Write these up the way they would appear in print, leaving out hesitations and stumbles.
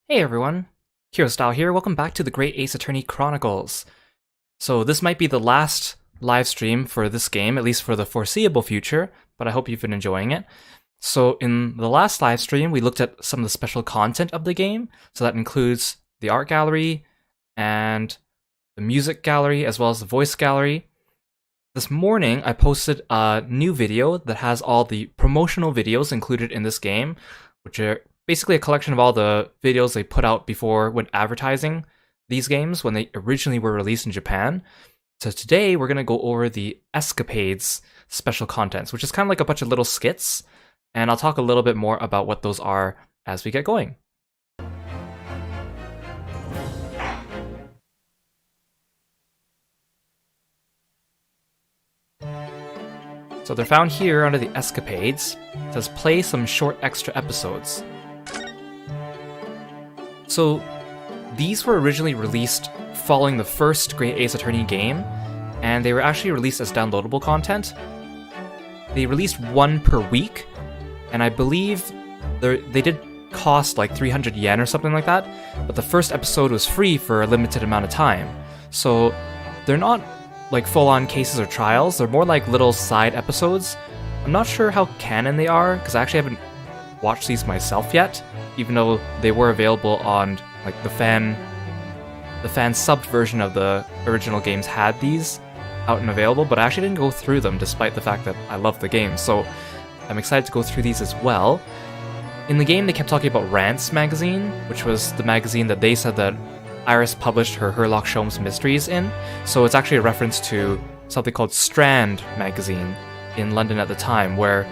Hey everyone, Kirostyle here, welcome back to the Great Ace Attorney Chronicles. So this might be the last live stream for this game, at least for the foreseeable future, but I hope you've been enjoying it. So in the last live stream, we looked at some of the special content of the game, so that includes the art gallery and the music gallery, as well as the voice gallery. This morning, I posted a new video that has all the promotional videos included in this game, which are basically a collection of all the videos they put out before when advertising these games when they originally were released in Japan. So today we're going to go over the Escapades special contents, which is kind of like a bunch of little skits, and I'll talk a little bit more about what those are as we get going. So they're found here under the Escapades. It says play some short extra episodes. So, these were originally released following the first Great Ace Attorney game, and they were actually released as downloadable content. They released one per week, and I believe they did cost like 300 yen or something like that, but the first episode was free for a limited amount of time. So, they're not like full-on cases or trials, they're more like little side episodes. I'm not sure how canon they are, because I actually haven't watched these myself yet, even though they were available on like the fan subbed version of the original games had these out and available, but I actually didn't go through them despite the fact that I love the game, so I'm excited to go through these as well. In the game, they kept talking about Randst Magazine, which was the magazine that they said that Iris published her Sherlock Sholmes mysteries in, so it's actually a reference to something called Strand Magazine in London at the time, where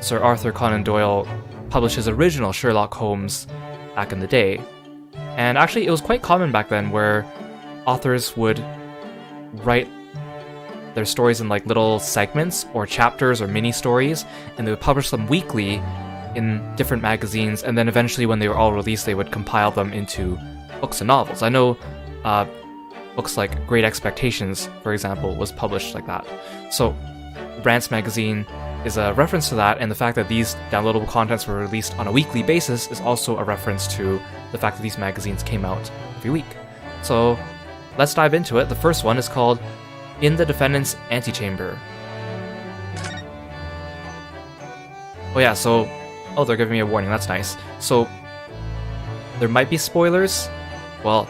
Sir Arthur Conan Doyle published his original Sherlock Holmes back in the day. And actually, it was quite common back then where authors would write their stories in like little segments or chapters or mini stories, and they would publish them weekly in different magazines, and then eventually when they were all released, they would compile them into books and novels. I know books like Great Expectations, for example, was published like that. So Randst Magazine is a reference to that, and the fact that these downloadable contents were released on a weekly basis is also a reference to the fact that these magazines came out every week. So let's dive into it. The first one is called In the Defendants Antechamber. Oh yeah, so... oh, they're giving me a warning, that's nice. So, there might be spoilers. Well,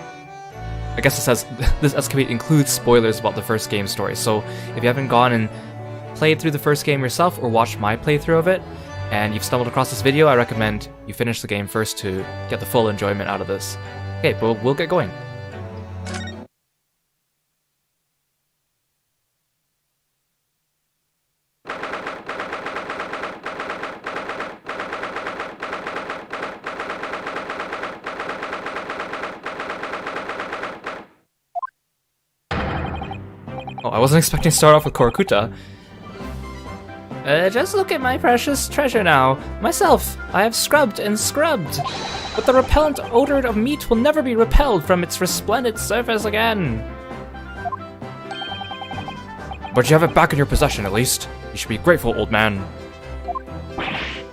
I guess it says this escapade includes spoilers about the first game story, so if you haven't gone and played through the first game yourself or watched my playthrough of it, and you've stumbled across this video, I recommend you finish the game first to get the full enjoyment out of this. Okay, but we'll get going. Oh, I wasn't expecting to start off with Korakuta. Just look at my precious treasure now. Myself, I have scrubbed and scrubbed. But the repellent odor of meat will never be repelled from its resplendent surface again. But you have it back in your possession, at least. You should be grateful, old man.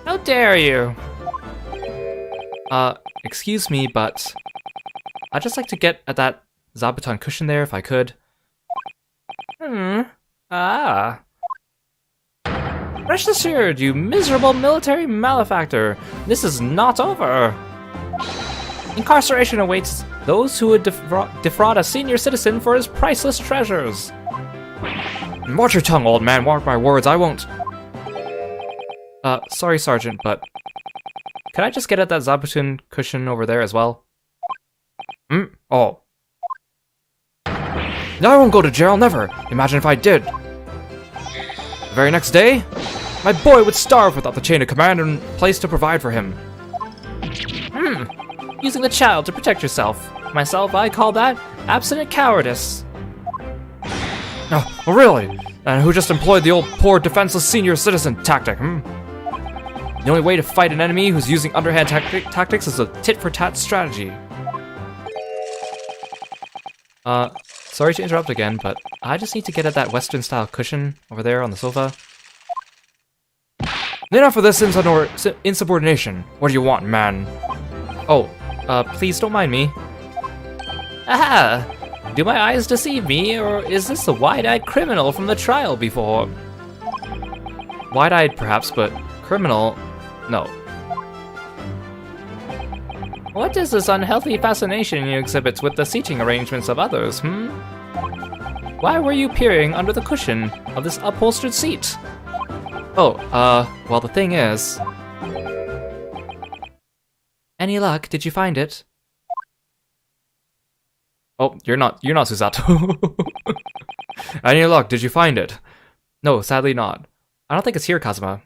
How dare you? Excuse me, but I'd just like to get at that zabuton cushion there if I could. Rest assured, you miserable military malefactor, this is not over. Incarceration awaits those who would defraud a senior citizen for his priceless treasures. Watch your tongue, old man, mark my words, I won't. Sorry, Sergeant, but can I just get at that zabuton cushion over there as well? Oh. No, I won't go to jail, never. Imagine if I did. The very next day, my boy would starve without the chain of command and place to provide for him. Using the child to protect yourself. Myself, I call that abstinent cowardice. Oh, really? And who just employed the old poor defenseless senior citizen tactic, The only way to fight an enemy who's using underhand tactics is a tit-for-tat strategy. Sorry to interrupt again, but I just need to get at that Western-style cushion over there on the sofa. Enough of this insubordination. What do you want, man? Oh, please don't mind me. Aha! Do my eyes deceive me, or is this the wide-eyed criminal from the trial before? Wide-eyed, perhaps, but criminal? No. What is this unhealthy fascination you exhibit with the seating arrangements of others, Why were you peering under the cushion of this upholstered seat? Oh, well, the thing is... Any luck? Did you find it? Oh, you're not Susato. Any luck? Did you find it? No, sadly not. I don't think it's here, Kazuma.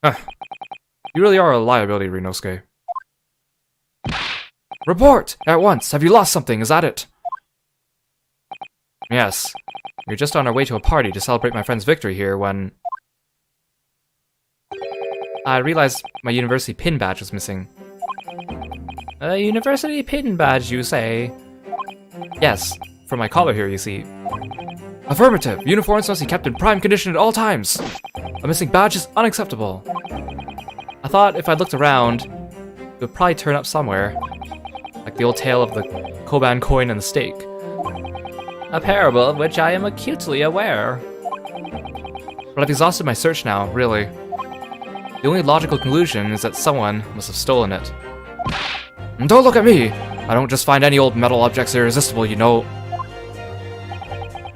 You really are a liability, Ryunosuke. Report! At once! Have you lost something? Is that it? Yes. We're just on our way to a party to celebrate my friend's victory here when... I realized my university pin badge was missing. A university pin badge, you say? Yes, from my collar here, you see. Affirmative! Uniforms must be kept in prime condition at all times! A missing badge is unacceptable. I thought if I looked around, it would probably turn up somewhere. Like the old tale of the Koban coin and the steak. A parable of which I am acutely aware. But I've exhausted my search now, really. The only logical conclusion is that someone must have stolen it. And don't look at me! I don't just find any old metal objects irresistible, you know.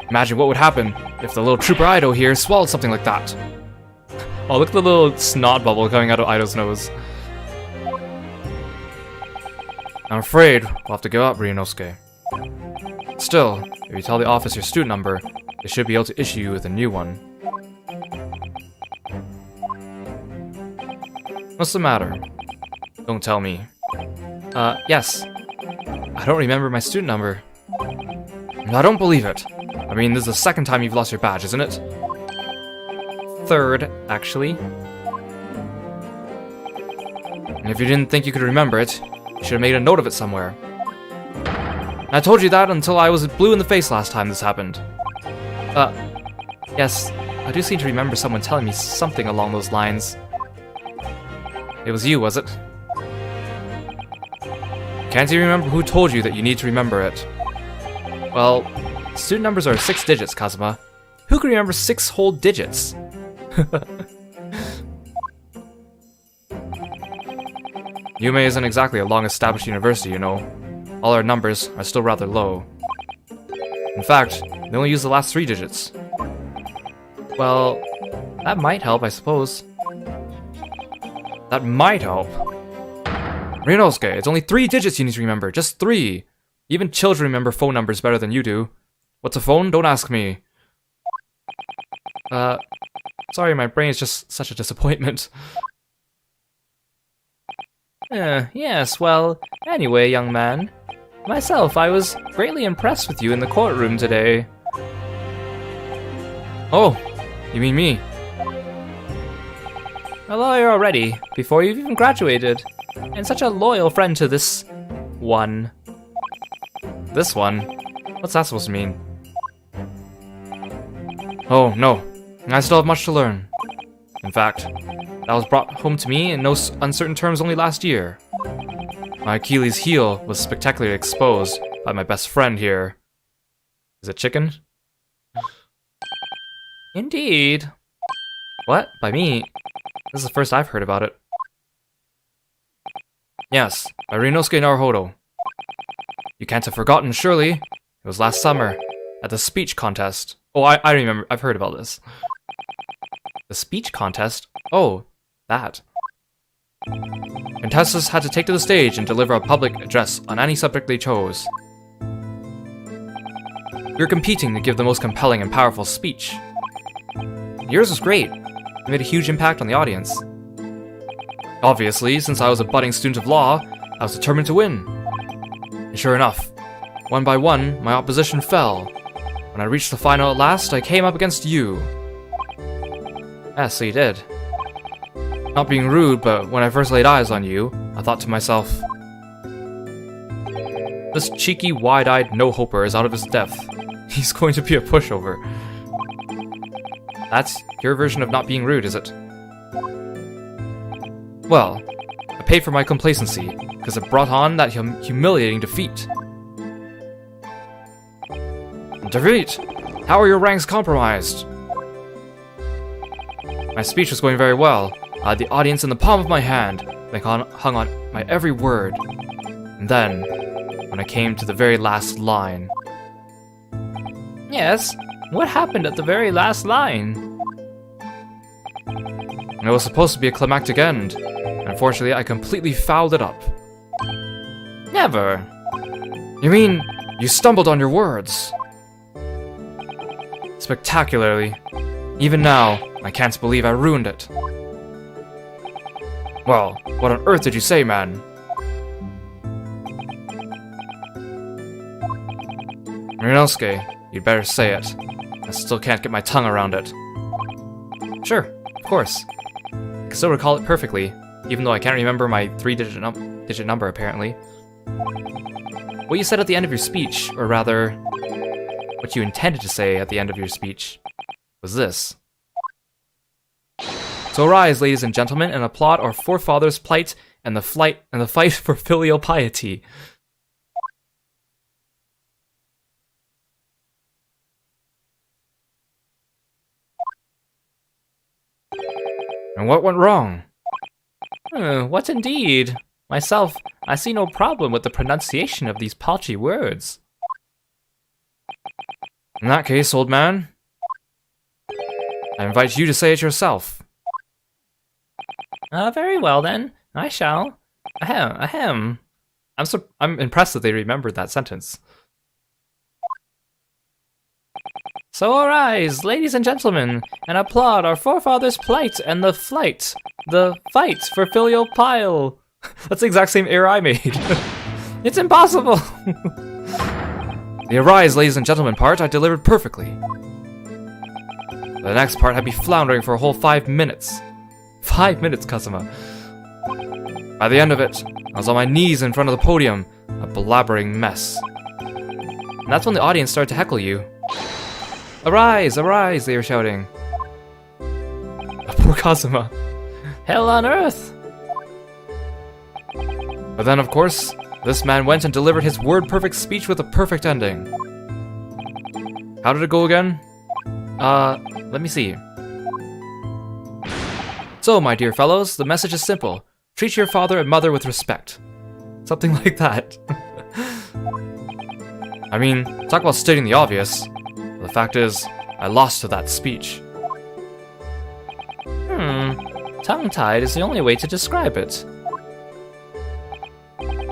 Imagine what would happen if the little trooper Ido here swallowed something like that. Oh, look at the little snot bubble coming out of Ido's nose. I'm afraid we'll have to give up, Ryunosuke. Still, if you tell the office your student number, they should be able to issue you with a new one. What's the matter? Don't tell me. Yes. I don't remember my student number. I don't believe it. I mean, this is the second time you've lost your badge, isn't it? Third, actually. And if you didn't think you could remember it, you should have made a note of it somewhere. I told you that until I was blue in the face last time this happened. Yes, I do seem to remember someone telling me something along those lines. It was you, was it? Can't you remember who told you that you need to remember it? Well, student numbers are 6 digits, Kazuma. Who can remember 6 whole digits? Yume isn't exactly a long-established university, you know. All our numbers are still rather low. In fact, they only use the last 3 digits. Well, that might help, I suppose. That might help. Ryunosuke, it's only 3 digits you need to remember, just 3. Even children remember phone numbers better than you do. What's a phone? Don't ask me. Sorry, my brain is just such a disappointment. Yes, well, anyway, young man. Myself, I was greatly impressed with you in the courtroom today. Oh, you mean me? A lawyer already, before you've even graduated. And such a loyal friend to this... one. This one? What's that supposed to mean? Oh, no. I still have much to learn. In fact, that was brought home to me in no uncertain terms only last year. My Achilles' heel was spectacularly exposed by my best friend here. Is it chicken? Indeed. What? By me? This is the first I've heard about it. Yes, by Ryunosuke Naruhodo. You can't have forgotten, surely. It was last summer, at the speech contest. Oh, I remember. I've heard about this. The speech contest? Oh, that. Contestants had to take to the stage and deliver a public address on any subject they chose. We were competing to give the most compelling and powerful speech. Yours was great. It made a huge impact on the audience. Obviously, since I was a budding student of law, I was determined to win. And sure enough, one by one, my opposition fell. When I reached the final at last, I came up against you. Yes, so you did. Not being rude, but when I first laid eyes on you, I thought to myself, this cheeky, wide-eyed no-hoper is out of his depth. He's going to be a pushover. That's your version of not being rude, is it? Well, I paid for my complacency, because it brought on that humiliating defeat. Defeat? How are your ranks compromised? My speech was going very well. I had the audience in the palm of my hand. They hung on my every word. And then, when I came to the very last line... Yes? What happened at the very last line? It was supposed to be a climactic end. Unfortunately, I completely fouled it up. Never. You mean, you stumbled on your words? Spectacularly. Even now, I can't believe I ruined it. Well, what on earth did you say, man? Ryunosuke, you'd better say it. I still can't get my tongue around it. Sure, of course. I can still recall it perfectly, even though I can't remember my 3-digit number, apparently. What you said at the end of your speech, or rather, what you intended to say at the end of your speech, was this. So arise, ladies and gentlemen, and applaud our forefathers' plight and the fight for filial piety. And what went wrong? What indeed? Myself, I see no problem with the pronunciation of these paltry words. In that case, old man, I invite you to say it yourself. Very well then, I shall. Ahem. I'm impressed that they remembered that sentence. So arise, ladies and gentlemen, and applaud our forefathers' plight and the fight for filial pile. That's the exact same error I made. It's impossible. The arise, ladies and gentlemen part I delivered perfectly. The next part had me floundering for a whole 5 minutes. 5 minutes, Kazuma. By the end of it, I was on my knees in front of the podium, a blabbering mess. And that's when the audience started to heckle you. Arise, arise, they were shouting. Poor Kazuma. Hell on earth! But then, of course, this man went and delivered his word-perfect speech with a perfect ending. How did it go again? Let me see. So, my dear fellows, the message is simple. Treat your father and mother with respect. Something like that. I mean, talk about stating the obvious. The fact is, I lost to that speech. Tongue-tied is the only way to describe it.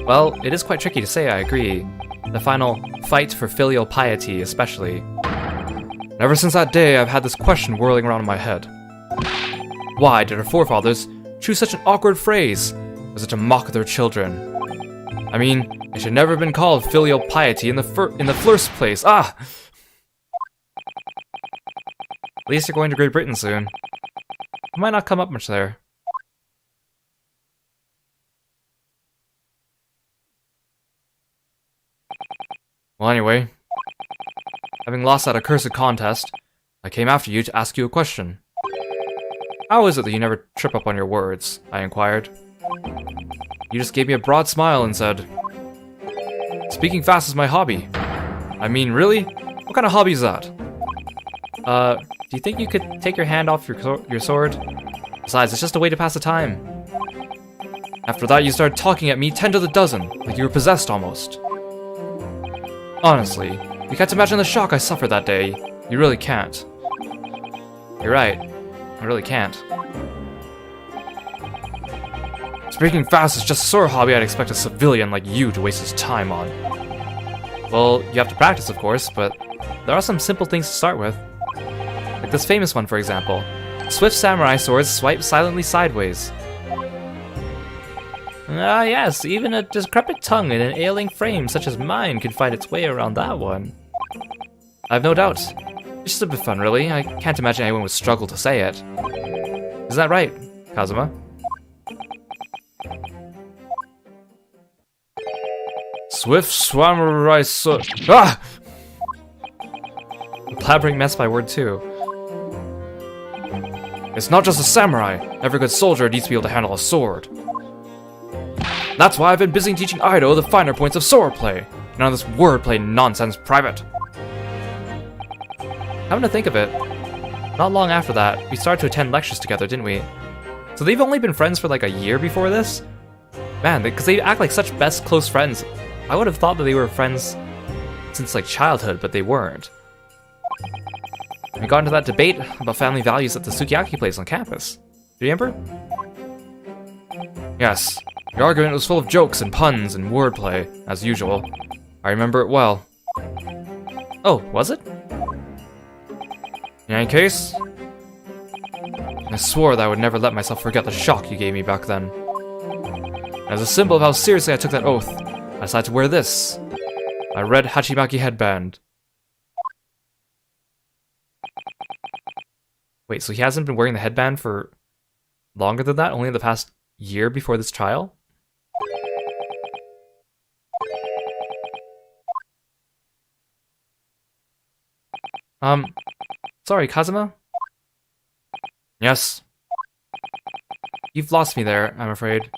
Well, it is quite tricky to say, I agree. The final fight for filial piety, especially. And ever since that day, I've had this question whirling around in my head. Why did our forefathers choose such an awkward phrase? Was it to mock their children? I mean, it should never have been called filial piety in the first place. Ah! At least you're going to Great Britain soon. I might not come up much there. Well, anyway, having lost that accursed contest, I came after you to ask you a question. How is it that you never trip up on your words? I inquired. You just gave me a broad smile and said, speaking fast is my hobby. I mean, really? What kind of hobby is that? Do you think you could take your hand off your sword? Besides, it's just a way to pass the time. After that, you started talking at me 10 to the dozen, like you were possessed almost. Honestly, you can't imagine the shock I suffered that day. You really can't. You're right. I really can't. Speaking fast is just a sort of hobby I'd expect a civilian like you to waste his time on. Well, you have to practice, of course, but there are some simple things to start with. Like this famous one, for example. Swift samurai swords swipe silently sideways. Ah yes, even a decrepit tongue in an ailing frame such as mine could find its way around that one. I've no doubt. It's just a bit fun, really. I can't imagine anyone would struggle to say it. Isn't that right, Kazuma? Swift samurai sword. Ah! A blabbering mess by word 2. It's not just a samurai. Every good soldier needs to be able to handle a sword. That's why I've been busy teaching Ido the finer points of swordplay. None of this wordplay nonsense, Private. Having to think of it, not long after that, we started to attend lectures together, didn't we? So they've only been friends for like a year before this? Man, because they act like such best close friends. I would have thought that they were friends since like childhood, but they weren't. We got into that debate about family values at the Sukiyaki place on campus. Do you remember? Yes, the argument was full of jokes and puns and wordplay, as usual. I remember it well. Oh, was it? In any case, I swore that I would never let myself forget the shock you gave me back then. As a symbol of how seriously I took that oath, I decided to wear this, my red Hachimaki headband. Wait, so he hasn't been wearing the headband for longer than that? Only in the past year before this trial? Sorry, Kazuma? Yes. You've lost me there, I'm afraid.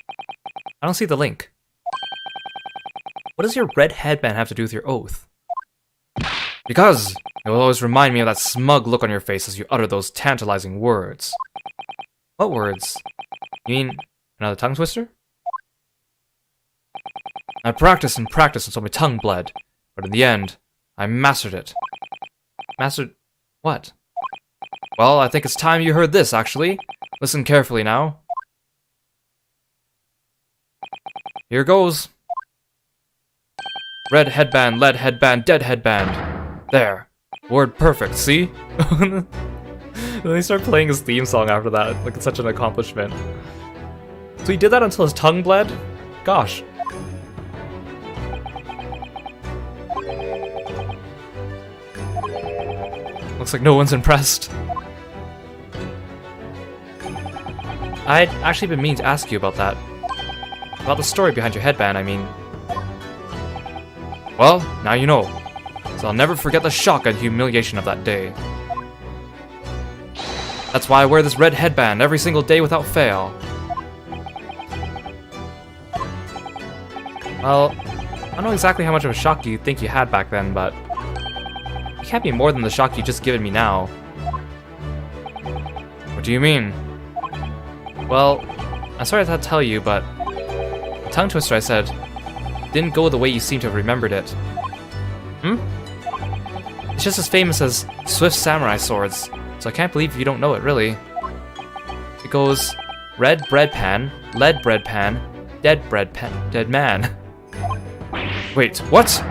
I don't see the link. What does your red headband have to do with your oath? Because it will always remind me of that smug look on your face as you utter those tantalizing words. What words? You mean another tongue twister? I practiced and practiced until my tongue bled, but in the end, I mastered it. Mastered what? Well, I think it's time you heard this, actually. Listen carefully now. Here goes. Red headband, lead headband, dead headband. There. Word perfect, see? Then they start playing his theme song after that, like it's such an accomplishment. So he did that until his tongue bled? Gosh. Looks like no one's impressed. I'd actually been meaning to ask you about that. About the story behind your headband, I mean. Well, now you know. So I'll never forget the shock and humiliation of that day. That's why I wear this red headband every single day without fail. Well, I don't know exactly how much of a shock you think you had back then, but it can't be more than the shock you just given me now. What do you mean? Well, I'm sorry I had to tell you, but the tongue twister I said didn't go the way you seem to have remembered it. Hmm? It's just as famous as Swift Samurai Swords, so I can't believe you don't know it, really. It goes red bread pan, lead bread pan, dead man. Wait, what?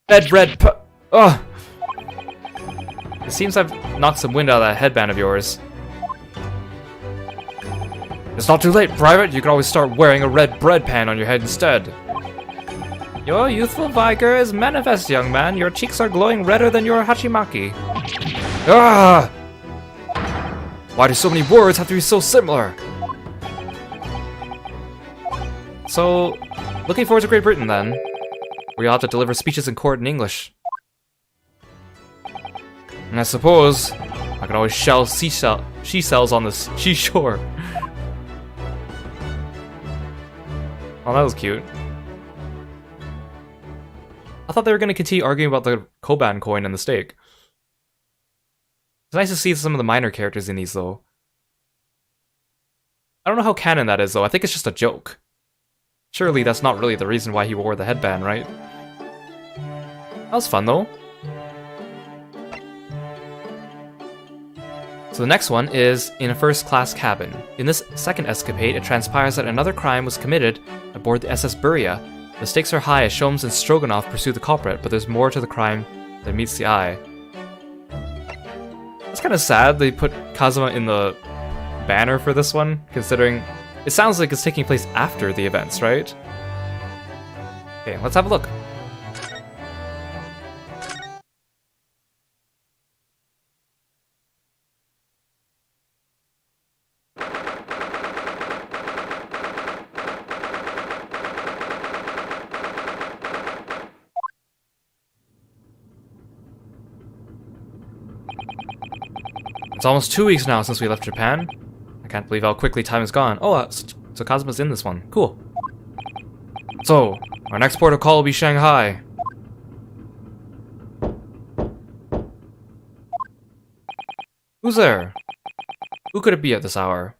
Dead bread pa- Ugh! It seems I've knocked some wind out of that headband of yours. It's not too late, Private. You can always start wearing a red bread pan on your head instead. Your youthful vigor is manifest, young man. Your cheeks are glowing redder than your hachimaki. Ah! Why do so many words have to be so similar? So, looking forward to Great Britain then, where you'll have to deliver speeches in court in English. And I suppose I could always shell she cells on the seashore. Oh, that was cute. I thought they were going to continue arguing about the Koban coin and the steak. It's nice to see some of the minor characters in these, though. I don't know how canon that is, though. I think it's just a joke. Surely that's not really the reason why he wore the headband, right? That was fun, though. So the next one is in a first-class cabin. In this second escapade, it transpires that another crime was committed aboard the SS Buria. The stakes are high as Sholmes and Stroganoff pursue the culprit, but there's more to the crime than meets the eye. It's kind of sad they put Kazuma in the banner for this one, considering it sounds like it's taking place after the events, right? Okay, let's have a look. It's almost 2 weeks now since we left Japan. I can't believe how quickly time has gone. Oh, so Kazuma's in this one. Cool. So, our next port of call will be Shanghai. Who's there? Who could it be at this hour?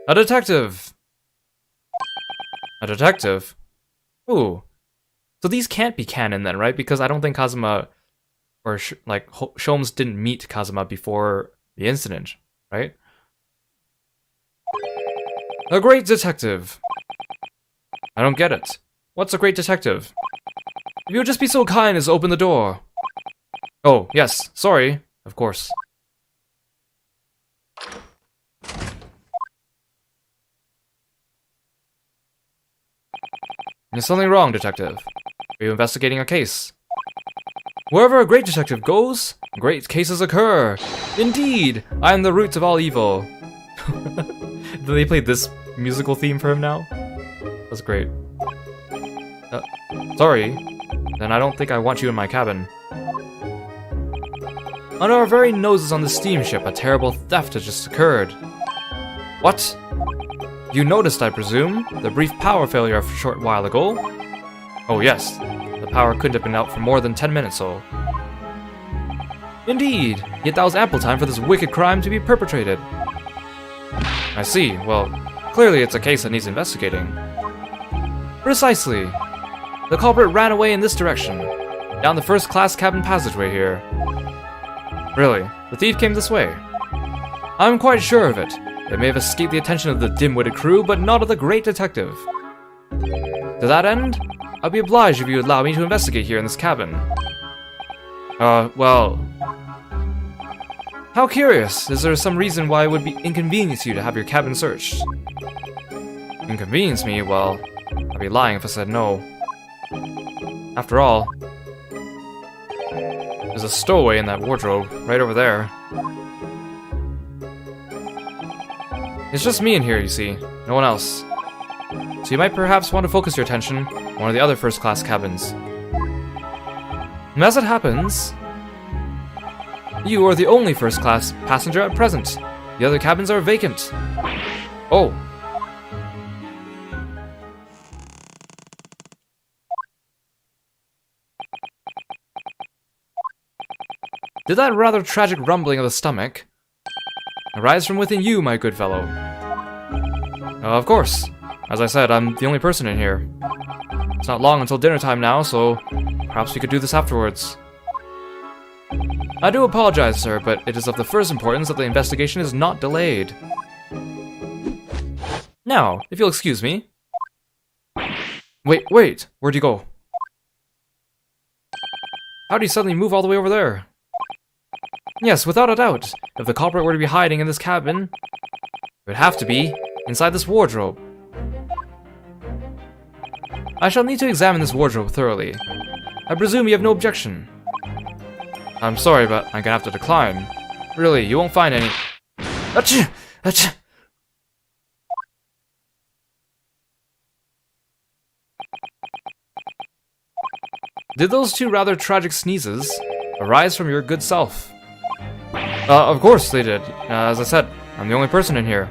A detective! A detective? Ooh. So these can't be canon then, right? Because I don't think Kazuma, or Sholmes didn't meet Kazuma before the incident, right? A great detective! I don't get it. What's a great detective? If you would just be so kind as to open the door. Oh, yes, sorry. Of course. There's something wrong, detective. Are you investigating a case? Wherever a great detective goes, great cases occur. Indeed, I am the root of all evil. Did they play this musical theme for him now? That's great. Sorry. Then I don't think I want you in my cabin. Under our very noses on the steamship, a terrible theft has just occurred. What? You noticed, I presume, the brief power failure a short while ago? Oh yes, the power couldn't have been out for more than 10 minutes so. Indeed, yet that was ample time for this wicked crime to be perpetrated. I see, well, clearly it's a case that needs investigating. Precisely. The culprit ran away in this direction, down the first-class cabin passageway here. Really, the thief came this way? I'm quite sure of it. It may have escaped the attention of the dim-witted crew, but not of the great detective. To that end, I'd be obliged if you would allow me to investigate here in this cabin. Well... How curious. Is there some reason why it would be inconvenience you to have your cabin searched? Inconvenience me? Well, I'd be lying if I said no. After all, there's a stowaway in that wardrobe, right over there. It's just me in here, you see. No one else. So you might perhaps want to focus your attention on one of the other first-class cabins. And as it happens, you are the only first-class passenger at present. The other cabins are vacant. Oh. Did that rather tragic rumbling of the stomach arise from within you, my good fellow? Of course. As I said, I'm the only person in here. It's not long until dinner time now, so perhaps we could do this afterwards. I do apologize, sir, but it is of the first importance that the investigation is not delayed. Now, if you'll excuse me. Wait, where'd you go? How'd you suddenly move all the way over there? Yes, without a doubt. If the culprit were to be hiding in this cabin, it would have to be inside this wardrobe. I shall need to examine this wardrobe thoroughly. I presume you have no objection. I'm sorry, but I'm gonna have to decline. Really, you won't find any... Achoo! Achoo! Did those two rather tragic sneezes arise from your good self? Of course they did. As I said, I'm the only person in here.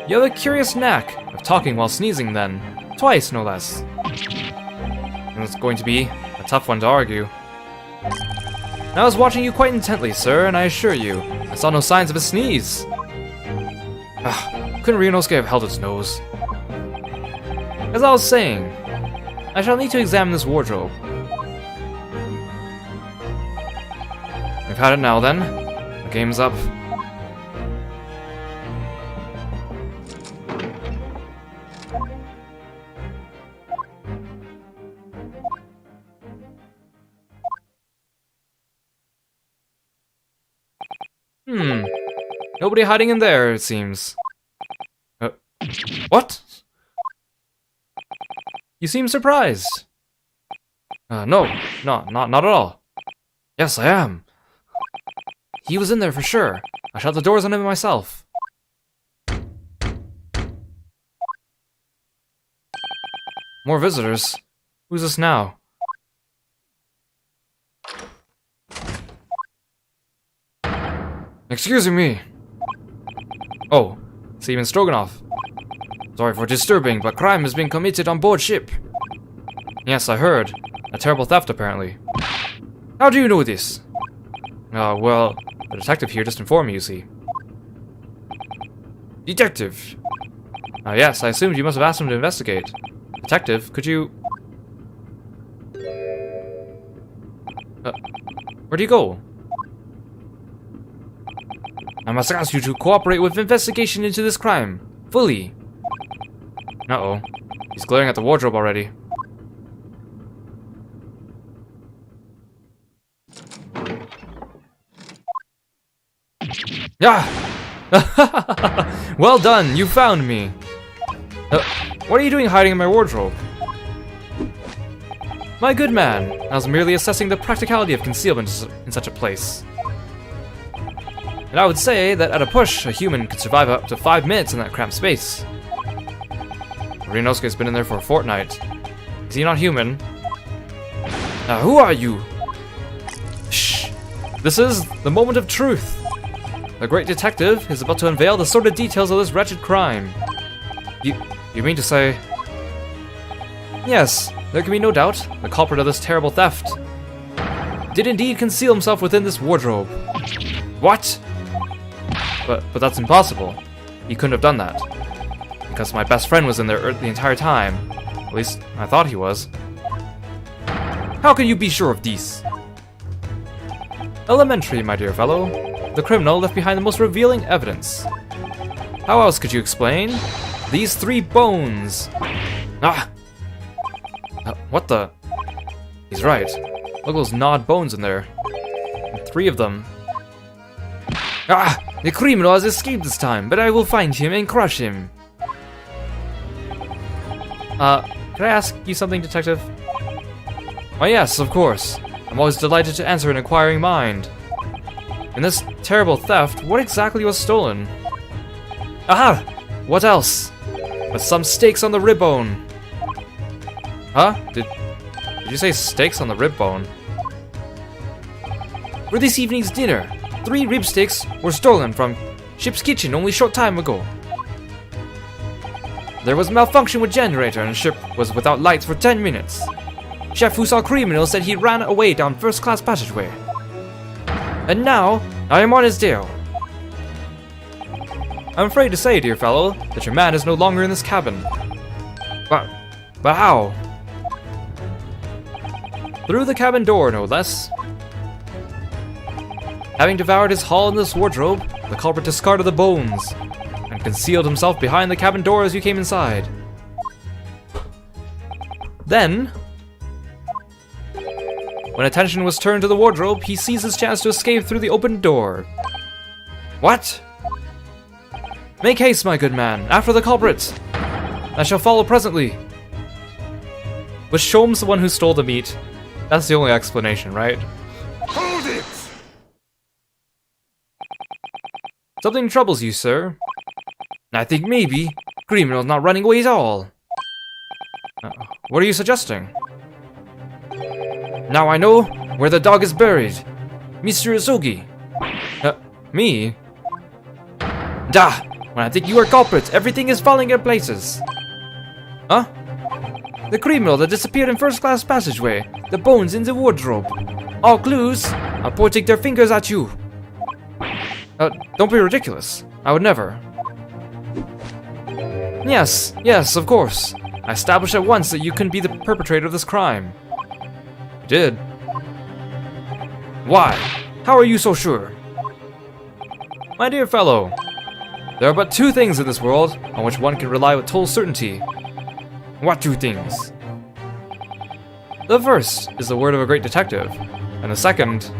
You have a curious knack of talking while sneezing then. Twice, no less. And it's going to be a tough one to argue. I was watching you quite intently, sir, and I assure you, I saw no signs of a sneeze. Couldn't Ryunosuke have held its nose? As I was saying, I shall need to examine this wardrobe. We've had it now then. The game's up. Nobody hiding in there, it seems. What? You seem surprised. No, not at all. Yes, I am. He was in there for sure. I shut the doors on him myself. More visitors? Who's this now? Excuse me. Oh, it's even Stroganoff. Sorry for disturbing, but crime has been committed on board ship. Yes, I heard. A terrible theft, apparently. How do you know this? Well, the detective here just informed me, you see. Detective! Yes, I assumed you must have asked him to investigate. Detective, could you... where'd you go? I must ask you to cooperate with investigation into this crime. Fully. Uh-oh. He's glaring at the wardrobe already. Yeah! Well done, you found me! What are you doing hiding in my wardrobe? My good man, I was merely assessing the practicality of concealment in such a place. And I would say that at a push, a human could survive up to 5 minutes in that cramped space. Ryunosuke's been in there for a fortnight. Is he not human? Who are you? Shh! This is the moment of truth! The great detective is about to unveil the sordid details of this wretched crime. You mean to say... Yes, there can be no doubt, the culprit of this terrible theft did indeed conceal himself within this wardrobe. What? But that's impossible. He couldn't have done that. Because my best friend was in there the entire time. At least, I thought he was. How can you be sure of this? Elementary, my dear fellow. The criminal left behind the most revealing evidence. How else could you explain? These 3 bones! What the? He's right. Look at those gnawed bones in there. And 3 of them. The criminal has escaped this time, but I will find him and crush him. Can I ask you something, detective? Why, yes, of course. I'm always delighted to answer an inquiring mind. In this terrible theft, what exactly was stolen? Aha! What else? But some steaks on the rib bone. Huh? Did you say steaks on the rib bone? For this evening's dinner, 3 rib steaks were stolen from ship's kitchen only a short time ago. There was malfunction with generator and the ship was without lights for 10 minutes. Chef who saw criminal said he ran away down first-class passageway. And now, I am on his tail. I'm afraid to say, dear fellow, that your man is no longer in this cabin. But how? Through the cabin door, no less. Having devoured his haul in this wardrobe, the culprit discarded the bones and concealed himself behind the cabin door as you came inside. Then, when attention was turned to the wardrobe, he seized his chance to escape through the open door. What? Make haste, my good man, after the culprit. I shall follow presently. Was Sholmes the one who stole the meat? That's the only explanation, right? Hold it! Something troubles you, sir. I think maybe criminal's not running away at all. What are you suggesting? Now I know where the dog is buried. Mr. Isogi. Me? Da! When I think you are culprits, everything is falling in places. Huh? The criminal that disappeared in first-class passageway. The bones in the wardrobe. All clues are pointing their fingers at you. Don't be ridiculous. I would never. Yes, of course. I established at once that you couldn't be the perpetrator of this crime. You did. Why? How are you so sure? My dear fellow, there are but 2 things in this world on which one can rely with total certainty. What 2 things? The first is the word of a great detective, and the second...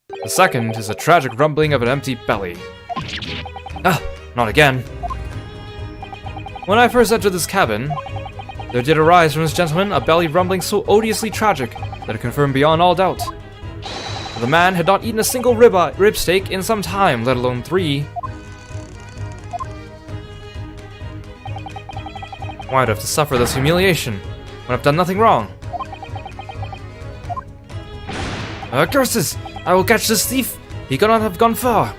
The second is the tragic rumbling of an empty belly. Not again. When I first entered this cabin, there did arise from this gentleman a belly rumbling so odiously tragic that it confirmed beyond all doubt. The man had not eaten a single rib steak in some time, let alone 3. Why'd I have to suffer this humiliation when I've done nothing wrong? Curses! I will catch this thief! He cannot have gone far!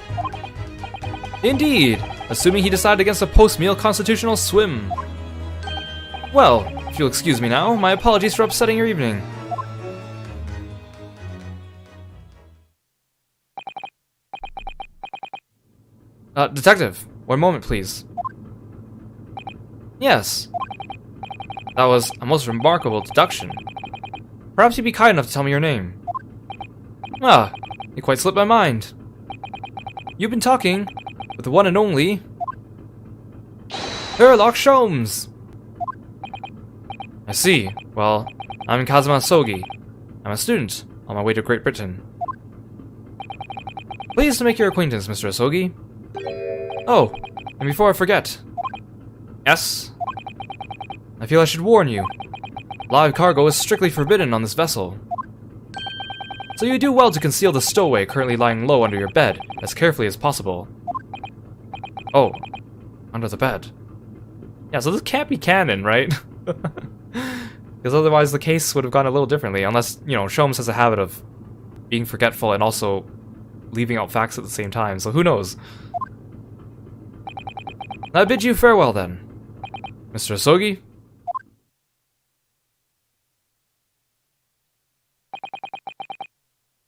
Indeed! Assuming he decided against a post-meal constitutional swim. Well, if you'll excuse me now, my apologies for upsetting your evening. Detective, one moment, please. Yes. That was a most remarkable deduction. Perhaps you'd be kind enough to tell me your name. Ah, you quite slipped my mind. You've been talking with the one and only Sholmes. I see. Well, I'm Kazuma Sogi. I'm a student on my way to Great Britain. Pleased to make your acquaintance, Mr. Asogi. Oh, and before I forget. Yes? I feel I should warn you. Live cargo is strictly forbidden on this vessel. So you do well to conceal the stowaway currently lying low under your bed as carefully as possible. Oh, under the bed. Yeah, so this can't be canon, right? Because otherwise the case would have gone a little differently, unless, you know, Sholmes has a habit of being forgetful and also leaving out facts at the same time, so who knows? I bid you farewell then, Mr. Asogi.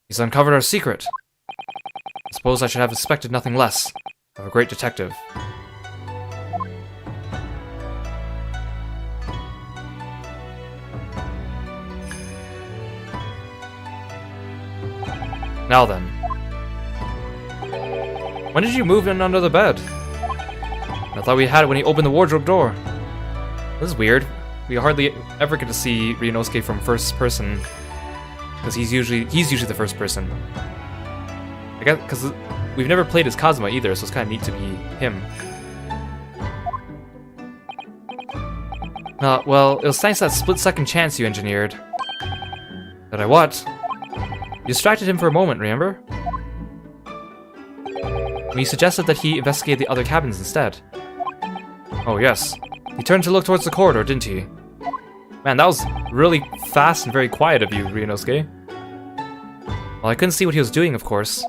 He's uncovered our secret. I suppose I should have expected nothing less of a great detective. Now then. When did you move in under the bed? I thought we had it when he opened the wardrobe door. This is weird. We hardly ever get to see Ryunosuke from first person. Because he's usually the first person. I guess because we've never played as Kazuma either, so it's kind of neat to be him. Well, it was thanks to that split-second chance you engineered. That I what? You distracted him for a moment, remember? When you suggested that he investigate the other cabins instead. Oh yes. He turned to look towards the corridor, didn't he? Man, that was really fast and very quiet of you, Ryunosuke. Well, I couldn't see what he was doing, of course.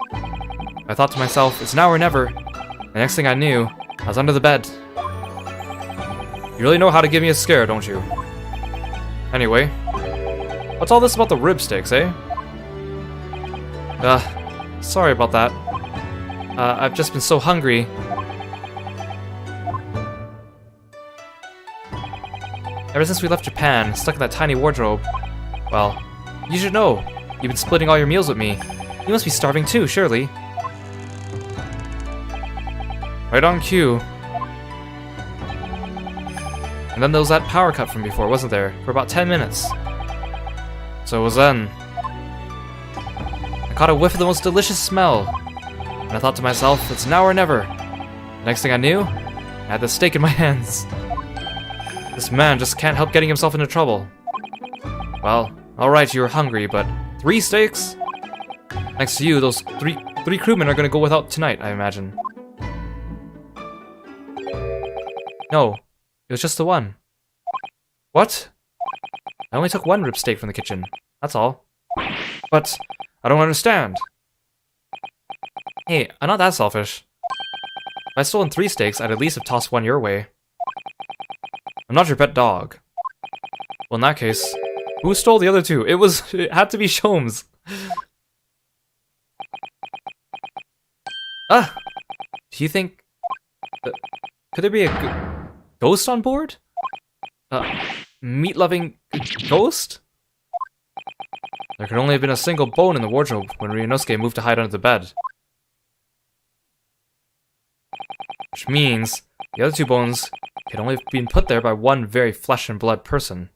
I thought to myself, it's now or never. The next thing I knew, I was under the bed. You really know how to give me a scare, don't you? Anyway, what's all this about the rib sticks, eh? Sorry about that. I've just been so hungry. Ever since we left Japan, stuck in that tiny wardrobe. Well, you should know. You've been splitting all your meals with me. You must be starving too, surely. Right on cue. And then there was that power cut from before, wasn't there? For about 10 minutes. So it was then. I caught a whiff of the most delicious smell. And I thought to myself, it's now or never. The next thing I knew, I had the steak in my hands. This man just can't help getting himself into trouble. Well, alright, you were hungry, but 3 steaks? Thanks to you, those three crewmen are gonna go without tonight, I imagine. No, it was just the one. What? I only took 1 rib steak from the kitchen, that's all. But, I don't understand. Hey, I'm not that selfish. If I'd stolen 3 steaks, I'd at least have tossed 1 your way. I'm not your pet dog. Well, in that case, who stole the other 2? It had to be Sholmes. Do you think... could there be a ghost on board? Meat-loving ghost? There could only have been a single bone in the wardrobe when Ryunosuke moved to hide under the bed. Which means the other 2 bones could only have been put there by 1 very flesh and blood person.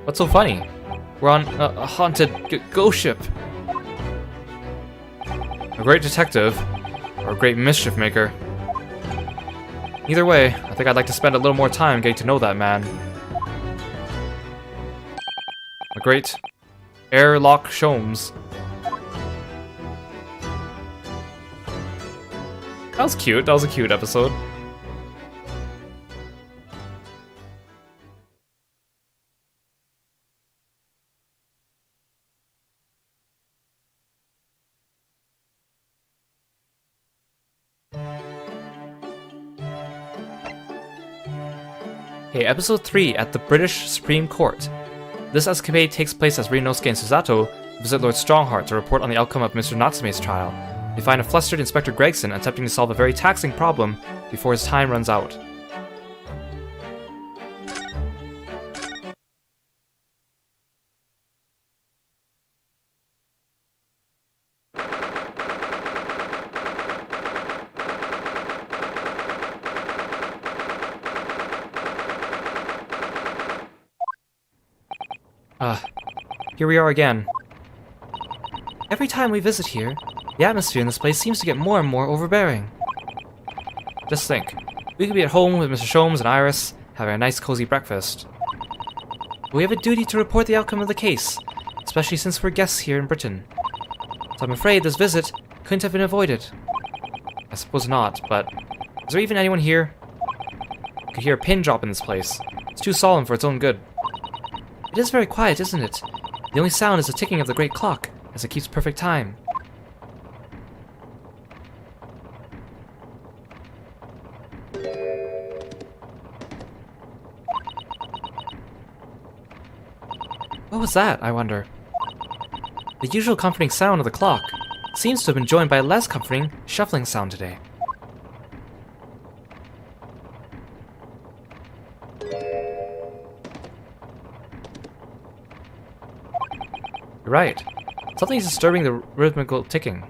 What's so funny? We're on a haunted ghost ship. A great detective, or a great mischief maker. Either way, I think I'd like to spend a little more time getting to know that man. A great airlock Sholmes. That was cute. That was a cute episode. Okay, episode 3 at the British Supreme Court. This escapade takes place as Ryunosuke and Susato visit Lord Strongheart to report on the outcome of Mr. Natsume's trial. They find a flustered Inspector Gregson attempting to solve a very taxing problem before his time runs out. Here we are again. Every time we visit here, the atmosphere in this place seems to get more and more overbearing. Just think, we could be at home with Mr. Sholmes and Iris, having a nice cozy breakfast. But we have a duty to report the outcome of the case, especially since we're guests here in Britain. So I'm afraid this visit couldn't have been avoided. I suppose not, but is there even anyone here? I could hear a pin drop in this place. It's too solemn for its own good. It is very quiet, isn't it? The only sound is the ticking of the great clock, as it keeps perfect time. What was that, I wonder? The usual comforting sound of the clock seems to have been joined by a less comforting, shuffling sound today. You're right. Something's disturbing the rhythmical ticking.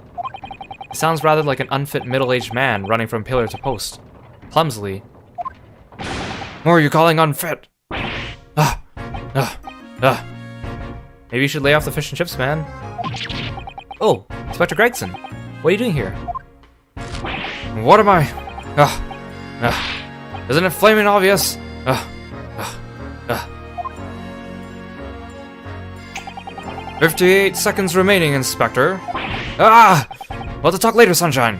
It sounds rather like an unfit middle-aged man running from pillar to post, clumsily. What are you calling unfit? Maybe you should lay off the fish and chips, man. Oh, Inspector Gregson. What are you doing here? What am I? Isn't it flaming obvious? 58 seconds remaining, Inspector. We'll have to talk later, Sunshine.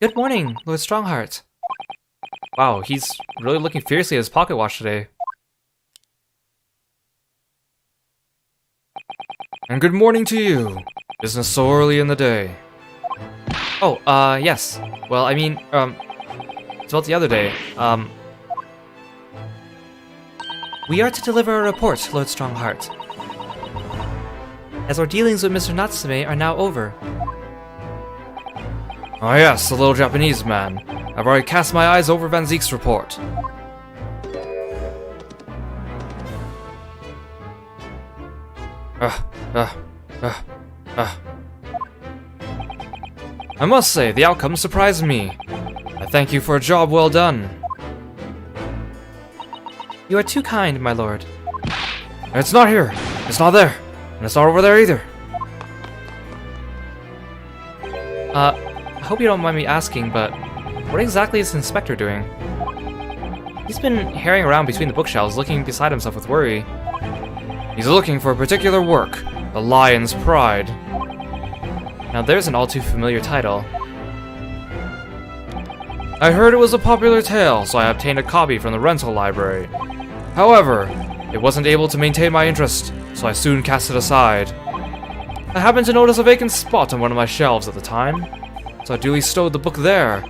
Good morning, Lord Strongheart. Wow, he's really looking fiercely at his pocket watch today. And good morning to you. Business so early in the day. Oh, yes. Well, I mean, it's about the other day. We are to deliver a report, Lord Strongheart. As our dealings with Mr. Natsume are now over. Oh yes, the little Japanese man. I've already cast my eyes over Van Zeek's report. I must say, the outcome surprised me. I thank you for a job well done. You are too kind, my lord. It's not here. It's not there. And it's not over there either. I hope you don't mind me asking, but what exactly is the Inspector doing? He's been herring around between the bookshelves, looking beside himself with worry. He's looking for a particular work, The Lion's Pride. Now there's an all-too-familiar title. I heard it was a popular tale, so I obtained a copy from the rental library. However, it wasn't able to maintain my interest, so I soon cast it aside. I happened to notice a vacant spot on one of my shelves at the time, so I duly stowed the book there.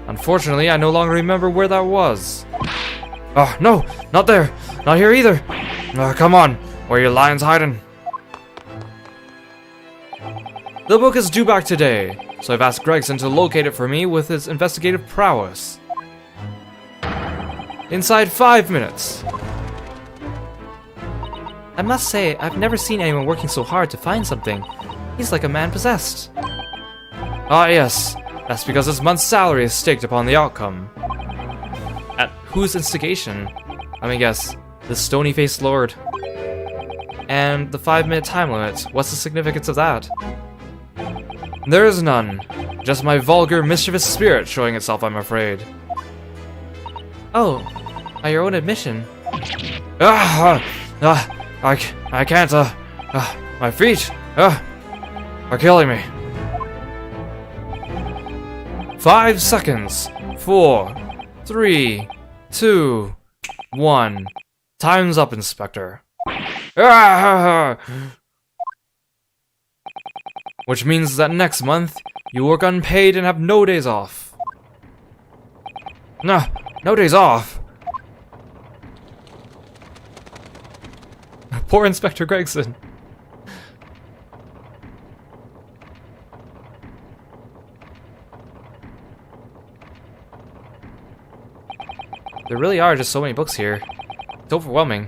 Unfortunately, I no longer remember where that was. Oh, no! Not there! Not here either! Oh, come on! Where are your lions hiding? The book is due back today, so I've asked Gregson to locate it for me with his investigative prowess. Inside 5 minutes. I must say, I've never seen anyone working so hard to find something. He's like a man possessed. Ah yes, that's because this month's salary is staked upon the outcome. At whose instigation? Let me guess, the stony-faced lord. And the 5-minute time limit, what's the significance of that? There is none. Just my vulgar, mischievous spirit showing itself, I'm afraid. Oh, by your own admission. I can't, my feet, are killing me. 5 seconds. 4, 3, 2, 1. Time's up, Inspector. Which means that next month, you work unpaid and have no days off. No, no days off. Poor Inspector Gregson. There really are just so many books here. It's overwhelming.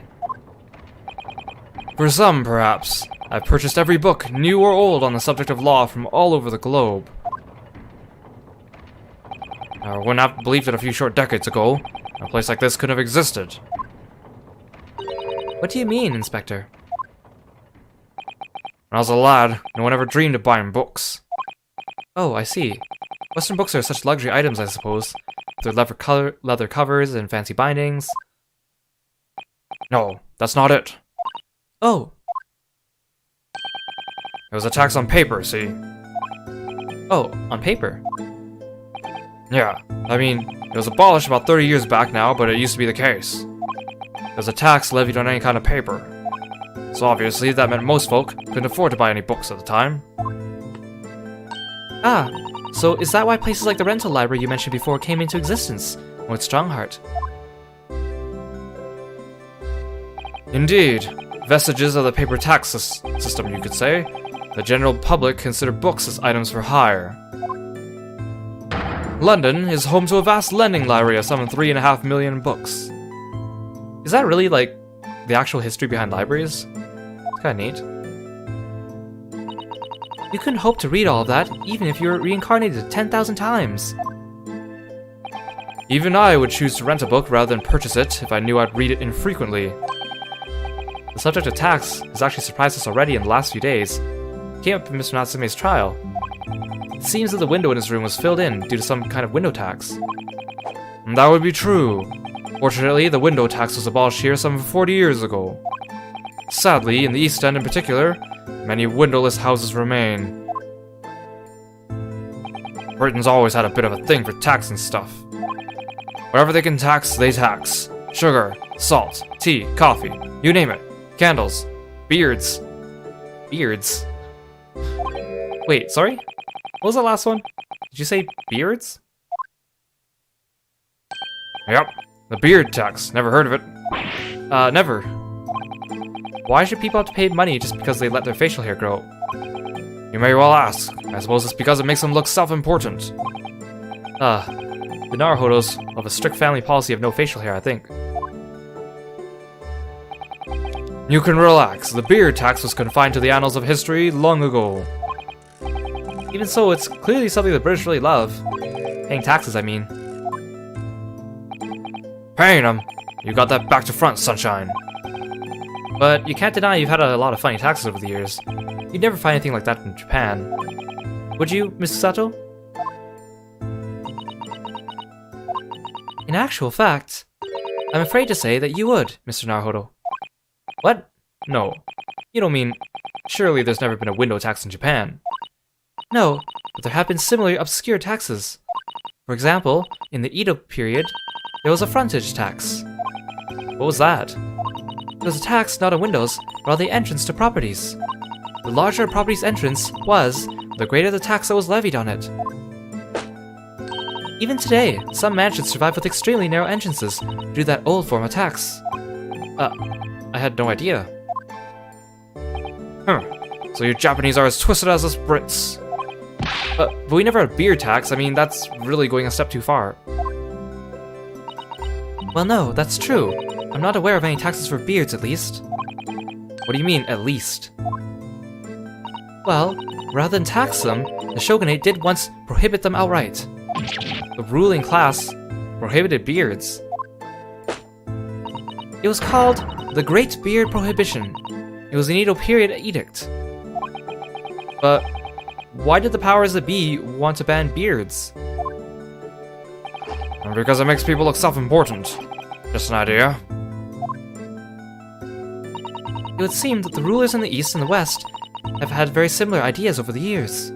For some, perhaps. I've purchased every book, new or old, on the subject of law from all over the globe. I wouldn't have believed it a few short decades ago. A place like this couldn't have existed. What do you mean, Inspector? When I was a lad, no one ever dreamed of buying books. Oh, I see. Western books are such luxury items, I suppose. With their leather covers and fancy bindings. No, that's not it. Oh. It was a tax on paper, see? Oh, on paper? Yeah, I mean, it was abolished about 30 years back now, but it used to be the case. It was a tax levied on any kind of paper. So obviously, that meant most folk couldn't afford to buy any books at the time. Ah, so is that why places like the rental library you mentioned before came into existence, with Strongheart? Indeed. Vestiges of the paper tax system, you could say. The general public consider books as items for hire. London is home to a vast lending library of some 3.5 million books. Is that really, like, the actual history behind libraries? It's kinda neat. You couldn't hope to read all of that, even if you were reincarnated 10,000 times. Even I would choose to rent a book rather than purchase it if I knew I'd read it infrequently. The subject of tax has actually surprised us already in the last few days. It came up in Mr. Natsume's trial. It seems that the window in his room was filled in due to some kind of window tax. That would be true. Fortunately, the window tax was abolished here some 40 years ago. Sadly, in the East End in particular, many windowless houses remain. Britain's always had a bit of a thing for tax and stuff. Whatever they can tax, they tax. Sugar, salt, tea, coffee, you name it. Candles, beards. Beards? Wait, sorry? What was the last one? Did you say beards? Yep, the beard tax. Never heard of it. Never. Why should people have to pay money just because they let their facial hair grow? You may well ask. I suppose it's because it makes them look self-important. The Naruhodos have a strict family policy of no facial hair, I think. You can relax. The beard tax was confined to the annals of history long ago. Even so, it's clearly something the British really love. Paying taxes, I mean. Paying them? You got that back to front, sunshine. But you can't deny you've had a lot of funny taxes over the years. You'd never find anything like that in Japan. Would you, Mr. Sato? In actual fact, I'm afraid to say that you would, Mr. Naruhodo. What? No. You don't mean... Surely there's never been a window tax in Japan. No, but there have been similarly obscure taxes. For example, in the Edo period, there was a frontage tax. What was that? It was a tax not on windows, but on the entrance to properties. The larger a property's entrance was, the greater the tax that was levied on it. Even today, some mansions survive with extremely narrow entrances due to that old form of tax. I had no idea. So you Japanese are as twisted as us Brits. But we never had beer tax. I mean, that's really going a step too far. Well, no, that's true. I'm not aware of any taxes for beards, at least. What do you mean, at least? Well, rather than tax them, the shogunate did once prohibit them outright. The ruling class prohibited beards. It was called the Great Beard Prohibition. It was an Edo period edict. But why did the powers that be want to ban beards? Because it makes people look self-important. Just an idea. It would seem that the rulers in the East and the West have had very similar ideas over the years.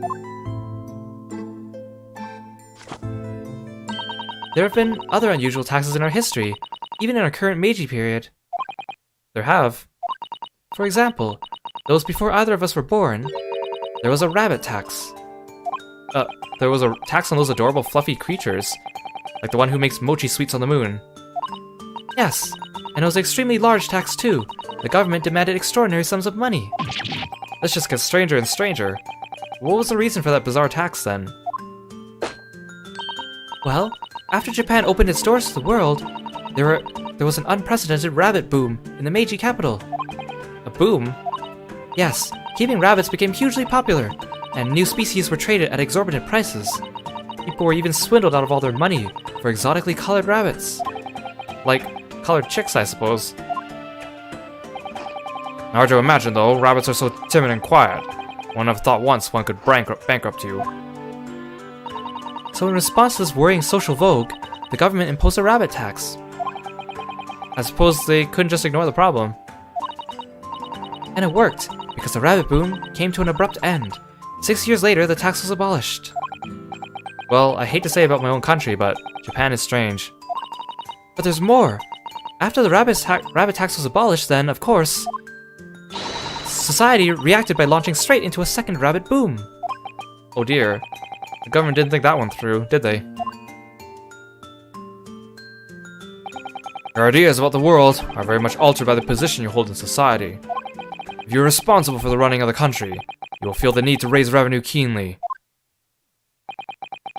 There have been other unusual taxes in our history, even in our current Meiji period. There have. For example, those before either of us were born, There was a rabbit tax. There was a tax on those adorable fluffy creatures, like the one who makes mochi sweets on the moon. Yes, and it was an extremely large tax too. The government demanded extraordinary sums of money. This just gets stranger and stranger. What was the reason for that bizarre tax then? Well, after Japan opened its doors to the world, there was an unprecedented rabbit boom in the Meiji capital. A boom? Yes, keeping rabbits became hugely popular, and new species were traded at exorbitant prices. People were even swindled out of all their money for exotically colored rabbits. Like colored chicks, I suppose. Hard to imagine though, rabbits are so timid and quiet. One never thought once one could bankrupt you. So in response to this worrying social vogue, the government imposed a rabbit tax. I suppose they couldn't just ignore the problem. And it worked, because the rabbit boom came to an abrupt end. 6 years later, the tax was abolished. Well, I hate to say about my own country, but Japan is strange. But there's more! After the rabbit tax was abolished, then, of course, society reacted by launching straight into a second rabbit boom. Oh dear. The government didn't think that one through, did they? Your ideas about the world are very much altered by the position you hold in society. If you're responsible for the running of the country, you will feel the need to raise revenue keenly.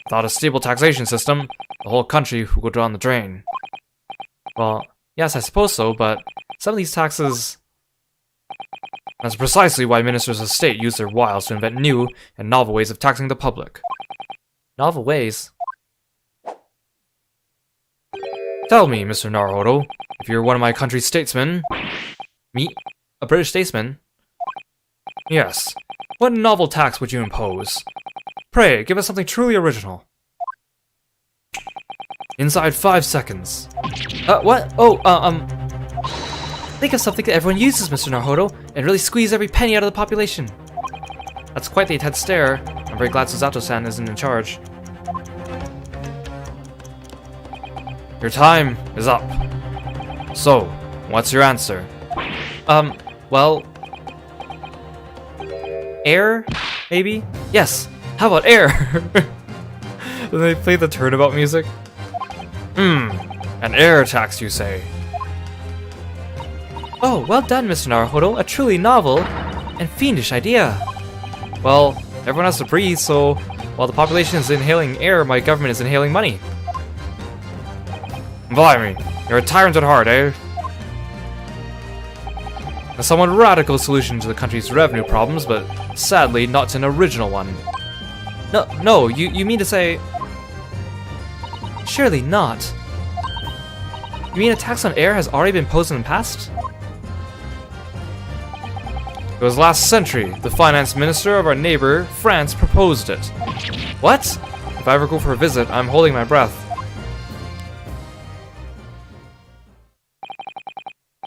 Without a stable taxation system, the whole country will go down the drain. Well, yes, I suppose so, but some of these taxes... That's precisely why ministers of state use their wiles to invent new and novel ways of taxing the public. Novel ways? Tell me, Mr. Naruhodo, if you're one of my country's statesmen... Me? A British statesman? Yes. What novel tax would you impose? Pray, give us something truly original. Inside 5 seconds. What? Oh, think of something that everyone uses, Mr. Naruhodo, and really squeeze every penny out of the population. That's quite the intense stare. I'm very glad Susato-san isn't in charge. Your time is up. So, what's your answer? Well... Air? Maybe? Yes! How about air? Then they play the turnabout music. An air tax, you say? Oh, well done, Mr. Naruhodo. A truly novel and fiendish idea. Well, everyone has to breathe, so while the population is inhaling air, my government is inhaling money. Blimey, you're a tyrant at heart, eh? A somewhat radical solution to the country's revenue problems, but sadly not an original one. No, you mean to say... Surely not. You mean a tax on air has already been imposed in the past? It was last century. The finance minister of our neighbor, France, proposed it. What? If I ever go for a visit, I'm holding my breath.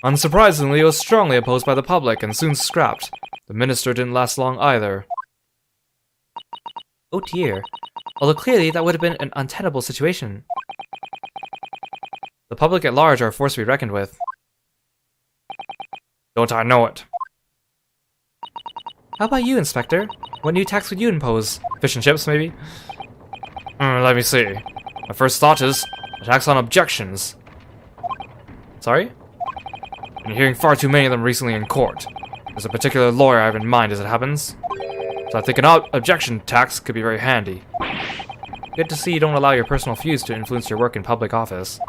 Unsurprisingly, it was strongly opposed by the public and soon scrapped. The minister didn't last long either. Oh dear. Although clearly that would have been an untenable situation. The public at large are a force to be reckoned with. Don't I know it? How about you, Inspector? What new tax would you impose? Fish and chips, maybe? Let me see. My first thought is a tax on objections. Sorry? I'm hearing far too many of them recently in court. There's a particular lawyer I have in mind as it happens. So I think an objection tax could be very handy. Good to see you don't allow your personal views to influence your work in public office.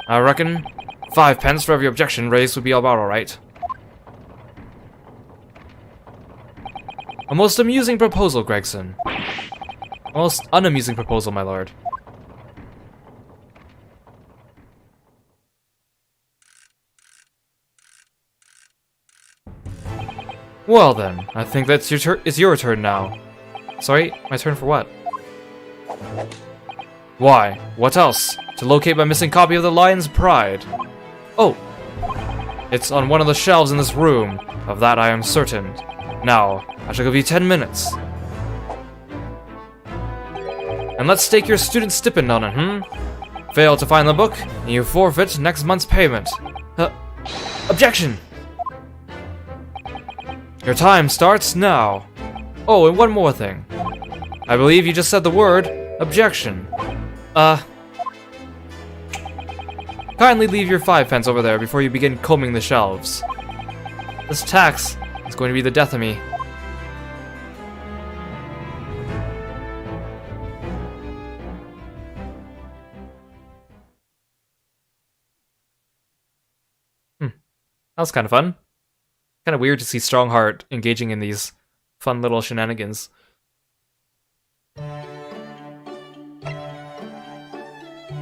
I reckon 5 pence for every objection raised would be about alright. A most amusing proposal, Gregson. A most unamusing proposal, my lord. Well then, I think that's it's your turn now. Sorry, my turn for what? Why? What else? To locate my missing copy of The Lion's Pride. Oh! It's on one of the shelves in this room. Of that I am certain. Now, I shall give you 10 minutes. And let's stake your student stipend on it, Fail to find the book, and you forfeit next month's payment. Objection! Your time starts now. Oh, and one more thing. I believe you just said the word objection. Kindly leave your 5 pence over there before you begin combing the shelves. This tax is going to be the death of me. That was kind of fun. Kind of weird to see Strongheart engaging in these fun little shenanigans.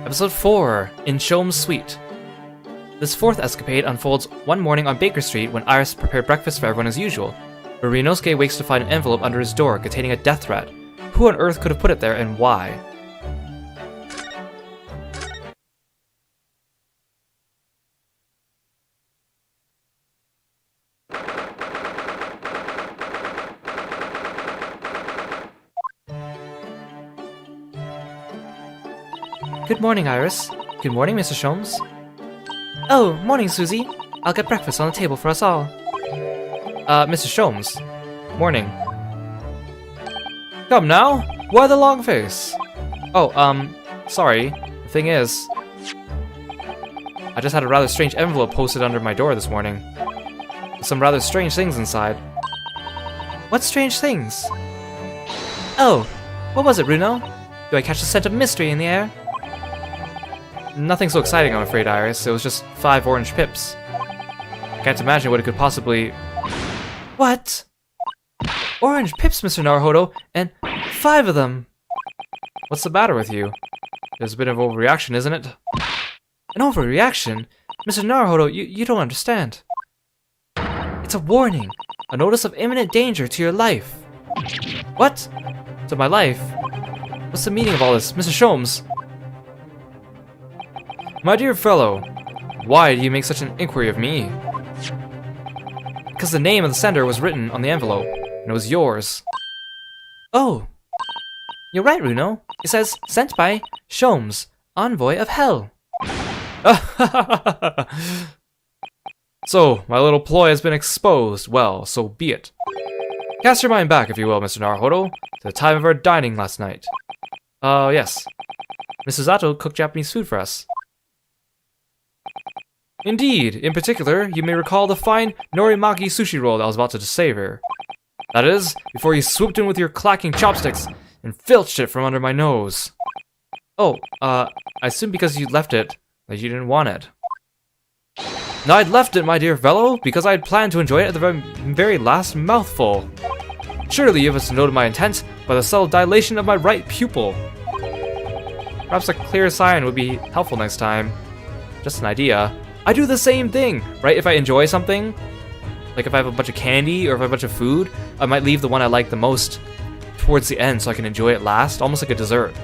Episode 4, in Sholmes' Suite. This 4th escapade unfolds one morning on Baker Street when Iris prepared breakfast for everyone as usual, but Ryunosuke wakes to find an envelope under his door containing a death threat. Who on earth could have put it there and why? Good morning, Iris. Good morning, Mr. Sholmes. Oh, morning, Susie. I'll get breakfast on the table for us all. Mr. Sholmes. Morning. Come now, why the long face? Oh, sorry. The thing is, I just had a rather strange envelope posted under my door this morning. Some rather strange things inside. What strange things? Oh, what was it, Runo? Do I catch the scent of mystery in the air? Nothing so exciting, I'm afraid, Iris. It was just 5 orange pips. I can't imagine what it could possibly... What? Orange pips, Mr. Naruhodo, and 5 of them! What's the matter with you? There's a bit of overreaction, isn't it? An overreaction? Mr. Naruhodo, you don't understand. It's a warning. A notice of imminent danger to your life. What? To my life? What's the meaning of all this, Mr. Sholmes? My dear fellow, why do you make such an inquiry of me? Because the name of the sender was written on the envelope, and it was yours. Oh, you're right, Runo. It says, sent by Sholmes, envoy of hell. So, my little ploy has been exposed. Well, so be it. Cast your mind back, if you will, Mr. Naruhodo, to the time of our dining last night. Yes. Mrs. Zato cooked Japanese food for us. Indeed, in particular, you may recall the fine norimaki sushi roll that I was about to savor. That is, before you swooped in with your clacking chopsticks and filched it from under my nose. Oh, I assume because you left it, that you didn't want it. No, I'd left it, my dear fellow, because I had planned to enjoy it at the very last mouthful. Surely you have noted my intent by the subtle dilation of my right pupil. Perhaps a clear sign would be helpful next time. Just an idea. I do the same thing, right? If I enjoy something, like if I have a bunch of candy or if I have a bunch of food, I might leave the one I like the most towards the end so I can enjoy it last, almost like a dessert.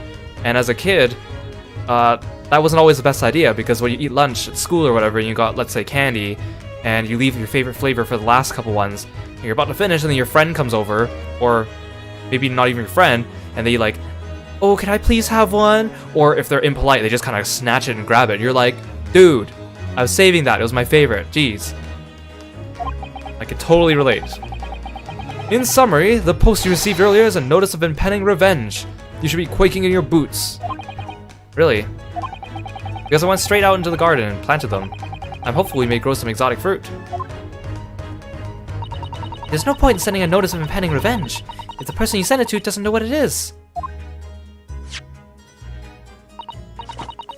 And as a kid, that wasn't always the best idea because when you eat lunch at school or whatever and you got, let's say, candy, and you leave your favorite flavor for the last couple ones, and you're about to finish and then your friend comes over, or maybe not even your friend, and they like, oh, can I please have one? Or if they're impolite, they just kind of snatch it and grab it. You're like, dude, I was saving that. It was my favorite. Jeez. I could totally relate. In summary, the post you received earlier is a notice of impending revenge. You should be quaking in your boots. Really? Because I went straight out into the garden and planted them. I'm hopeful we may grow some exotic fruit. There's no point in sending a notice of impending revenge if the person you send it to doesn't know what it is.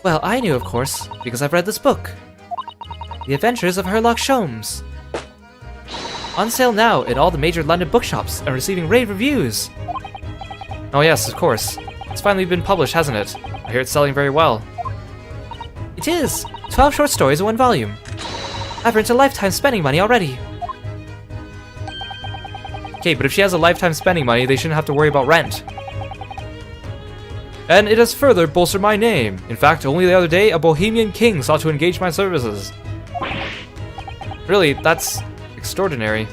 Well, I knew, of course, because I've read this book. The Adventures of Herlock Sholmes. On sale now in all the major London bookshops and receiving rave reviews. Oh yes, of course. It's finally been published, hasn't it? I hear it's selling very well. It is! 12 short stories in 1 volume. I've earned a lifetime spending money already. Okay, but if she has a lifetime spending money, they shouldn't have to worry about rent. And it has further bolstered my name. In fact, only the other day, a Bohemian king sought to engage my services. Really, that's extraordinary.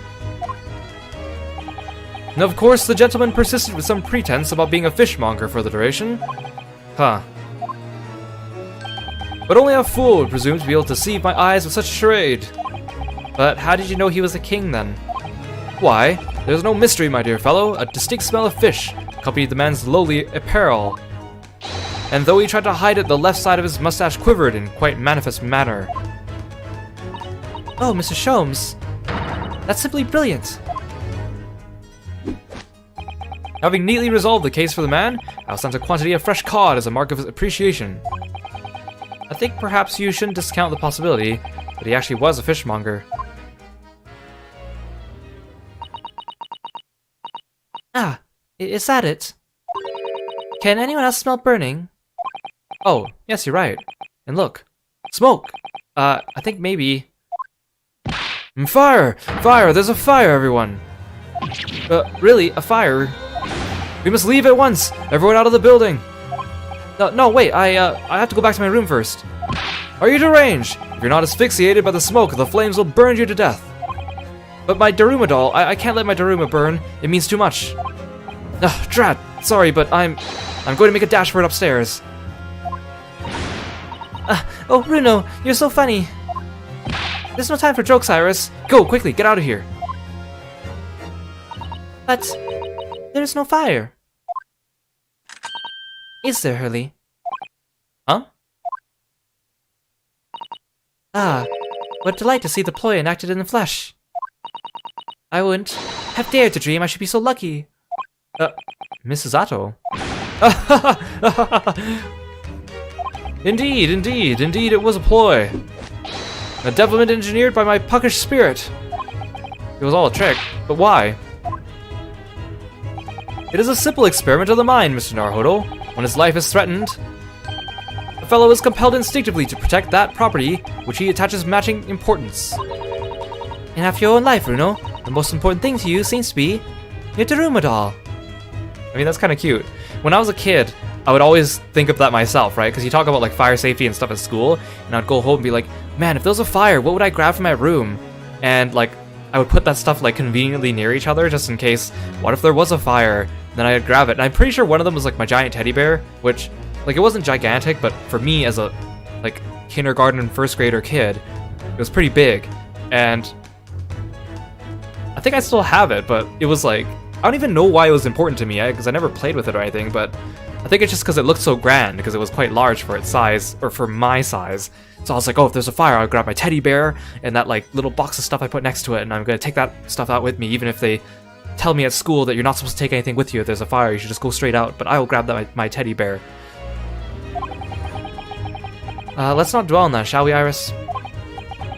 And of course, the gentleman persisted with some pretense about being a fishmonger for the duration. Huh. But only a fool would presume to be able to deceive my eyes with such a charade. But how did you know he was a king, then? Why, there's no mystery, my dear fellow. A distinct smell of fish accompanied the man's lowly apparel. And though he tried to hide it, the left side of his mustache quivered in quite manifest manner. Oh, Mr. Sholmes. That's simply brilliant. Having neatly resolved the case for the man, I'll send a quantity of fresh cod as a mark of his appreciation. I think perhaps you shouldn't discount the possibility that he actually was a fishmonger. Ah, is that it? Can anyone else smell burning? Oh, yes, you're right. And look, smoke! I think maybe... Fire! Fire! There's a fire, everyone! Really? A fire? We must leave at once! Everyone out of the building! No, wait, I have to go back to my room first. Are you deranged? If you're not asphyxiated by the smoke, the flames will burn you to death. But my Daruma doll, I can't let my Daruma burn. It means too much. Ugh, drat! Sorry, but I'm going to make a dash for it upstairs. Oh, Bruno, you're so funny. There's no time for jokes, Iris. Go, quickly, get out of here. But there's no fire. Is there, Hurley? Huh? Ah, what a delight to see the ploy enacted in the flesh. I wouldn't have dared to dream I should be so lucky. Mrs. Atto? Indeed it was a ploy. A devilment engineered by my puckish spirit. It was all a trick, but why? It is a simple experiment of the mind, Mr. Naruhodo. When his life is threatened, the fellow is compelled instinctively to protect that property which he attaches matching importance. And after your own life, Bruno, the most important thing to you seems to be your Daruma doll. I mean, that's kind of cute. When I was a kid, I would always think of that myself, right? Because you talk about like fire safety and stuff at school, and I'd go home and be like, man, if there was a fire, what would I grab from my room? And like, I would put that stuff like conveniently near each other just in case, what if there was a fire? Then I'd grab it. And I'm pretty sure one of them was like my giant teddy bear, which, like, it wasn't gigantic, but for me as a, like, kindergarten and first grader kid, it was pretty big. And I think I still have it, but it was like, I don't even know why it was important to me, because I never played with it or anything, but I think it's just because it looked so grand, because it was quite large for its size, or for my size. So I was like, oh, if there's a fire, I'll grab my teddy bear, and that, like, little box of stuff I put next to it, and I'm gonna take that stuff out with me, even if they tell me at school that you're not supposed to take anything with you if there's a fire, you should just go straight out, but I will grab that, my teddy bear. Let's not dwell on that, shall we, Iris?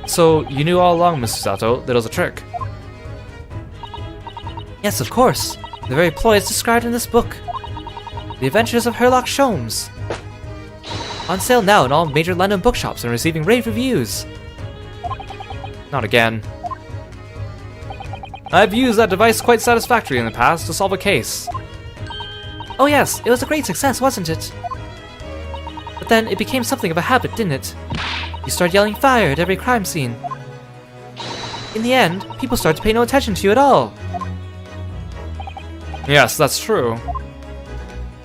So, you knew all along, Mrs. Sato, that it was a trick? Yes, of course. The very ploy is described in this book. The Adventures of Herlock Sholmes. On sale now in all major London bookshops and receiving rave reviews. Not again. I've used that device quite satisfactorily in the past to solve a case. Oh yes, it was a great success, wasn't it? But then it became something of a habit, didn't it? You started yelling fire at every crime scene. In the end, people started to pay no attention to you at all. Yes, that's true.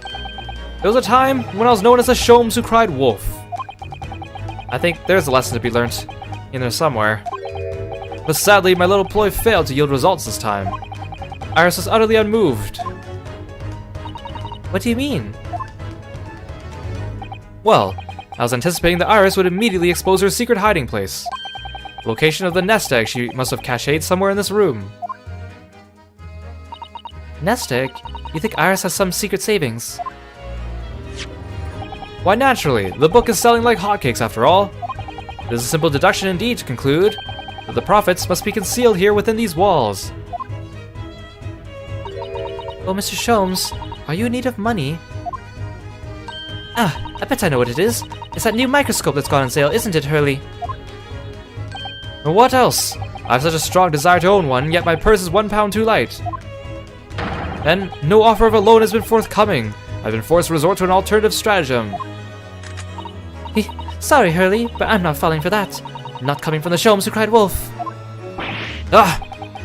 There was a time when I was known as the Sholmes who cried wolf. I think there's a lesson to be learnt in there somewhere. But sadly, my little ploy failed to yield results this time. Iris was utterly unmoved. What do you mean? Well, I was anticipating that Iris would immediately expose her secret hiding place. The location of the nest egg she must have cached somewhere in this room. Nest egg? You think Iris has some secret savings? Why, naturally. The book is selling like hotcakes after all. It is a simple deduction indeed to conclude that the profits must be concealed here within these walls. Oh, Mr. Sholmes, are you in need of money? Ah, I bet I know what it is. It's that new microscope that's gone on sale, isn't it, Hurley? And what else? I have such a strong desire to own one, yet my purse is £1 too light. And no offer of a loan has been forthcoming. I've been forced to resort to an alternative stratagem. Sorry, Hurley, but I'm not falling for that. I'm not coming from the Sholmes who cried wolf. Ah!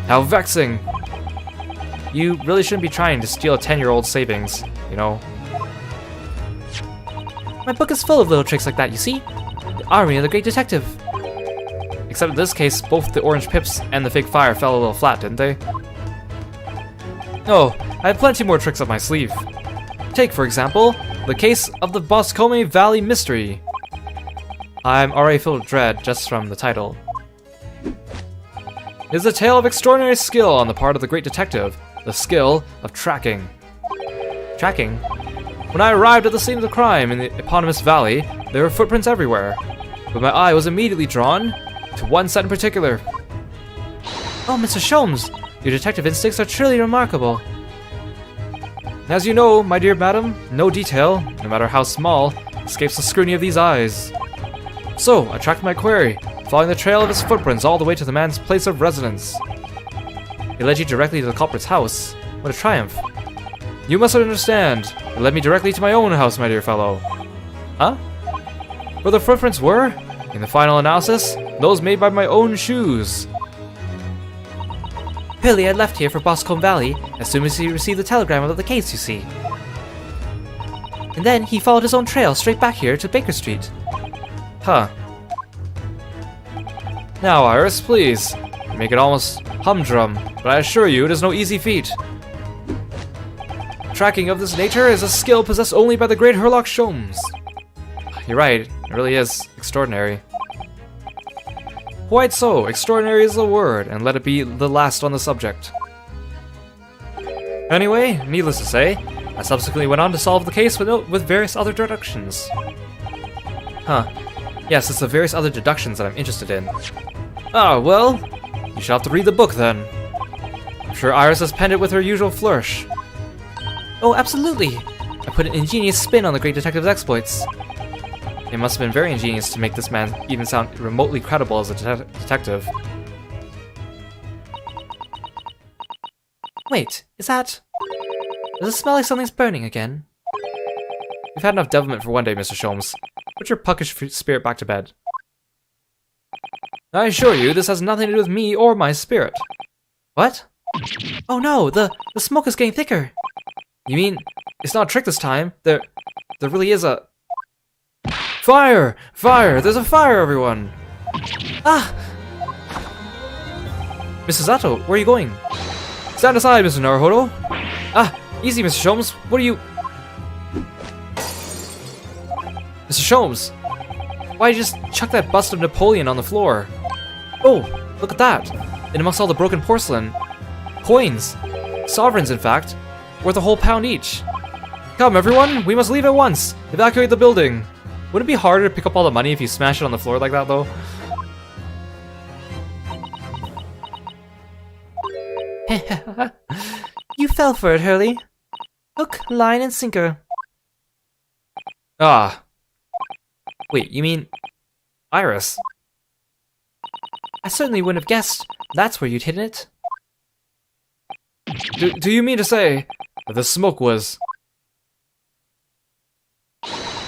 How vexing! You really shouldn't be trying to steal a 10-year-old's savings, you know. My book is full of little tricks like that, you see? The army of the great detective. Except in this case, both the orange pips and the fake fire fell a little flat, didn't they? Oh, I have plenty more tricks up my sleeve. Take, for example, the case of the Boscombe Valley Mystery. I'm already filled with dread just from the title. It is a tale of extraordinary skill on the part of the great detective, the skill of tracking. Tracking? When I arrived at the scene of the crime in the eponymous valley, there were footprints everywhere, but my eye was immediately drawn to one set in particular. Oh, Mr. Sholmes, your detective instincts are truly remarkable. As you know, my dear madam, no detail, no matter how small, escapes the scrutiny of these eyes. So, I tracked my query, following the trail of his footprints all the way to the man's place of residence. It led you directly to the culprit's house. What a triumph. You must understand, it led me directly to my own house, my dear fellow. Huh? Where the footprints were, in the final analysis, those made by my own shoes. Hurley had left here for Boscombe Valley as soon as he received the telegram about the case, you see. And then he followed his own trail straight back here to Baker Street. Huh. Now, Iris, please. You make it almost humdrum, but I assure you it is no easy feat. Tracking of this nature is a skill possessed only by the great Herlock Sholmes. You're right, it really is extraordinary. Quite so, extraordinary is the word, and let it be the last on the subject. Anyway, needless to say, I subsequently went on to solve the case with various other deductions. Huh. Yes, it's the various other deductions that I'm interested in. Ah, well, you shall have to read the book then. I'm sure Iris has penned it with her usual flourish. Oh, absolutely! I put an ingenious spin on the great detective's exploits. It must have been very ingenious to make this man even sound remotely credible as a detective. Wait, is that... Does it smell like something's burning again? We've had enough devilment for one day, Mr. Sholmes. Put your puckish spirit back to bed. I assure you, this has nothing to do with me or my spirit. What? Oh no, the smoke is getting thicker! You mean, it's not a trick this time? There really is a... Fire! Fire! There's a fire, everyone! Ah! Mrs. Zato, where are you going? Stand aside, Mr. Naruhodo! Ah! Easy, Mr. Sholmes! What are you... Mr. Sholmes! Why did you just chuck that bust of Napoleon on the floor? Oh! Look at that! And amongst all the broken porcelain... Coins! Sovereigns, in fact! Worth a whole pound each! Come, everyone! We must leave at once! Evacuate the building! Wouldn't it be harder to pick up all the money if you smash it on the floor like that, though? You fell for it, Hurley. Hook, line, and sinker. Ah. Wait, you mean... Iris? I certainly wouldn't have guessed that's where you'd hidden it. Do you mean to say that the smoke was...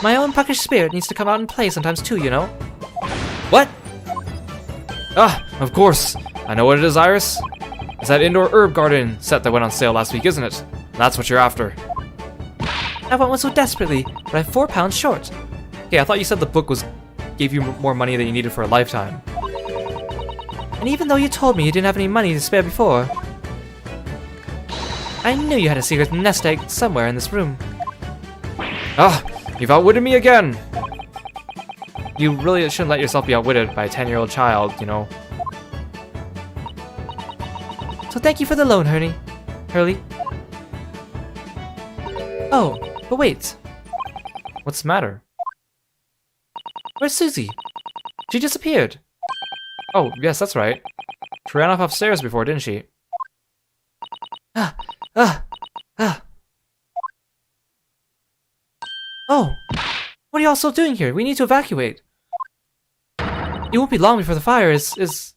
My own puckish spirit needs to come out and play sometimes too, you know? What? Ah, of course. I know what it is, Iris. It's that indoor herb garden set that went on sale last week, isn't it? That's what you're after. I want one so desperately, but I'm £4 short. Okay, I thought you said the book gave you more money than you needed for a lifetime. And even though you told me you didn't have any money to spare before, I knew you had a secret nest egg somewhere in this room. Ah, you've outwitted me again! You really shouldn't let yourself be outwitted by a 10-year-old child, you know. So thank you for the loan, Hurley. Oh, but wait. What's the matter? Where's Susie? She disappeared. Oh, yes, that's right. She ran off upstairs before, didn't she? Oh! What are y'all still doing here? We need to evacuate. It won't be long before the fire is...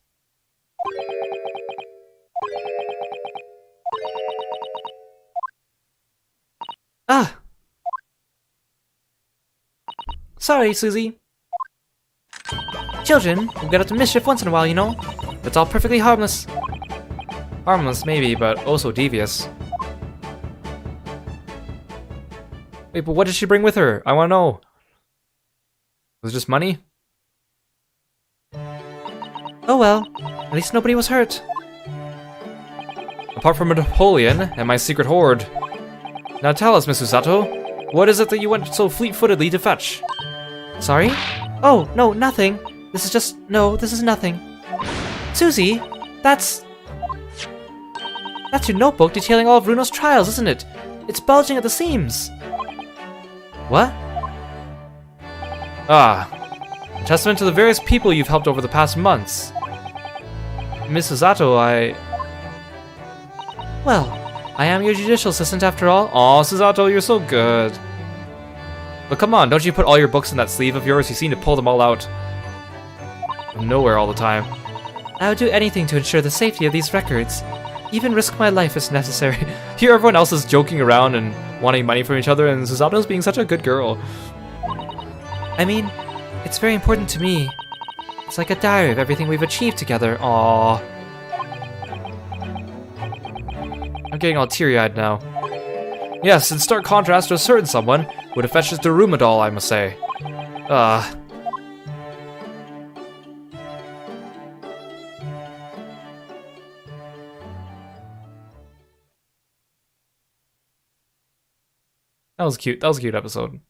Ah! Sorry, Susie. Children will get up to mischief once in a while, you know. It's all perfectly harmless. Harmless, maybe, but also devious. Wait, but what did she bring with her? I want to know. Was it just money? Oh well, at least nobody was hurt. Apart from a Napoleon and my secret hoard. Now tell us, Miss Susato, what is it that you went so fleet-footedly to fetch? Sorry? Oh, no, nothing. This is nothing. Susie, that's your notebook detailing all of Runo's trials, isn't it? It's bulging at the seams. What? Ah, a testament to the various people you've helped over the past months. Miss Susato, Well, I am your judicial assistant after all. Aw, Susato, you're so good. But come on, don't you put all your books in that sleeve of yours? You seem to pull them all out of nowhere all the time. I would do anything to ensure the safety of these records. Even risk my life if necessary. Here everyone else is joking around and wanting money from each other, and Susato's being such a good girl. I mean, it's very important to me. It's like a diary of everything we've achieved together. Aww. I'm getting all teary-eyed now. Yes, in stark contrast to a certain someone who would have fetched his Daruma doll, I must say. That was cute. That was a cute episode.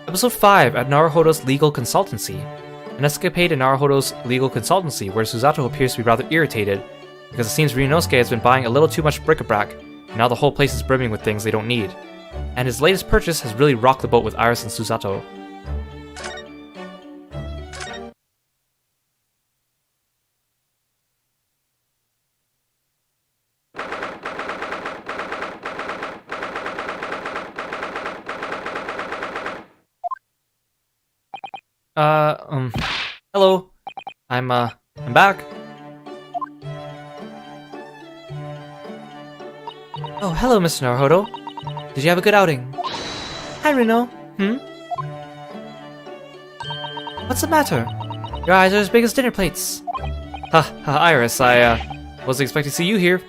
Episode 5 at Naruhodo's Legal Consultancy. An escapade in Naruhodo's Legal Consultancy where Susato appears to be rather irritated because it seems Ryunosuke has been buying a little too much bric-a-brac, and now the whole place is brimming with things they don't need. And his latest purchase has really rocked the boat with Iris and Susato. Hello. I'm back. Oh, hello, Mr. Naruhodo. Did you have a good outing? Hi, Runo. What's the matter? Your eyes are as big as dinner plates. Iris, I wasn't expecting to see you here.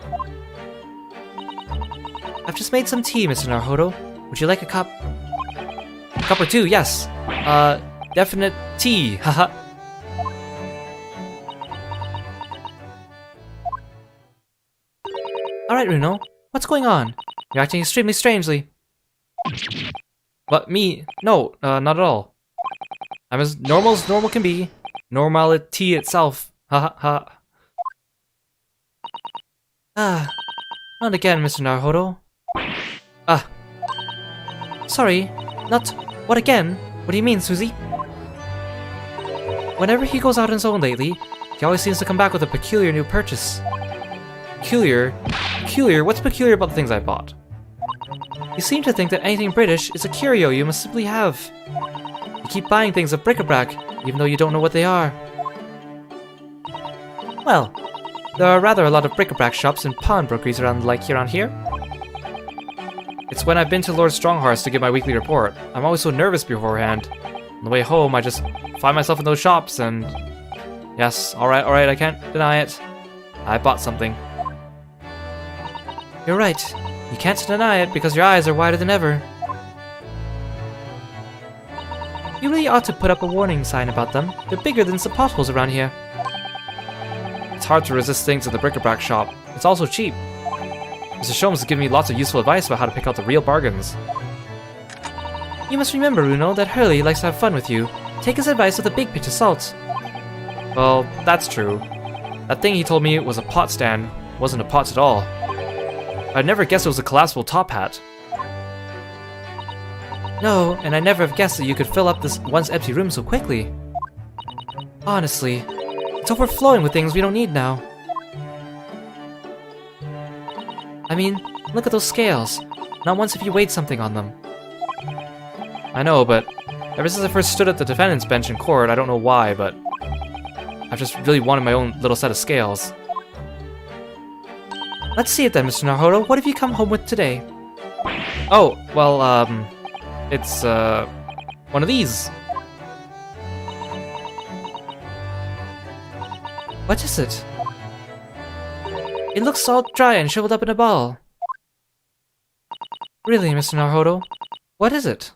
I've just made some tea, Mr. Naruhodo. Would you like a cup? A cup or two, yes. Definite tea, haha. Alright, Runo. What's going on? You're acting extremely strangely. What, me? No, not at all. I'm as normal can be. Normality itself. Ha ha ha. Not again, Mr. Naruhodo. Sorry, not... What again? What do you mean, Susie? Whenever he goes out on his own lately, he always seems to come back with a peculiar new purchase. Peculiar? Peculiar? What's peculiar about the things I bought? You seem to think that anything British is a curio you must simply have. You keep buying things of bric-a-brac, even though you don't know what they are. Well, there are rather a lot of bric-a-brac shops and pawnbrokeries around here. It's when I've been to Lord Strongheart's to get my weekly report. I'm always so nervous beforehand. On the way home, I just find myself in those shops and... Yes, alright, I can't deny it. I bought something. You're right. You can't deny it because your eyes are wider than ever. You really ought to put up a warning sign about them. They're bigger than some potholes around here. It's hard to resist things at the bric-a-brac shop. It's also cheap. Mr. Sholmes has given me lots of useful advice about how to pick out the real bargains. You must remember, Runo, that Hurley likes to have fun with you. Take his advice with a big pinch of salt. Well, that's true. That thing he told me was a pot stand wasn't a pot at all. I'd never guessed it was a collapsible top hat. No, and I never have guessed that you could fill up this once empty room so quickly. Honestly, it's overflowing with things we don't need now. I mean, look at those scales. Not once have you weighed something on them. I know, but ever since I first stood at the defendant's bench in court, I don't know why, but I've just really wanted my own little set of scales. Let's see it then, Mr. Naruhodo. What have you come home with today? Oh, well, it's, one of these. What is it? It looks all dry and shriveled up in a ball. Really, Mr. Naruhodo? What is it?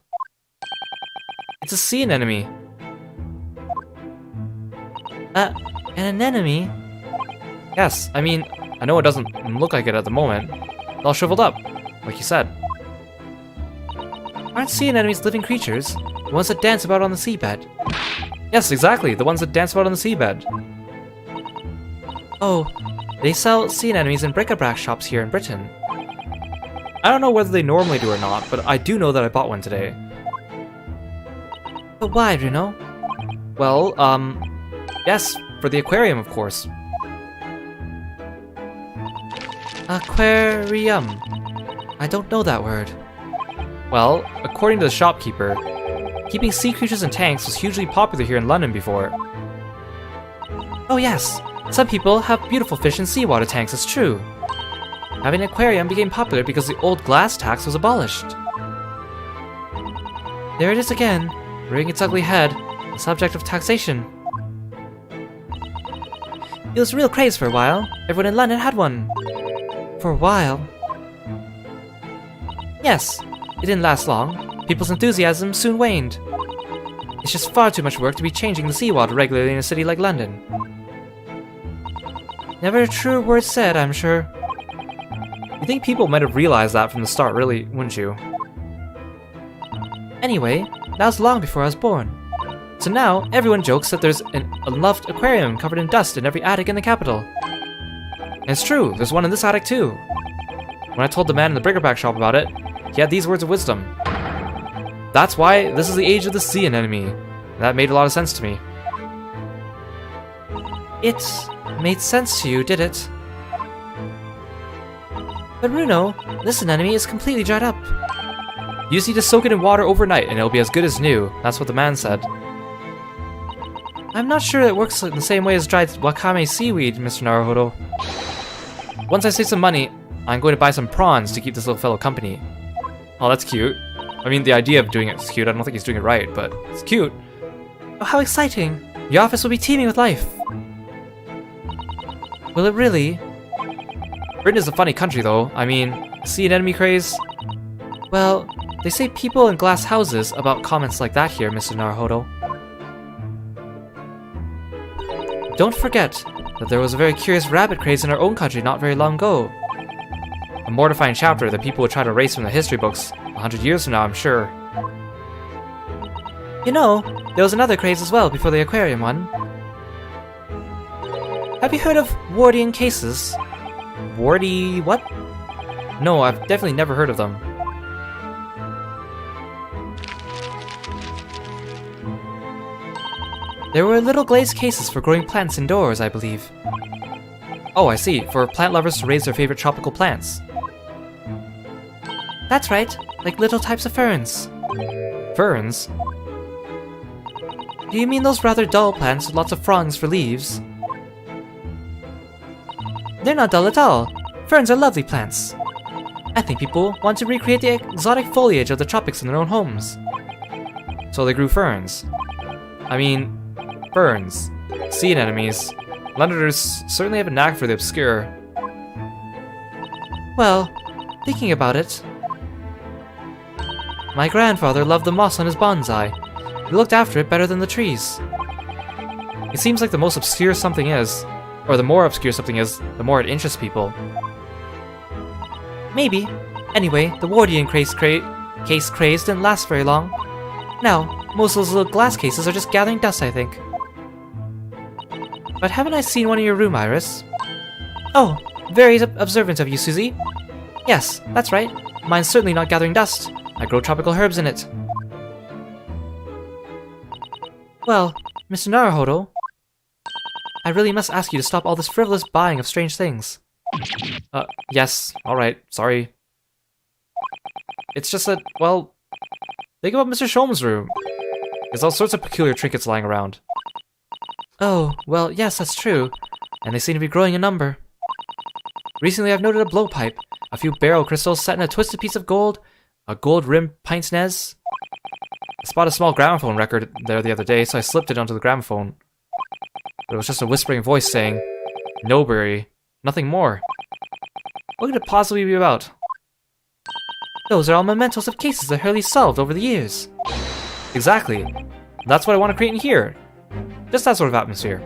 It's a sea anemone. An anemone? Yes, I mean, I know it doesn't look like it at the moment. It's all shriveled up, like you said. Aren't sea anemones living creatures? The ones that dance about on the seabed? Yes, exactly, the ones that dance about on the seabed. Oh, they sell sea anemones in bric-a-brac shops here in Britain. I don't know whether they normally do or not, but I do know that I bought one today. But why, Bruno? Well, yes, for the aquarium, of course. Aquarium. I don't know that word. Well, according to the shopkeeper, keeping sea creatures in tanks was hugely popular here in London before. Oh yes, some people have beautiful fish in seawater tanks, it's true. Having an aquarium became popular because the old glass tax was abolished. There it is again, rearing its ugly head, the subject of taxation. It was a real craze for a while. Everyone in London had one. For a while. Yes, it didn't last long. People's enthusiasm soon waned. It's just far too much work to be changing the seawater regularly in a city like London. Never a truer word said, I'm sure. You think people might have realized that from the start, really, wouldn't you? Anyway, that was long before I was born. So now, everyone jokes that there's an unloved aquarium covered in dust in every attic in the capital. And it's true, there's one in this attic too. When I told the man in the bric-a-brac shop about it, he had these words of wisdom. That's why this is the age of the sea anemone. That made a lot of sense to me. It made sense to you, did it? But Bruno, this anemone is completely dried up. You just need to soak it in water overnight and it'll be as good as new. That's what the man said. I'm not sure it works in the same way as dried wakame seaweed, Mr. Naruhodo. Once I save some money, I'm going to buy some prawns to keep this little fellow company. Oh, that's cute. I mean, the idea of doing it is cute. I don't think he's doing it right, but it's cute. Oh, how exciting! The office will be teeming with life. Will it really? Britain is a funny country, though. I mean, sea anemone craze? Well, they say people in glass houses about comments like that here, Mr. Naruhodo. Don't forget that there was a very curious rabbit craze in our own country not very long ago. A mortifying chapter that people would try to erase from the history books 100 years from now, I'm sure. You know, there was another craze as well before the aquarium one. Have you heard of Wardian cases? Wardy what? No, I've definitely never heard of them. There were little glazed cases for growing plants indoors, I believe. Oh, I see. For plant lovers to raise their favorite tropical plants. That's right, like little types of ferns. Ferns? Do you mean those rather dull plants with lots of fronds for leaves? They're not dull at all. Ferns are lovely plants. I think people want to recreate the exotic foliage of the tropics in their own homes. So they grew ferns. I mean, ferns. Sea anemones. Londoners certainly have a knack for the obscure. Well, thinking about it, my grandfather loved the moss on his bonsai. He looked after it better than the trees. It seems like the most obscure something is, or the more obscure something is, the more it interests people. Maybe. Anyway, the Wardian case craze didn't last very long. Now, most of those little glass cases are just gathering dust, I think. But haven't I seen one in your room, Iris? Oh, very observant of you, Susie. Yes, that's right. Mine's certainly not gathering dust. I grow tropical herbs in it. Well, Mr. Naruhodo, I really must ask you to stop all this frivolous buying of strange things. Yes, alright, sorry. It's just that, well, think about Mr. Sholmes' room. There's all sorts of peculiar trinkets lying around. Oh, well, yes, that's true. And they seem to be growing in number. Recently I've noted a blowpipe, a few barrel crystals set in a twisted piece of gold, a gold-rimmed pince nez. I spotted a small gramophone record there the other day, so I slipped it onto the gramophone. But it was just a whispering voice saying, "Nobury, nothing more." What could it possibly be about? Those are all mementos of cases that Hurley solved over the years. Exactly. That's what I want to create in here. Just that sort of atmosphere.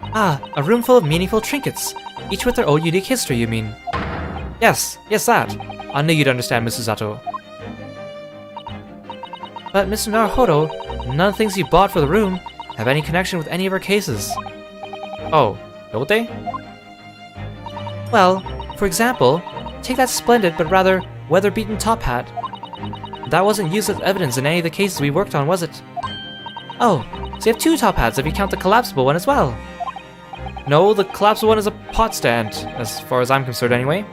Ah, a room full of meaningful trinkets, each with their own unique history, you mean? Yes, that. I knew you'd understand, Mrs. Zato. But Mr. Naruhodo, none of the things you bought for the room have any connection with any of our cases. Oh, don't they? Well, for example, take that splendid but rather weather-beaten top hat. That wasn't used as evidence in any of the cases we worked on, was it? Oh, so you have 2 top hats if you count the collapsible one as well. No, the collapsible one is a pot stand, as far as I'm concerned anyway.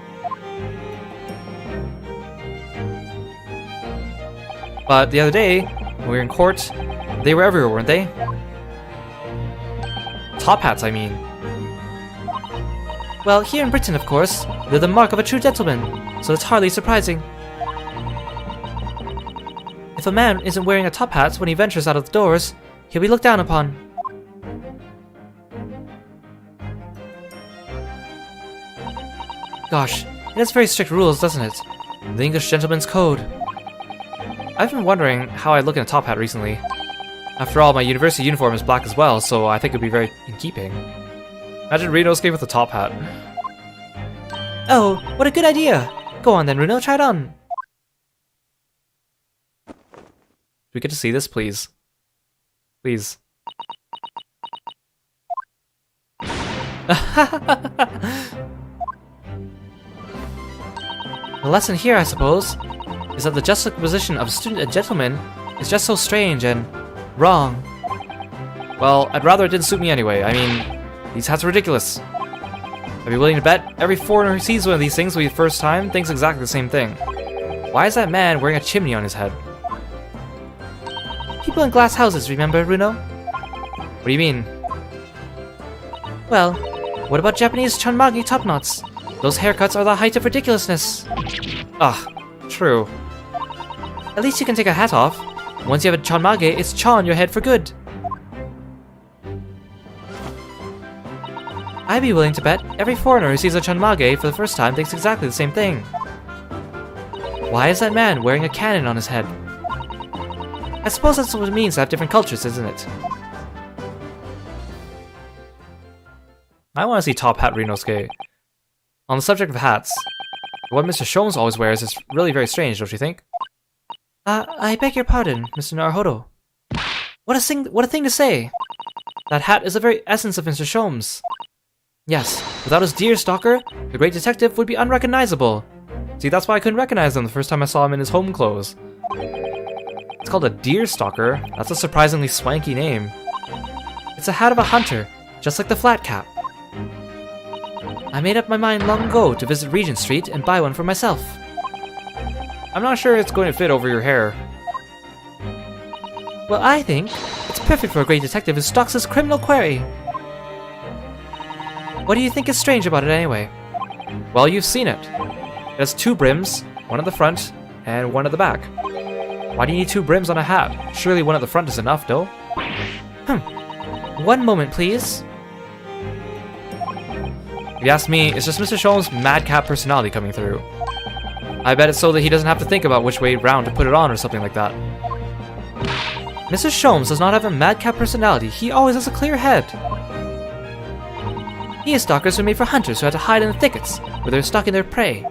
But the other day, when we were in court, they were everywhere, weren't they? Top hats, I mean. Well, here in Britain, of course, they're the mark of a true gentleman, so it's hardly surprising. If a man isn't wearing a top hat when he ventures out of the doors, he'll be looked down upon. Gosh, it has very strict rules, doesn't it? The English Gentleman's Code. I've been wondering how I look in a top hat recently. After all, my university uniform is black as well, so I think it would be very in keeping. Imagine Rinosuke with a top hat. Oh, what a good idea! Go on then, Runo, try it on. Do we get to see this, please? Please. The lesson here, I suppose, is that the juxtaposition of student and gentleman is just so strange and wrong. Well, I'd rather it didn't suit me anyway. I mean, these hats are ridiculous. I'd be willing to bet every foreigner who sees one of these things for the first time thinks exactly the same thing. Why is that man wearing a chimney on his head? People in glass houses, remember, Runo? What do you mean? Well, what about Japanese chanmagi top knots? Those haircuts are the height of ridiculousness. Ah, true. At least you can take a hat off. Once you have a chanmage, it's cha on your head for good. I'd be willing to bet every foreigner who sees a chanmage for the first time thinks exactly the same thing. Why is that man wearing a cannon on his head? I suppose that's what it means to have different cultures, isn't it? I want to see top hat Rinosuke. On the subject of hats, what Mr. Sholmes always wears is really very strange, don't you think? I beg your pardon, Mr. Naruhodo. What a thing to say! That hat is the very essence of Mr. Sholmes. Yes, without his deer stalker, the great detective would be unrecognizable. See, that's why I couldn't recognize him the first time I saw him in his home clothes. It's called a deer stalker. That's a surprisingly swanky name. It's a hat of a hunter, just like the flat cap. I made up my mind long ago to visit Regent Street and buy one for myself. I'm not sure it's going to fit over your hair. Well, I think it's perfect for a great detective who stalks his criminal quarry. What do you think is strange about it anyway? Well, you've seen it. It has 2 brims, one at the front and one at the back. Why do you need 2 brims on a hat? Surely one at the front is enough, no? One moment, please. If you ask me, it's just Mr. Sholmes' madcap personality coming through. I bet it's so that he doesn't have to think about which way round to put it on or something like that. Mr. Sholmes does not have a madcap personality. He always has a clear head. Deer stalkers were made for hunters who had to hide in the thickets where they were stalking their prey.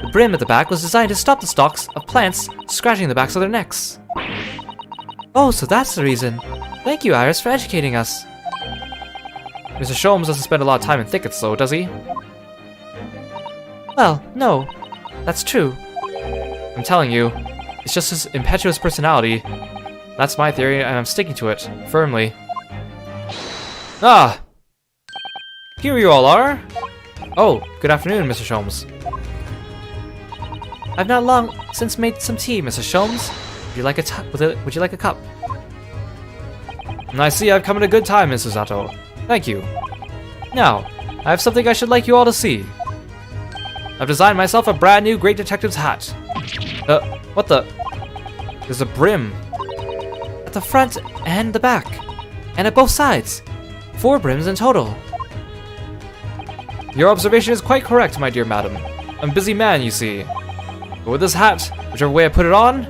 The brim at the back was designed to stop the stalks of plants scratching the backs of their necks. Oh, so that's the reason. Thank you, Iris, for educating us. Mr. Sholmes doesn't spend a lot of time in thickets, though, does he? Well, no. That's true. I'm telling you, it's just his impetuous personality. That's my theory, and I'm sticking to it, firmly. Ah! Here you all are! Oh, good afternoon, Mr. Sholmes. I've not long since made some tea, Mr. Sholmes. Would you like would you like a cup? I see I've come at a good time, Mrs. Zato. Thank you. Now, I have something I should like you all to see. I've designed myself a brand new Great Detective's hat. What the? There's a brim. At the front and the back. And at both sides. 4 brims in total. Your observation is quite correct, my dear madam. I'm a busy man, you see. But with this hat, whichever way I put it on,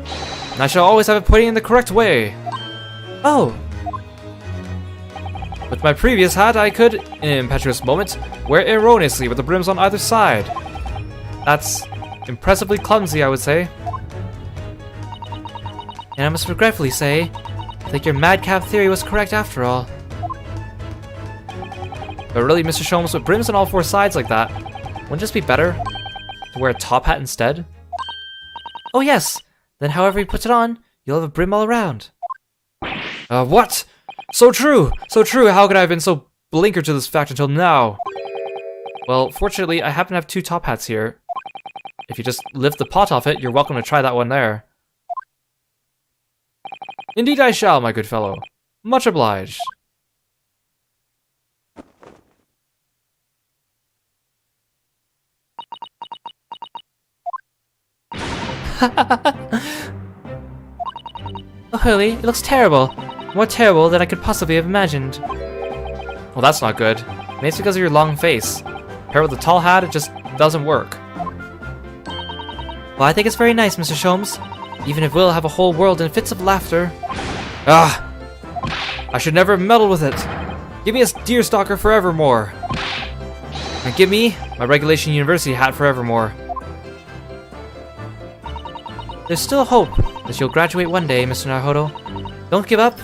I shall always have it pointing in the correct way. Oh, With my previous hat, I could, in an impetuous moment, wear it erroneously with the brims on either side. That's impressively clumsy, I would say. and I must regretfully say that your madcap theory was correct after all. But really, Mr. Sholmes, with brims on all four sides like that, wouldn't it just be better to wear a top hat instead? Oh yes, then however he puts it on, you'll have a brim all around. What? So true! So true! How could I have been so blinkered to this fact until now? Well, fortunately, I happen to have two top hats here. If you just lift the pot off it, you're welcome to try that one there. Indeed I shall, my good fellow. Much obliged. Oh Hurley, it looks terrible. More terrible than I could possibly have imagined. Well, that's not good. Maybe it's because of your long face. Paired with a tall hat, it just doesn't work. Well, I think it's very nice, Mr. Sholmes. Even if we'll have a whole world in fits of laughter. Ah! I should never have meddled with it. Give me a deerstalker forevermore. And give me my regulation university hat forevermore. There's still hope that you'll graduate one day, Mr. Naruhodo. Don't give up.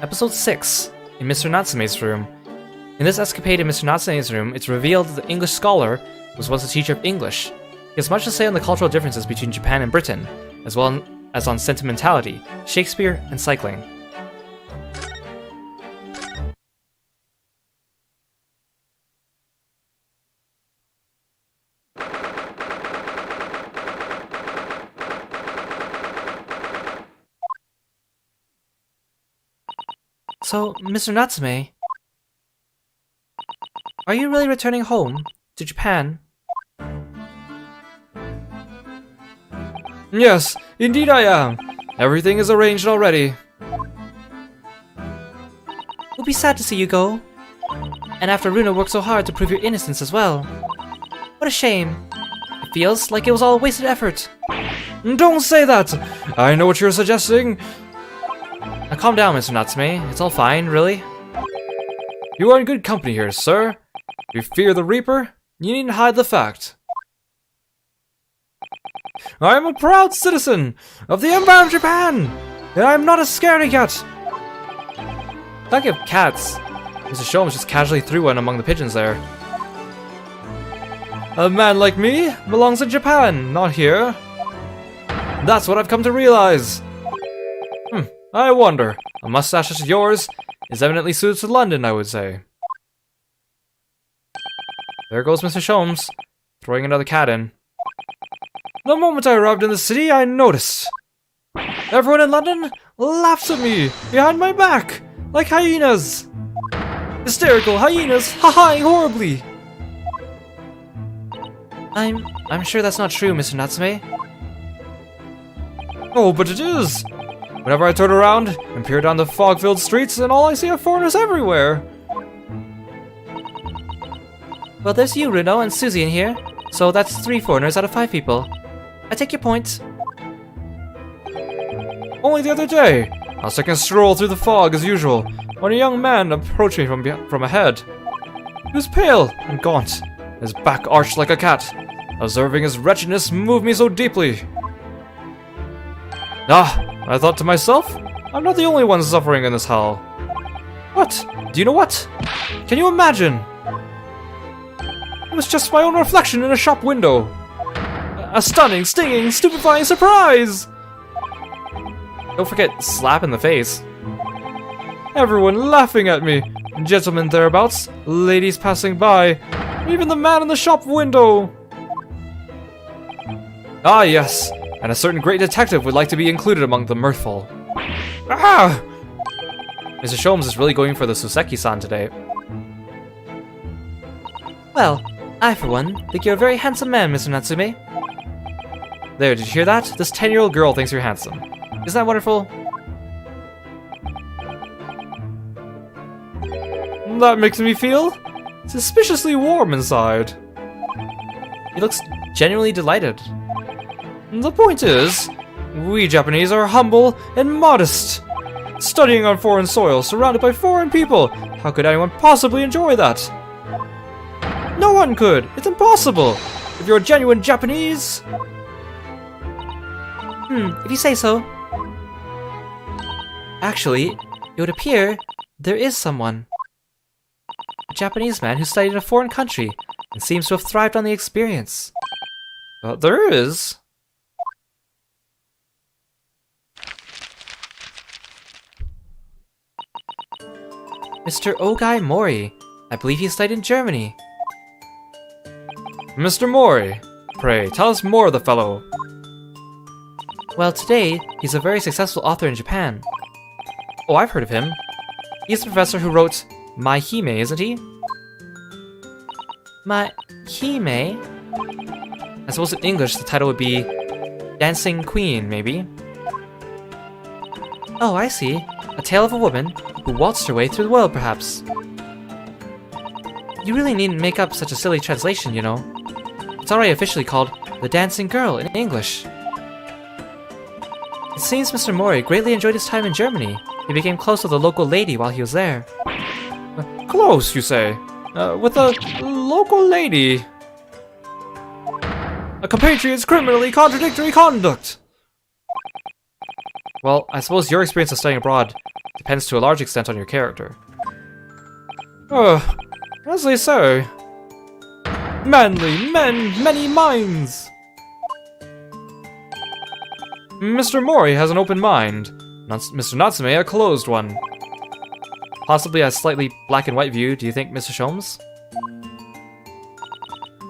Episode 6, in Mr. Natsume's room. In this escapade in Mr. Natsume's room, it's revealed that the English scholar was once a teacher of English. He has much to say on the cultural differences between Japan and Britain, as well as on sentimentality, Shakespeare, and cycling. So, Mr. Natsume, are you really returning home to Japan? Yes, indeed I am. Everything is arranged already. We'll be sad to see you go. And after Runa worked so hard to prove your innocence as well. What a shame. It feels like it was all a wasted effort. Don't say that! I know what you're suggesting. Now calm down, Mr. Natsume. It's all fine, really. You are in good company here, sir. If you fear the Reaper, you needn't hide the fact. I am a proud citizen of the Empire of Japan, and I am not a scaredy cat. Talking of cats, Mr. Sholmes just casually threw one among the pigeons there. A man like me belongs in Japan, not here. That's what I've come to realize. I wonder, a mustache such as yours is eminently suited to London, I would say. There goes Mr. Sholmes, throwing another cat in. The moment I arrived in the city, I noticed. Everyone in London laughs at me behind my back, like hyenas. Hysterical hyenas, ha-haing horribly. I'm sure that's not true, Mr. Natsume. Oh, but it is. Whenever I turn around and peer down the fog-filled streets, and all I see are foreigners everywhere. Well, there's you, Runo, and Susie in here. So that's 3 foreigners out of 5 people. I take your point. Only the other day, I was taking a stroll through the fog as usual, when a young man approached me from ahead. He was pale and gaunt, his back arched like a cat. Observing his wretchedness moved me so deeply. I thought to myself, I'm not the only one suffering in this hell. What? Do you know what? Can you imagine? It was just my own reflection in a shop window. A stunning, stinging, stupefying surprise! Don't forget, slap in the face. Everyone laughing at me. Gentlemen thereabouts, ladies passing by, even the man in the shop window. Ah, yes. And a certain great detective would like to be included among the mirthful. Ah! Mr. Sholmes is really going for the Suseki-san today. Well, I, for one, think you're a very handsome man, Mr. Natsume. There, did you hear that? This 10-year-old girl thinks you're handsome. Isn't that wonderful? That makes me feel suspiciously warm inside. He looks genuinely delighted. The point is, we Japanese are humble and modest. Studying on foreign soil, surrounded by foreign people, how could anyone possibly enjoy that? No one could! It's impossible! If you're a genuine Japanese... If you say so. Actually, it would appear there is someone. A Japanese man who studied in a foreign country and seems to have thrived on the experience. There is. Mr. Ogai Mori. I believe he studied in Germany. Mr. Mori, pray tell us more of the fellow. Well, today, he's a very successful author in Japan. Oh, I've heard of him. He's the professor who wrote My Hime, isn't he? My Hime? I suppose in English the title would be Dancing Queen, maybe? Oh, I see. A tale of a woman who waltzed her way through the world, perhaps. You really needn't make up such a silly translation, you know. It's already officially called The Dancing Girl in English. It seems Mr. Mori greatly enjoyed his time in Germany. He became close with a local lady while he was there. Close, you say? With a local lady? A compatriot's criminally contradictory conduct! Well, I suppose your experience of studying abroad depends to a large extent on your character. As they say, manly men, many minds! Mr. Mori has an open mind, Mr. Natsume a closed one. Possibly a slightly black and white view, do you think, Mr. Sholmes?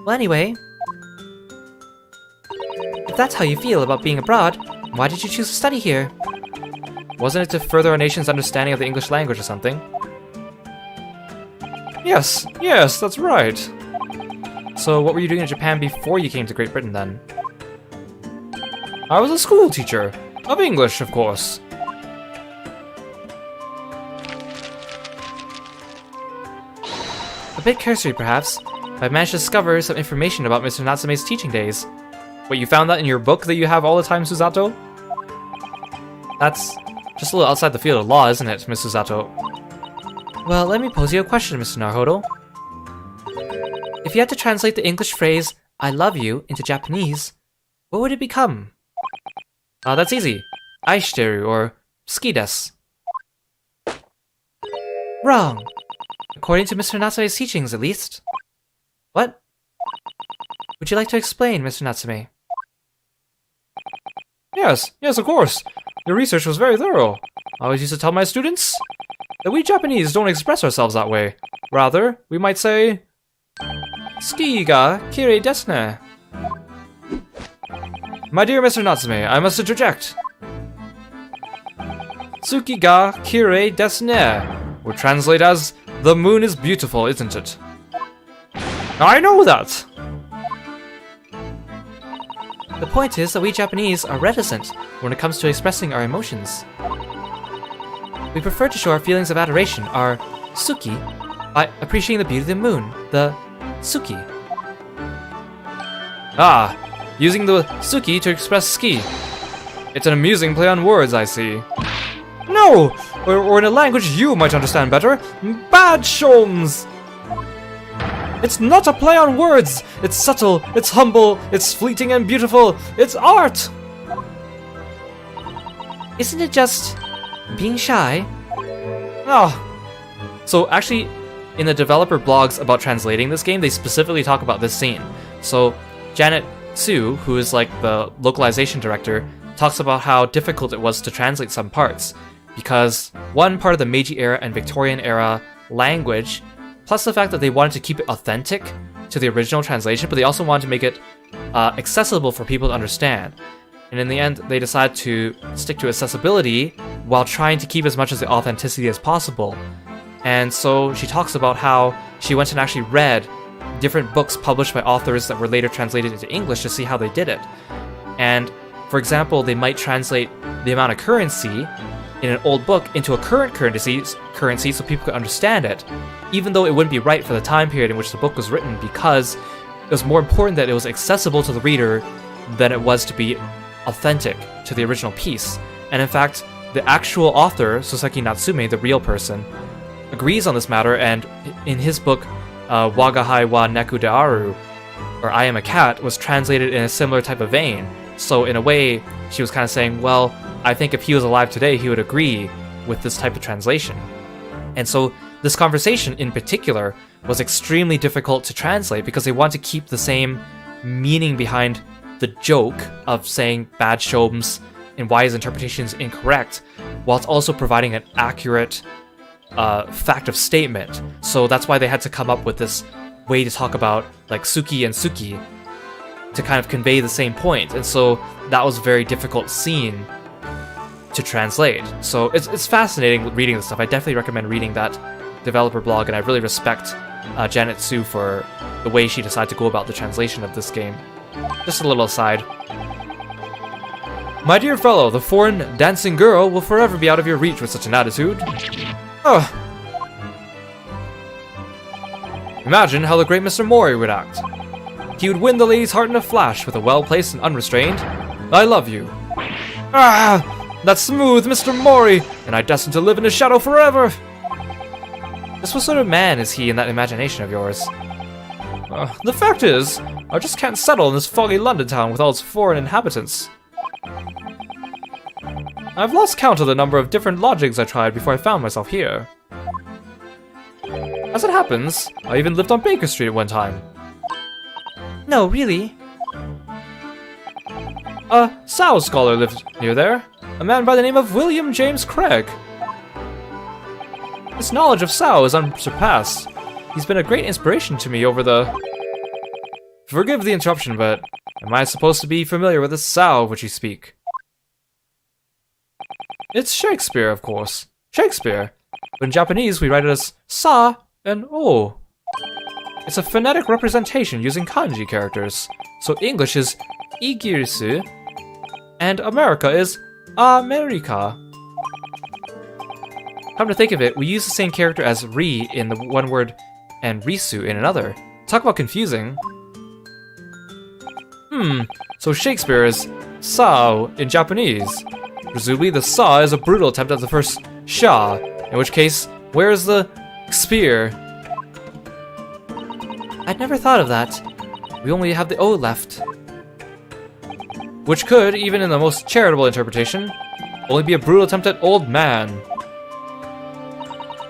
Well, anyway, if that's how you feel about being abroad, why did you choose to study here? Wasn't it to further our nation's understanding of the English language or something? Yes, that's right. So what were you doing in Japan before you came to Great Britain then? I was a school teacher. Of English, of course. A bit cursory, perhaps, but I've managed to discover some information about Mr. Natsume's teaching days. Wait, you found that in your book that you have all the time, Susato? That's just a little outside the field of law, isn't it, Miss Susato? Well, let me pose you a question, Mr. Naruhodo. If you had to translate the English phrase, I love you, into Japanese, what would it become? That's easy. Aishiteru, or suki desu. Wrong. According to Mr. Natsume's teachings, at least. What? Would you like to explain, Mr. Natsume? Yes, of course. Your research was very thorough. I always used to tell my students that we Japanese don't express ourselves that way. Rather, we might say, Suki ga kirei desu ne. My dear Mr. Natsume, I must interject. Suki ga kirei desu ne would translate as, the moon is beautiful, isn't it? I know that! The point is that we Japanese are reticent when it comes to expressing our emotions. We prefer to show our feelings of adoration, our suki, by appreciating the beauty of the moon, the suki. Ah, using the suki to express ski. It's an amusing play on words, I see. No! Or in a language you might understand better, bad Sholmes! It's not a play on words! It's subtle, it's humble, it's fleeting and beautiful, it's art! Isn't it just being shy? Ah. So actually, in the developer blogs about translating this game, they specifically talk about this scene. So Janet Sue, who is like the localization director, talks about how difficult it was to translate some parts. Because one part of the Meiji era and Victorian era language, plus the fact that they wanted to keep it authentic to the original translation, but they also wanted to make it accessible for people to understand. And in the end, they decided to stick to accessibility while trying to keep as much of the authenticity as possible. And so she talks about how she went and actually read different books published by authors that were later translated into English to see how they did it. And, for example, they might translate the amount of currency in an old book into a current currency so people could understand it, even though it wouldn't be right for the time period in which the book was written, because it was more important that it was accessible to the reader than it was to be authentic to the original piece. And in fact, the actual author, Soseki Natsume, the real person, agrees on this matter, and in his book, Wagahai wa Neku de Aru, or I Am a Cat, was translated in a similar type of vein. So in a way, she was kind of saying, well, I think if he was alive today, he would agree with this type of translation. And so this conversation in particular was extremely difficult to translate because they want to keep the same meaning behind the joke of saying bad Sholmes and why his interpretation is incorrect, whilst also providing an accurate fact of statement. So that's why they had to come up with this way to talk about like Suki and Suki to kind of convey the same point. And so that was a very difficult scene to translate. So it's fascinating reading this stuff. I definitely recommend reading that developer blog, and I really respect Janet Su for the way she decided to go about the translation of this game. Just a little aside. My dear fellow, the foreign dancing girl will forever be out of your reach with such an attitude. Oh. Imagine how the great Mr. Mori would act. He would win the lady's heart in a flash with a well-placed and unrestrained, I love you. Ah! That smooth Mr. Mori, and I destined to live in his shadow forever! Just what sort of man is he in that imagination of yours? The fact is, I just can't settle in this foggy London town with all its foreign inhabitants. I've lost count of the number of different lodgings I tried before I found myself here. As it happens, I even lived on Baker Street at one time. No, really? A Sao scholar lived near there, a man by the name of William James Craig. His knowledge of Sao is unsurpassed. He's been a great inspiration to me over the... Forgive the interruption, but am I supposed to be familiar with the Sao of which you speak? It's Shakespeare, of course. Shakespeare. But in Japanese, we write it as Sa and O. It's a phonetic representation using kanji characters. So English is Igirisu, and America is America. Come to think of it, we use the same character as Ri in the one word and Risu in another. Talk about confusing. So Shakespeare is Sao in Japanese. Presumably the Sa is a brutal attempt at the first Sha, in which case, where's the spear? I'd never thought of that. We only have the O left. Which could, even in the most charitable interpretation, only be a brutal attempt at old man.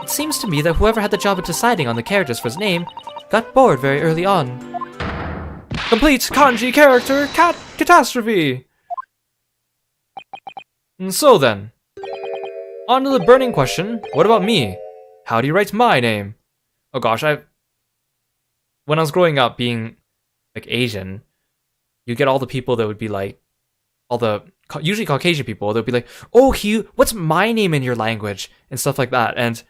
It seems to me that whoever had the job of deciding on the characters for his name got bored very early on. Complete kanji character catastrophe! And so then, on to the burning question, what about me? How do you write my name? Oh gosh, when I was growing up being like Asian, you get all the people that would be like, usually Caucasian people, they'll be like, oh Hugh, what's my name in your language? And stuff like that. And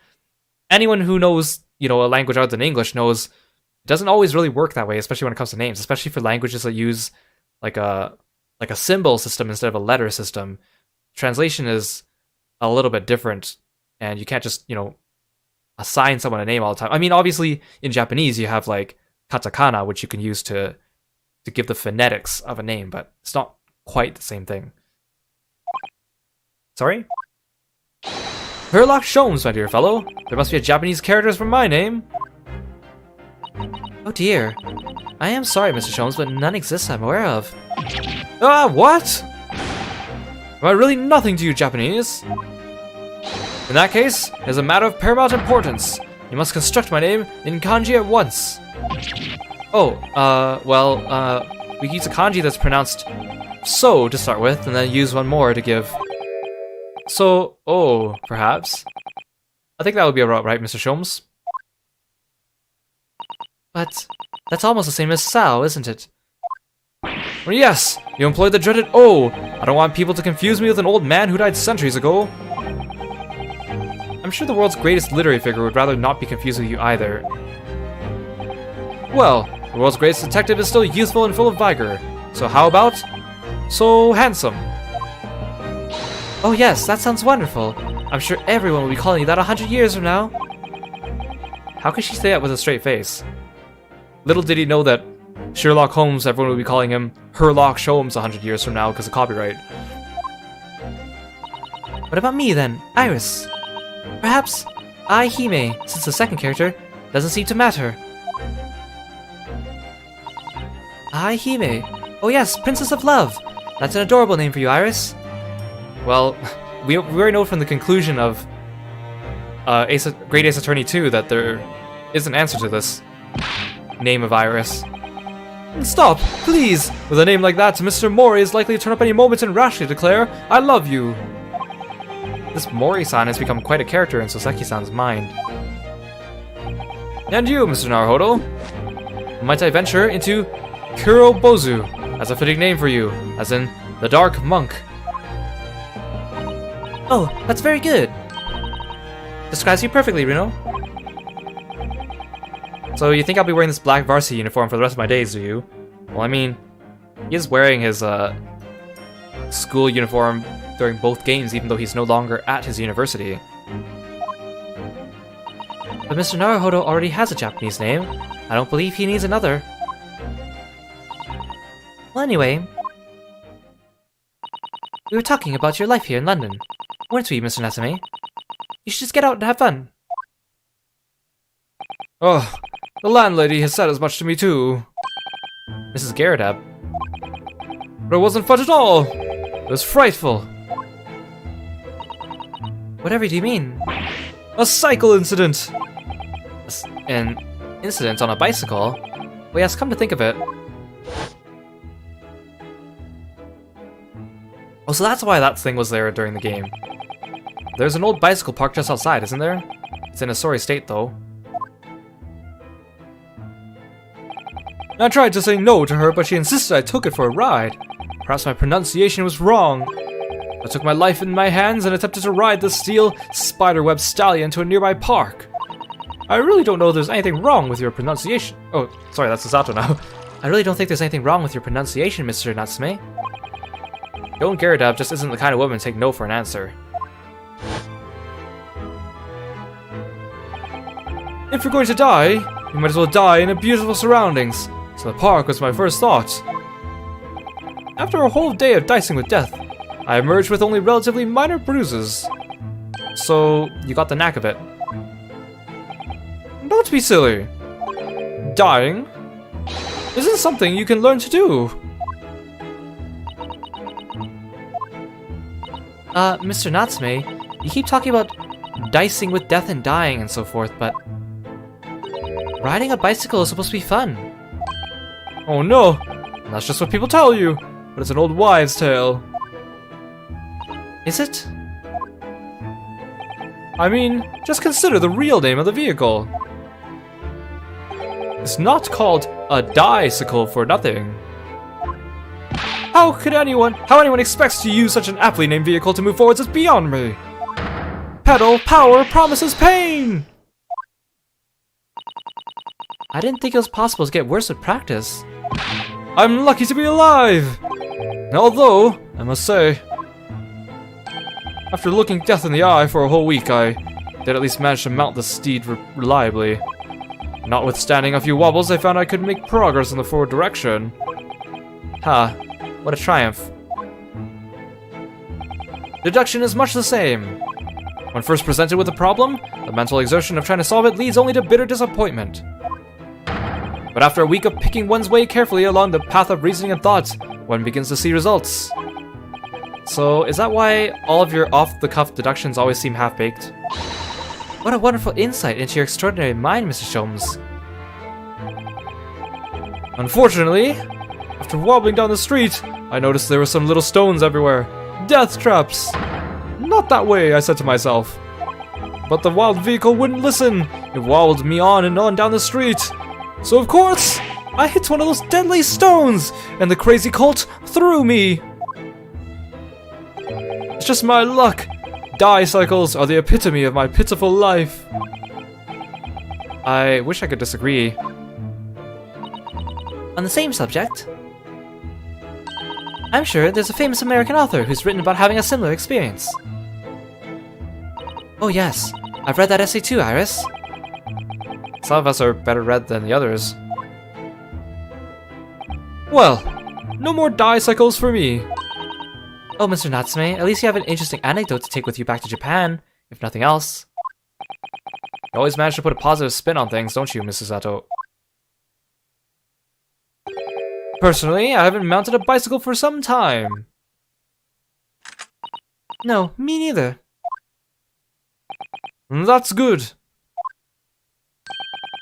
anyone who knows, a language other than English knows it doesn't always really work that way, especially when it comes to names, especially for languages that use like a symbol system instead of a letter system. Translation is a little bit different, and you can't just, assign someone a name all the time. I mean, obviously in Japanese you have like katakana, which you can use to give the phonetics of a name, but it's not quite the same thing. Sorry? Herlock Sholmes, my dear fellow. There must be a Japanese character for my name. Oh dear. I am sorry, Mr. Sholmes, but none exists I'm aware of. What? Am I really nothing to you, Japanese? In that case, it is a matter of paramount importance. You must construct my name in kanji at once. We use a kanji that's pronounced so to start with, and then use one more to give... So, perhaps? I think that would be about right, Mr. Sholmes. But that's almost the same as Sao, isn't it? Well, yes, you employed the dreaded O. I don't want people to confuse me with an old man who died centuries ago. I'm sure the world's greatest literary figure would rather not be confused with you either. Well, The world's greatest detective is still youthful and full of vigor. So how about... so handsome? Oh yes, that sounds wonderful. I'm sure everyone will be calling you that 100 years from now. How could she say that with a straight face? Little did he know that Sherlock Holmes, everyone will be calling him Herlock Sholmes 100 years from now because of copyright. What about me then, Iris? Perhaps I, Hime, since the second character doesn't seem to matter. I, Hime. Oh yes, Princess of Love. That's an adorable name for you, Iris. Well, we already know from the conclusion of Great Ace Attorney 2 that there is an answer to this name of Iris. Stop, please! With a name like that, Mr. Mori is likely to turn up any moment and rashly declare, I love you! This Mori-san has become quite a character in Soseki-san's mind. And you, Mr. Naruhodo? Might I venture into Kiro Bozu, as a fitting name for you, as in the Dark Monk. Oh, that's very good. Describes you perfectly, Reno. So you think I'll be wearing this black varsity uniform for the rest of my days, do you? Well, I mean, he is wearing his school uniform during both games, even though he's no longer at his university. But Mr. Naruhodo already has a Japanese name. I don't believe he needs another. Well, anyway, we were talking about your life here in London, weren't we, Mr. Natsume? You should just get out and have fun. Oh, the landlady has said as much to me too. Mrs. Garridab. But it wasn't fun at all. It was frightful. Whatever do you mean? A cycle incident. An incident on a bicycle? Well, yes, come to think of it. Oh, so that's why that thing was there during the game. There's an old bicycle parked just outside, isn't there? It's in a sorry state, though. I tried to say no to her, but she insisted I took it for a ride. Perhaps my pronunciation was wrong. I took my life in my hands and attempted to ride the steel spiderweb stallion to a nearby park. I really don't know if there's anything wrong with your pronunciation. Oh, sorry, that's Sato now. I really don't think there's anything wrong with your pronunciation, Mr. Natsume. Young Garridab just isn't the kind of woman to take no for an answer. If you're going to die, you might as well die in beautiful surroundings. So the park was my first thought. After a whole day of dicing with death, I emerged with only relatively minor bruises. So, you got the knack of it. Don't be silly. Dying isn't something you can learn to do. Mr. Natsume, you keep talking about dicing with death and dying and so forth, but riding a bicycle is supposed to be fun. Oh no, that's just what people tell you, but it's an old wives' tale. Is it? I mean, just consider the real name of the vehicle. It's not called a bicycle for nothing. How anyone expects to use such an aptly named vehicle to move forwards is beyond me. Pedal power promises pain! I didn't think it was possible to get worse with practice. I'm lucky to be alive! Although, I must say, after looking death in the eye for a whole week, I did at least manage to mount the steed reliably. Notwithstanding a few wobbles, I found I could make progress in the forward direction. Ha, what a triumph. Deduction is much the same. When first presented with a problem, the mental exertion of trying to solve it leads only to bitter disappointment. But after a week of picking one's way carefully along the path of reasoning and thought, one begins to see results. So, is that why all of your off-the-cuff deductions always seem half-baked? What a wonderful insight into your extraordinary mind, Mr. Sholmes. Unfortunately, after wobbling down the street, I noticed there were some little stones everywhere. Death traps! Not that way, I said to myself. But the wild vehicle wouldn't listen. It wobbled me on and on down the street. So of course, I hit one of those deadly stones, and the crazy colt threw me. It's just my luck. Cycles are the epitome of my pitiful life. I wish I could disagree. the same subject? I'm sure there's a famous American author who's written about having a similar experience. Oh yes, I've read that essay too, Iris. Some of us are better read than the others. Well, no more dicycles for me. Oh, Mr. Natsume, at least you have an interesting anecdote to take with you back to Japan, if nothing else. You always manage to put a positive spin on things, don't you, Mrs. Sato? Personally, I haven't mounted a bicycle for some time. No, me neither. That's good.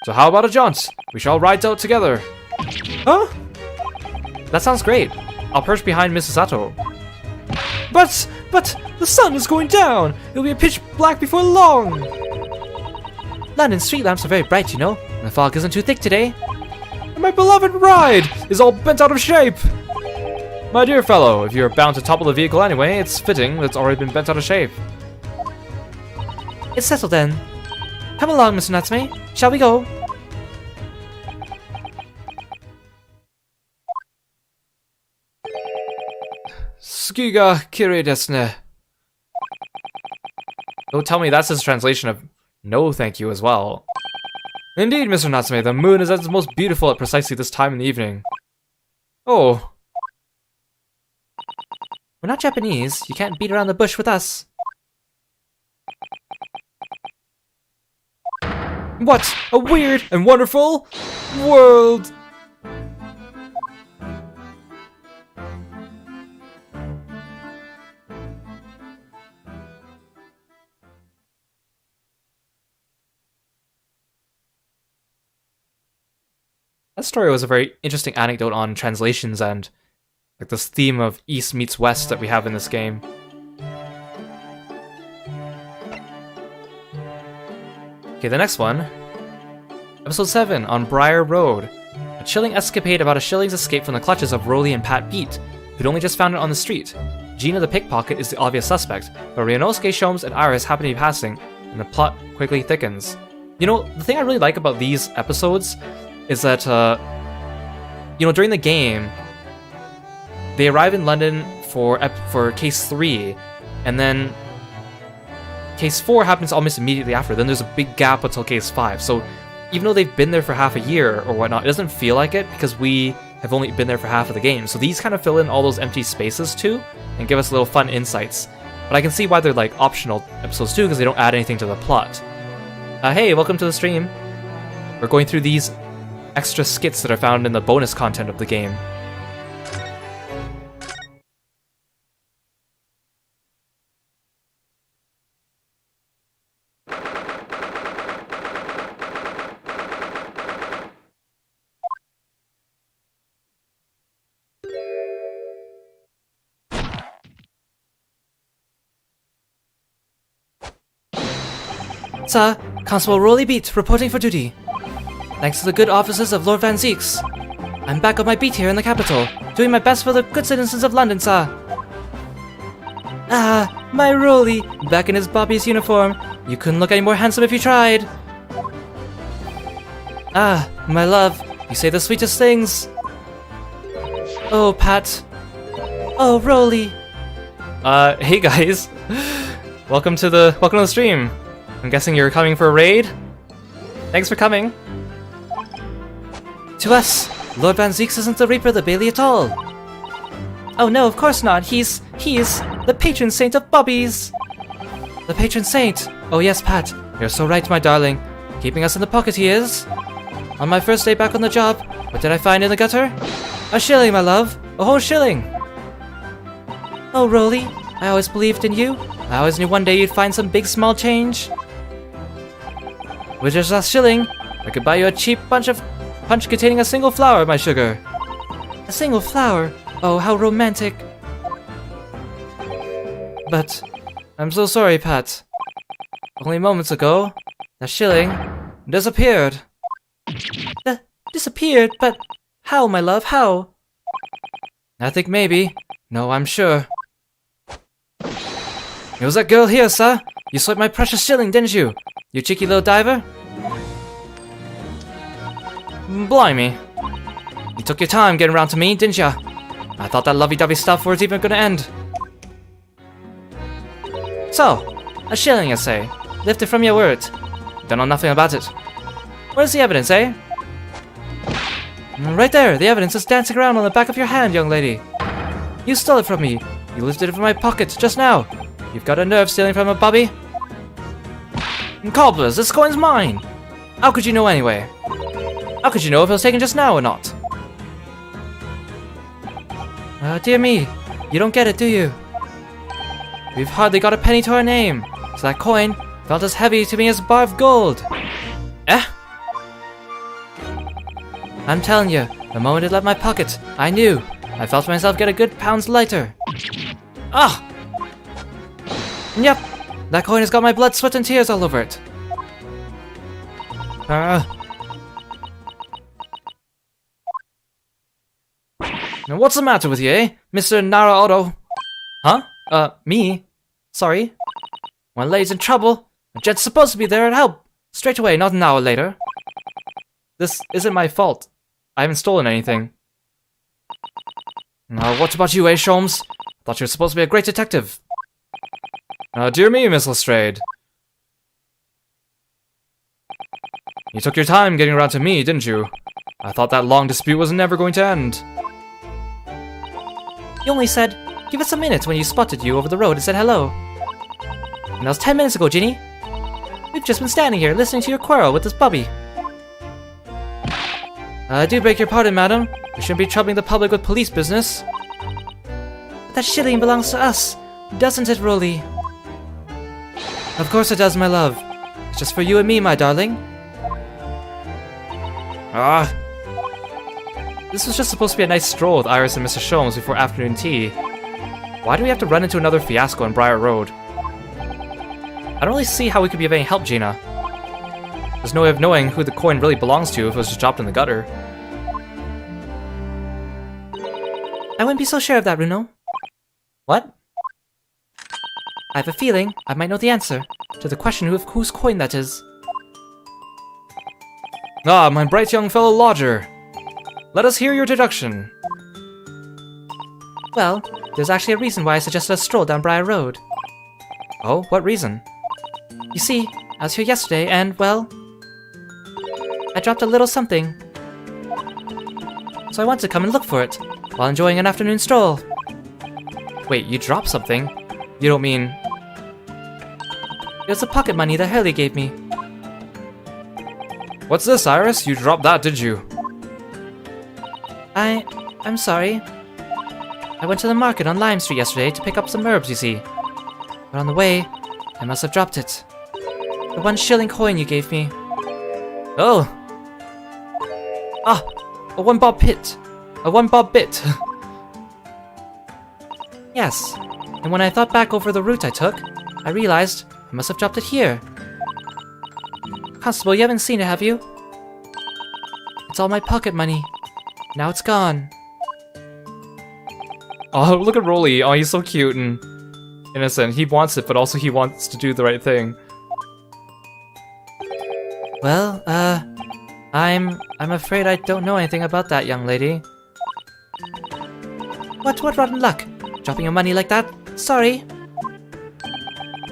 So how about a jaunt? We shall ride out together. Huh? That sounds great. I'll perch behind Mrs. Sato. But the sun is going down. It'll be pitch black before long. London street lamps are very bright, you know, and the fog isn't too thick today. And my beloved ride is all bent out of shape. My dear fellow, if you're bound to topple the vehicle anyway, it's fitting that it's already been bent out of shape. It's settled then. Come along, Mr. Natsume. Shall we go? Skiga kire desu ne. Don't tell me that's his translation of no thank you as well. Indeed, Mr. Natsume, the moon is at its most beautiful at precisely this time in the evening. Oh. We're not Japanese. You can't beat around the bush with us. What a weird and wonderful world! That story was a very interesting anecdote on translations and like this theme of East meets West that we have in this game. Okay, the next one. Episode 7, On Briar Road. A chilling escapade about a shilling's escape from the clutches of Rolly and Pat Beat, who'd only just found it on the street. Gina the pickpocket is the obvious suspect, but Ryunosuke, Sholmes, and Iris happen to be passing, and the plot quickly thickens. You know, the thing I really like about these episodes is that, you know, during the game, they arrive in London for Case 3, and then Case 4 happens almost immediately after. Then there's a big gap until Case 5. So even though they've been there for half a year or whatnot, it doesn't feel like it because we have only been there for half of the game. So these kind of fill in all those empty spaces too and give us little fun insights. But I can see why they're like optional episodes too because they don't add anything to the plot. Hey, welcome to the stream. We're going through these extra skits that are found in the bonus content of the game. Sir, Constable Rolly Beat reporting for duty. Thanks to the good offices of Lord Van Zeeks, I'm back on my beat here in the capital, doing my best for the good citizens of London, sir. Ah, my Rolly, back in his Bobby's uniform. You couldn't look any more handsome if you tried. Ah, my love, you say the sweetest things. Oh, Pat. Oh, Rolly. Hey guys. Welcome to the stream. I'm guessing you're coming for a raid? Thanks for coming. To us, Lord Van Zeeks isn't the Reaper of the Bailey at all. Oh no, of course not. He's the patron saint of Bobbies. The patron saint. Oh yes, Pat. You're so right, my darling. Keeping us in the pocket he is. On my first day back on the job, what did I find in the gutter? A shilling, my love. A whole shilling. Oh, Rolly, I always believed in you. I always knew one day you'd find some big small change. With just a shilling, I could buy you a cheap bunch containing a single flower, my sugar. A single flower? Oh, how romantic. But I'm so sorry, Pat. Only moments ago, that shilling disappeared. Disappeared? But how, my love, how? I think maybe. No, I'm sure. It was that girl here, sir. You swiped my precious shilling, didn't you? You cheeky little diver? Blimey. You took your time getting around to me, didn't ya? I thought that lovey-dovey stuff was even gonna end. So, a shilling, you say? Lifted from your word. Don't know nothing about it. Where's the evidence, eh? Right there, the evidence is dancing around on the back of your hand, young lady. You stole it from me. You lifted it from my pocket just now. You've got a nerve stealing from a bobby. And cobblers, this coin's mine. How could you know anyway? How could you know if it was taken just now or not? Dear me, you don't get it, do you? We've hardly got a penny to our name, so that coin felt as heavy to me as a bar of gold. Eh? I'm telling you, the moment it left my pocket, I knew. I felt myself get a good pound's lighter. Ah! Yep, that coin has got my blood, sweat, and tears all over it. Now what's the matter with you, eh, Mr. Naruhodo? Huh? Me? Sorry? When a lady's in trouble, a gent's supposed to be there to help. Straight away, not an hour later. This isn't my fault. I haven't stolen anything. What about you, eh, Sholmes? Thought you were supposed to be a great detective. Dear me, Miss Lestrade. You took your time getting around to me, didn't you? I thought that long dispute was never going to end. You only said, give us a minute when you spotted you over the road and said hello. And that was 10 minutes ago, Ginny. We've just been standing here listening to your quarrel with this bubby. I do beg your pardon, madam. We shouldn't be troubling the public with police business. But that shilling belongs to us, doesn't it, Rolly? Of course it does, my love. It's just for you and me, my darling. This was just supposed to be a nice stroll with Iris and Mr. Sholmes before afternoon tea. Why do we have to run into another fiasco on Briar Road? I don't really see how we could be of any help, Gina. There's no way of knowing who the coin really belongs to if it was just dropped in the gutter. I wouldn't be so sure of that, Runo. What? I have a feeling I might know the answer to the question of whose coin that is. Ah, my bright young fellow lodger. Let us hear your deduction. Well, there's actually a reason why I suggested a stroll down Briar Road. Oh, what reason? You see, I was here yesterday and, well, I dropped a little something. So I wanted to come and look for it, while enjoying an afternoon stroll. Wait, you dropped something? You don't mean... It was the pocket money that Hurley gave me. What's this, Iris? You dropped that, did you? I'm sorry. I went to the market on Lime Street yesterday to pick up some herbs, you see. But on the way, I must have dropped it. The 1 shilling coin you gave me. Oh! Ah! A 1 bob bit! A 1 bob bit! Yes, and when I thought back over the route I took, I realized I must have dropped it here. Constable, you haven't seen it, have you? It's all my pocket money. Now it's gone. Oh, look at Rolly. Oh, he's so cute and innocent. He wants it, but also he wants to do the right thing. Well, I'm afraid I don't know anything about that, young lady. What rotten luck? Dropping your money like that? Sorry.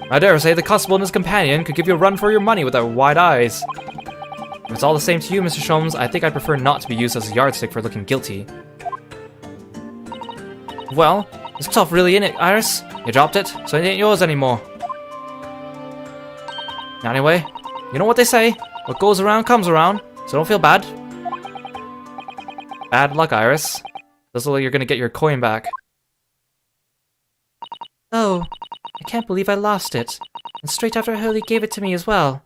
I dare say the constable and his companion could give you a run for your money with their wide eyes. If it's all the same to you, Mr. Sholmes, I think I'd prefer not to be used as a yardstick for looking guilty. Well, there's stuff really in it, Iris. You dropped it, so it ain't yours anymore. Anyway, you know what they say, what goes around comes around, so don't feel bad. Bad luck, Iris. Doesn't look like you're gonna get your coin back. Oh, I can't believe I lost it. And straight after Hurley gave it to me as well.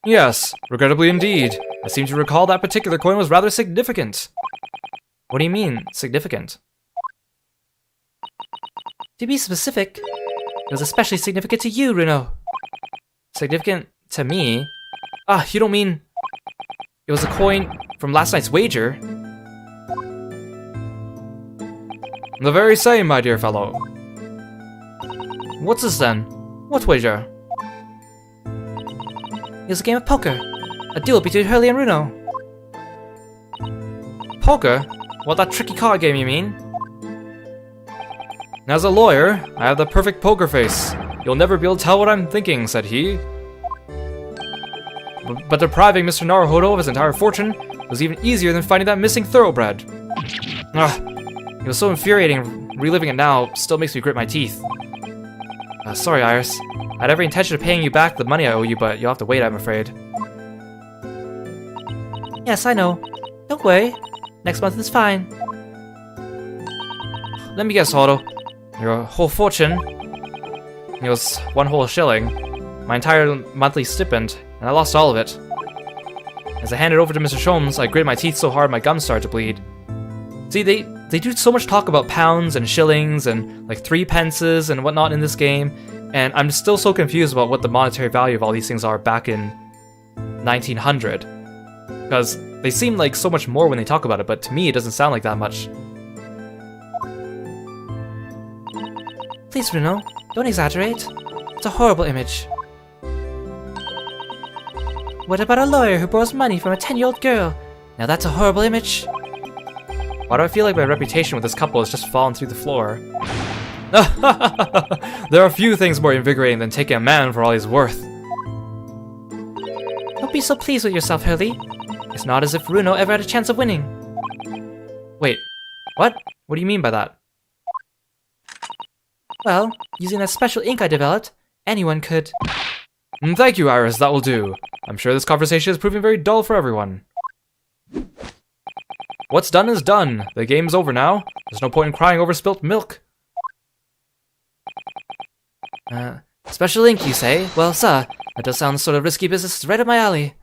Yes, regrettably indeed. I seem to recall that particular coin was rather significant. What do you mean, significant? To be specific, it was especially significant to you, Runo. Significant to me? Ah, you don't mean... It was a coin from last night's wager? The very same, my dear fellow. What's this then? What wager? It was a game of poker. A duel between Hurley and Runo. Poker? What, that tricky card game, you mean? As a lawyer, I have the perfect poker face. You'll never be able to tell what I'm thinking, said he. But depriving Mr. Naruhodo of his entire fortune was even easier than finding that missing thoroughbred. Ugh, it was so infuriating. Reliving it now still makes me grit my teeth. Sorry, Iris. I had every intention of paying you back the money I owe you, but you'll have to wait, I'm afraid. Yes, I know. Don't worry. Next month is fine. Let me guess, Hodo. Your whole fortune, it was 1 whole shilling. My entire monthly stipend, and I lost all of it. As I handed it over to Mr. Sholmes, I gritted my teeth so hard my gums started to bleed. See, they do so much talk about pounds and shillings and like 3 pences and whatnot in this game, and I'm still so confused about what the monetary value of all these things are back in 1900. Because they seem like so much more when they talk about it, but to me it doesn't sound like that much. Please, Bruno, don't exaggerate. It's a horrible image. What about a lawyer who borrows money from a 10-year-old girl? Now that's a horrible image. Why do I feel like my reputation with this couple has just fallen through the floor? There are few things more invigorating than taking a man for all he's worth. Don't be so pleased with yourself, Hurley. It's not as if Bruno ever had a chance of winning. Wait, what? What do you mean by that? Well, using that special ink I developed, anyone could... Thank you, Iris, that will do. I'm sure this conversation is proving very dull for everyone. What's done is done. The game's over now. There's no point in crying over spilt milk. Special ink, you say? Well, sir, that does sound sort of risky business right up my alley.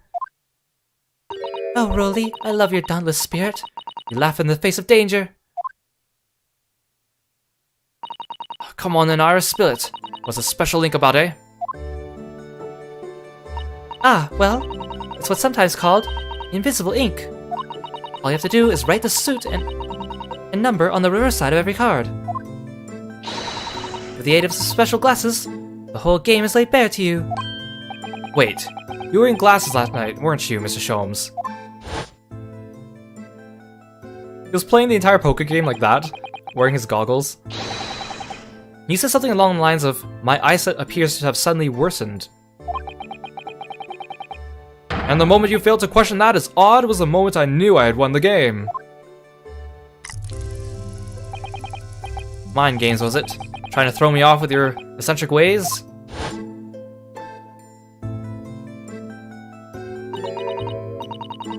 Oh, Rolly, I love your dauntless spirit. You laugh in the face of danger. Come on then, Iris, spill it. What's a special ink about, eh? Ah, well, it's what's sometimes called invisible ink. All you have to do is write the suit and number on the reverse side of every card. With the aid of some special glasses, the whole game is laid bare to you. Wait, you were wearing glasses last night, weren't you, Mr. Sholmes? He was playing the entire poker game like that, wearing his goggles. He said something along the lines of, "My eyesight appears to have suddenly worsened." And the moment you failed to question that as odd was the moment I knew I had won the game. Mind games, was it? Trying to throw me off with your eccentric ways?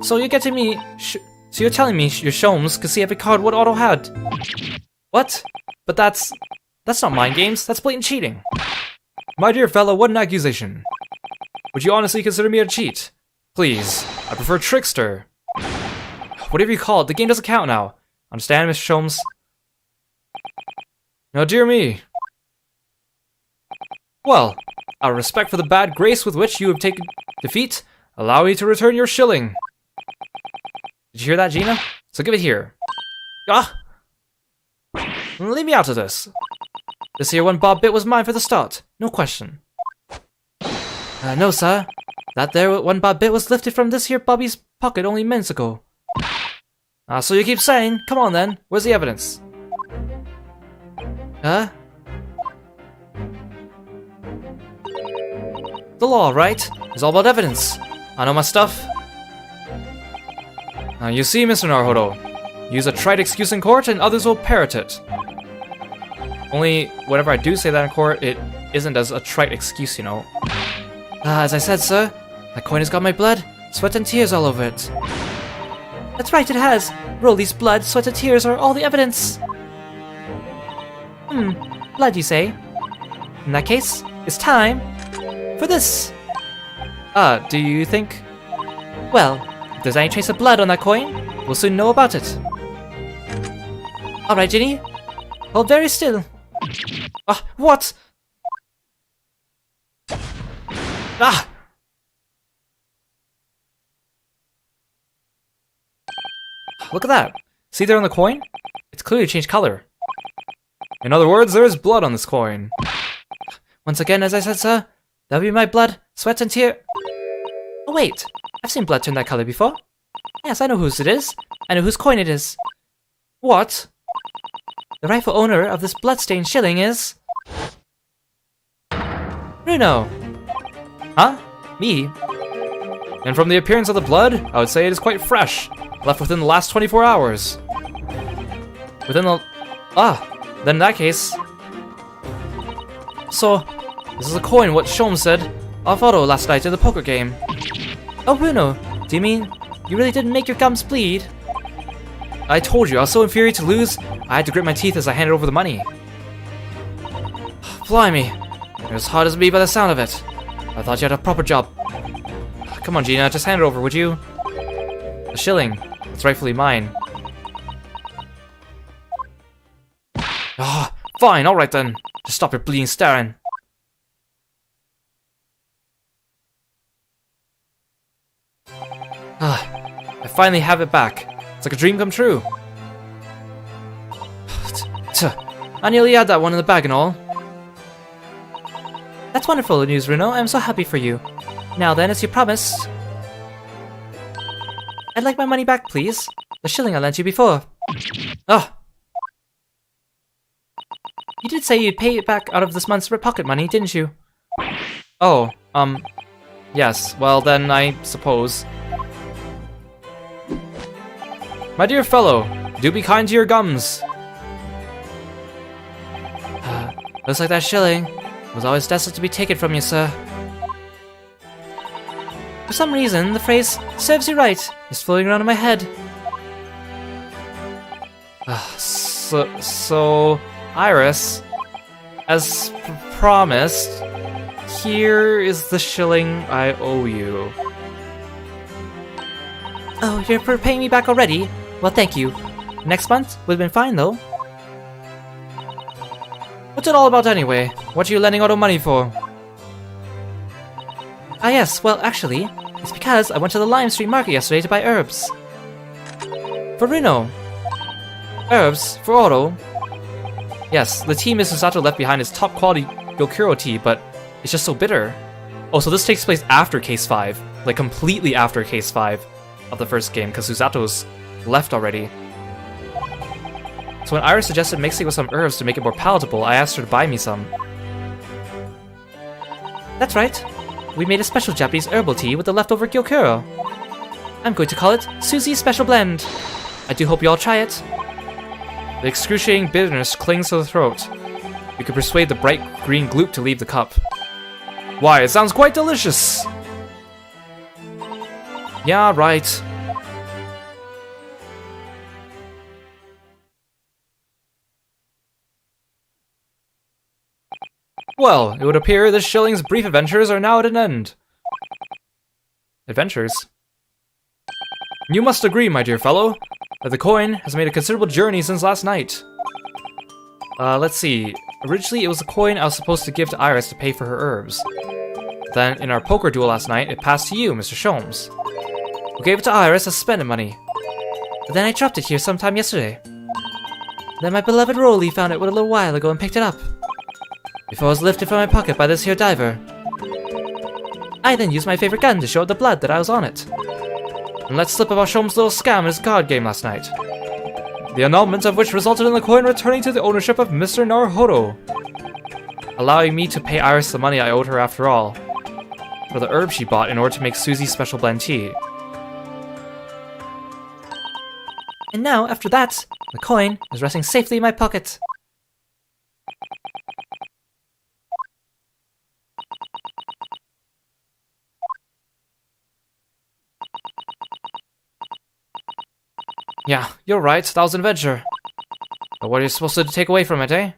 So you're getting me... So you're telling me your Sholmes could see every card what Otto had? What? But that's not mind games, that's blatant cheating. My dear fellow, what an accusation. Would you honestly consider me a cheat? Please, I prefer trickster. Whatever you call it, the game doesn't count now. Understand, Mr. Sholmes? Now, dear me. Well, out of respect for the bad grace with which you have taken defeat, allow me to return your shilling. Did you hear that, Gina? So give it here. Ah! Leave me out of this. This here 1 bob bit was mine for the start. No question. No, sir. That there 1 bob bit was lifted from this here Bobby's pocket only minutes ago. So you keep saying? Come on then. Where's the evidence? Huh? The law, right? It's all about evidence. I know my stuff. You see, Mr. Naruhodo, use a trite excuse in court and others will parrot it. Only, whenever I do say that in court, it isn't as a trite excuse, you know. As I said, sir, that coin has got my blood, sweat and tears all over it. That's right, it has. Rolly's blood, sweat and tears are all the evidence. Blood, you say? In that case, it's time for this. Do you think? Well, if there's any trace of blood on that coin, we'll soon know about it. Alright, Ginny. Hold very still. What? Ah! Look at that. See there on the coin? It's clearly changed color. In other words, there is blood on this coin. Once again, as I said, sir, that'll be my blood, sweat and tear. Oh wait, I've seen blood turn that color before. Yes, I know whose it is. I know whose coin it is. What? The rightful owner of this bloodstained shilling is... Runo! Huh? Me? And from the appearance of the blood, I would say it is quite fresh, left within the last 24 hours. Within the... then in that case... So, this is a coin, what Sholmes said off auto last night in the poker game. Oh, Runo, do you mean you really didn't make your gums bleed? I told you, I was so infuriated to lose, I had to grit my teeth as I handed over the money. Blimey, you're as hot as me by the sound of it. I thought you had a proper job. Come on, Gina, just hand it over, would you? The shilling, it's rightfully mine. Fine, alright then. Just stop your bleeding staring. I finally have it back. It's like a dream come true. I nearly had that one in the bag and all. That's wonderful news, Runo. I'm so happy for you. Now then, as you promised, I'd like my money back, please. The shilling I lent you before. You did say you'd pay it back out of this month's pocket money, didn't you? Oh, yes, well then, I suppose. My dear fellow, do be kind to your gums. Looks like that shilling was always destined to be taken from you, sir. For some reason, the phrase, "serves you right," is floating around in my head. So, Iris, as promised, here is the shilling I owe you. Oh, you're paying me back already? Well, thank you. Next month would have been fine, though. What's it all about anyway? What are you lending Otto money for? Ah yes, well actually, it's because I went to the Lime Street Market yesterday to buy herbs. For Runo. Herbs? For Otto? Yes, the tea Mr. Sato left behind is top quality Gyokuro tea, but it's just so bitter. Oh, so this takes place after Case 5. Like completely after Case 5 of the first game, because Susato's left already. So when Iris suggested mixing with some herbs to make it more palatable, I asked her to buy me some. That's right. We made a special Japanese herbal tea with the leftover Gyokuro. I'm going to call it Susie's Special Blend. I do hope you all try it. The excruciating bitterness clings to the throat. You could persuade the bright green gloop to leave the cup. Why, it sounds quite delicious! Yeah, right. Well, it would appear this shilling's brief adventures are now at an end. Adventures? You must agree, my dear fellow, that the coin has made a considerable journey since last night. Let's see. Originally, it was a coin I was supposed to give to Iris to pay for her herbs. Then, in our poker duel last night, it passed to you, Mr. Sholmes, who gave it to Iris as spending money. But then I dropped it here sometime yesterday. Then my beloved Rolly found it a little while ago and picked it up. Before it was lifted from my pocket by this here diver. I then used my favorite gun to show the blood that I was on it. And let slip about Sholmes' little scam in his card game last night. The annulment of which resulted in the coin returning to the ownership of Mr. Naruhodo, allowing me to pay Iris the money I owed her after all, for the herbs she bought in order to make Susie's special blend tea. And now, after that, the coin is resting safely in my pocket. Yeah, you're right, that was an adventure. But what are you supposed to take away from it, eh?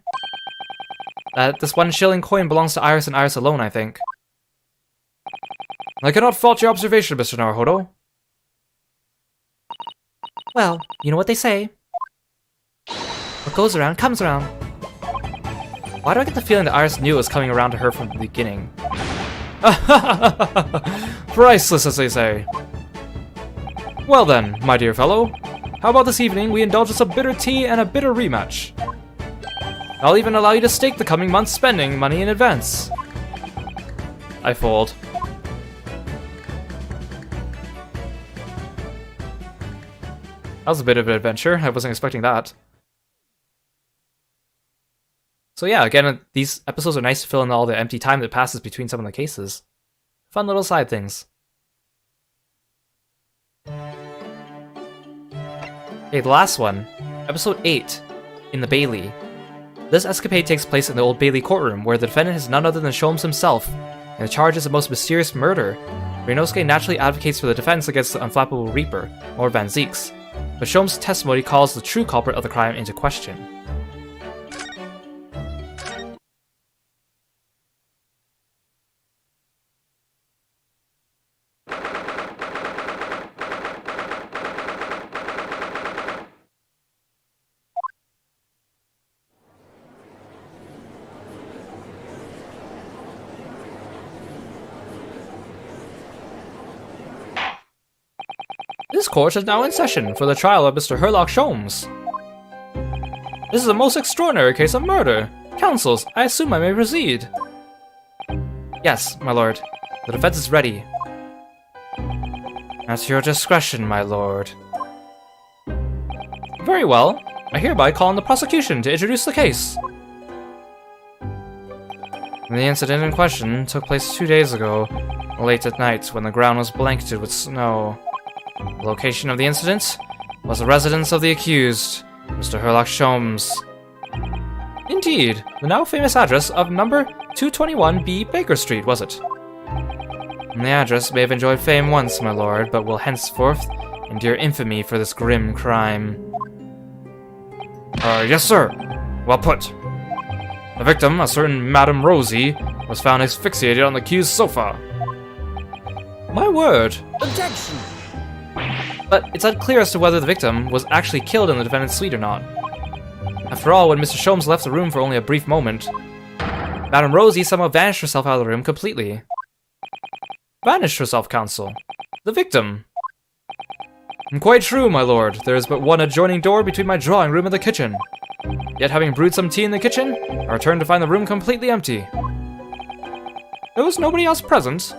That this 1 shilling coin belongs to Iris and Iris alone, I think. I cannot fault your observation, Mr. Naruhodo. Well, you know what they say. What goes around comes around. Why do I get the feeling that Iris knew it was coming around to her from the beginning? Priceless, as they say. Well then, my dear fellow, how about this evening we indulge in some bitter tea and a bitter rematch? I'll even allow you to stake the coming month's spending money in advance. I fold. That was a bit of an adventure. I wasn't expecting that. So yeah, again, these episodes are nice to fill in all the empty time that passes between some of the cases. Fun little side things. Okay, the last one. Episode 8, In the Bailey. This escapade takes place in the Old Bailey courtroom, where the defendant is none other than Sholmes himself, and the charge is the most mysterious murder. Ryunosuke naturally advocates for the defense against the unflappable Reaper, or Van Zeeks, but Sholmes' testimony calls the true culprit of the crime into question. This court is now in session for the trial of Mr. Herlock Sholmes. This is a most extraordinary case of murder. Counsels, I assume I may proceed. Yes, my lord. The defense is ready. At your discretion, my lord. Very well. I hereby call on the prosecution to introduce the case. The incident in question took place 2 days ago, late at night when the ground was blanketed with snow. The location of the incident was the residence of the accused, Mr. Herlock Sholmes. Indeed, the now famous address of number 221B Baker Street, was it? The address may have enjoyed fame once, my lord, but will henceforth endure infamy for this grim crime. Yes, sir. Well put. The victim, a certain Madame Rosie, was found asphyxiated on the accused sofa. My word. Objection! But it's unclear as to whether the victim was actually killed in the defendant's suite or not. After all, when Mr. Sholmes left the room for only a brief moment, Madame Rosie somehow vanished herself out of the room completely. Vanished herself, counsel. The victim. Quite true, my lord. There is but one adjoining door between my drawing room and the kitchen. Yet having brewed some tea in the kitchen, I returned to find the room completely empty. There was nobody else present.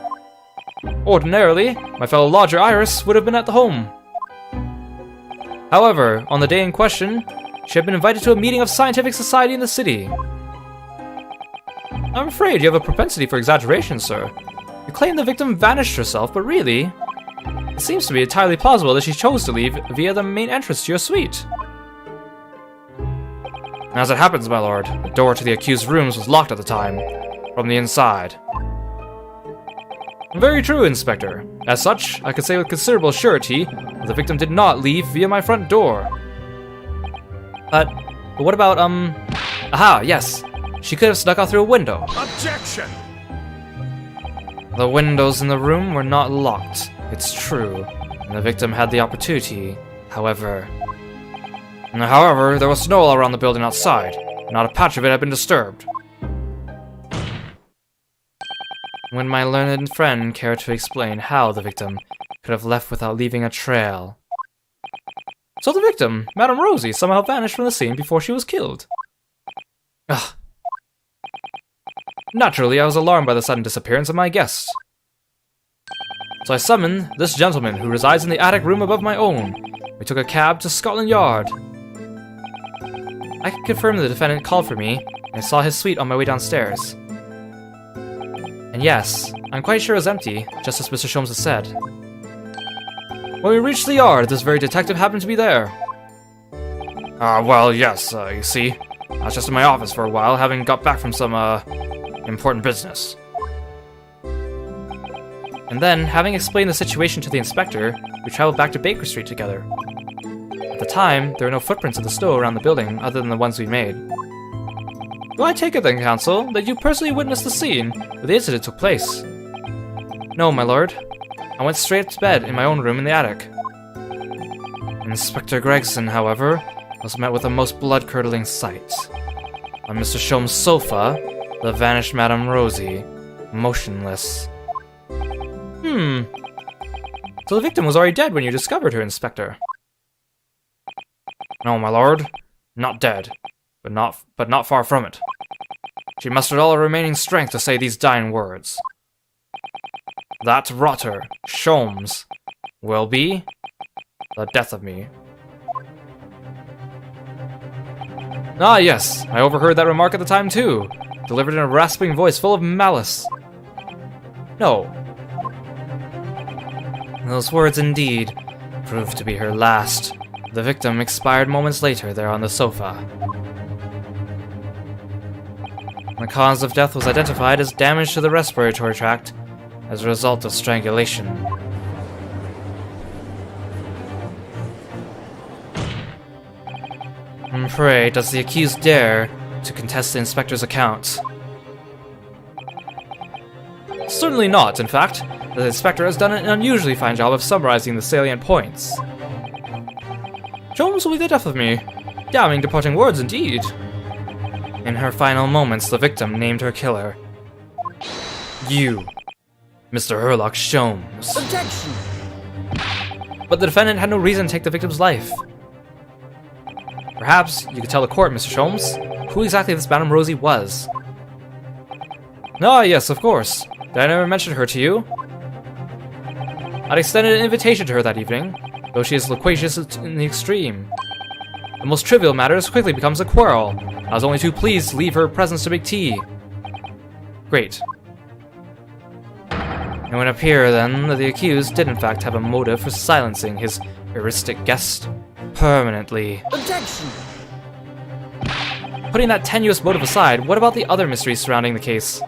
Ordinarily, my fellow lodger Iris would have been at the home. However, on the day in question, she had been invited to a meeting of scientific society in the city. I'm afraid you have a propensity for exaggeration, sir. You claim the victim vanished herself, but really, it seems to be entirely plausible that she chose to leave via the main entrance to your suite. As it happens, my lord, the door to the accused's rooms was locked at the time, from the inside. Very true, Inspector. As such, I could say with considerable surety that the victim did not leave via my front door. But what about, aha, yes. She could have snuck out through a window. Objection! The windows in the room were not locked, it's true, and the victim had the opportunity, however. However, there was snow all around the building outside, and not a patch of it had been disturbed. When my learned friend cared to explain how the victim could have left without leaving a trail. So the victim, Madame Rosie, somehow vanished from the scene before she was killed. Ugh. Naturally, I was alarmed by the sudden disappearance of my guest. So I summoned this gentleman who resides in the attic room above my own. We took a cab to Scotland Yard. I can confirm the defendant called for me, and I saw his suite on my way downstairs. And yes, I'm quite sure it was empty, just as Mr. Sholmes has said. When we reached the yard, this very detective happened to be there. Well, yes, you see, I was just in my office for a while, having got back from some, important business. And then, having explained the situation to the inspector, we traveled back to Baker Street together. At the time, there were no footprints of the snow around the building other than the ones we made. Do I take it then, counsel, that you personally witnessed the scene where the incident took place? No, my lord. I went straight to bed in my own room in the attic. Inspector Gregson, however, was met with a most blood-curdling sight. On Mr. Sholmes' sofa, the vanished Madame Rosie, motionless. So the victim was already dead when you discovered her, Inspector? No, my lord. Not dead. But not far from it. She mustered all her remaining strength to say these dying words. That rotter, Sholmes, will be the death of me. Ah, yes, I overheard that remark at the time too, delivered in a rasping voice full of malice. No. Those words indeed proved to be her last. The victim expired moments later there on the sofa. The cause of death was identified as damage to the respiratory tract as a result of strangulation. And pray, does the accused dare to contest the inspector's account? Certainly not, in fact. The inspector has done an unusually fine job of summarizing the salient points. Sholmes will be the death of me. Damning departing words indeed. In her final moments, the victim named her killer. You, Mr. Herlock Sholmes. Objection! But the defendant had no reason to take the victim's life. Perhaps you could tell the court, Mr. Sholmes, who exactly this Madame Rosie was. Ah, yes, of course. Did I never mention her to you? I'd extended an invitation to her that evening, though she is loquacious in the extreme. The most trivial matters quickly becomes a quarrel. I was only too pleased to leave her presence to make tea. Great. It would appear, then, that the accused did in fact have a motive for silencing his heuristic guest permanently. Objection! Putting that tenuous motive aside, what about the other mysteries surrounding the case?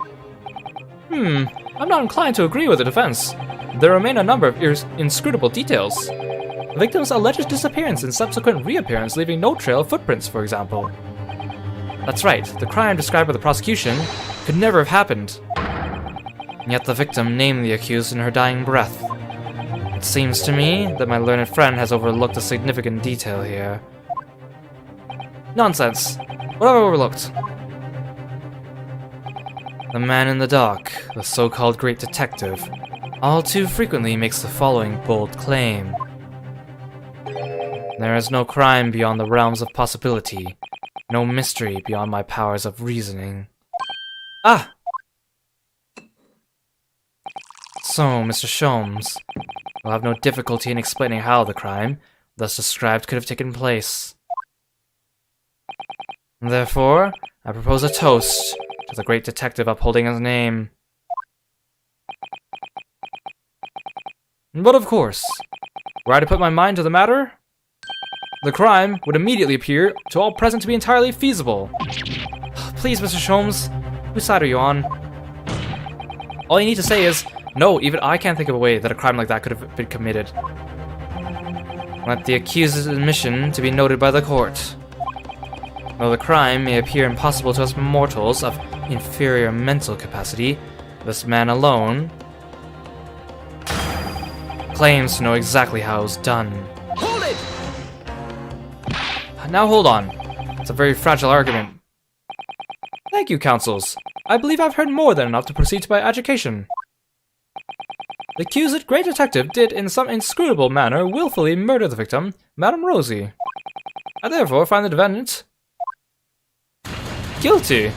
I'm not inclined to agree with the defense. There remain a number of inscrutable details. The victim's alleged disappearance and subsequent reappearance leaving no trail of footprints, for example. That's right, the crime described by the prosecution could never have happened. And yet the victim named the accused in her dying breath. It seems to me that my learned friend has overlooked a significant detail here. Nonsense. What have I overlooked? The man in the dock, the so-called great detective, all too frequently makes the following bold claim. There is no crime beyond the realms of possibility, no mystery beyond my powers of reasoning. Ah! So, Mr. Sholmes, will have no difficulty in explaining how the crime, thus described, could have taken place. Therefore, I propose a toast to the great detective upholding his name. But of course, were I to put my mind to the matter, the crime would immediately appear to all present to be entirely feasible. Please, Mr. Sholmes, whose side are you on? All you need to say is, no, even I can't think of a way that a crime like that could have been committed. Let the accused's admission to be noted by the court. Though the crime may appear impossible to us mortals of inferior mental capacity, this man alone claims to know exactly how it was done. Hold it! Now hold on. It's a very fragile argument. Thank you, counsels. I believe I've heard more than enough to proceed to my adjudication. The accused great detective did in some inscrutable manner willfully murder the victim, Madame Rosie. I therefore find the defendant guilty.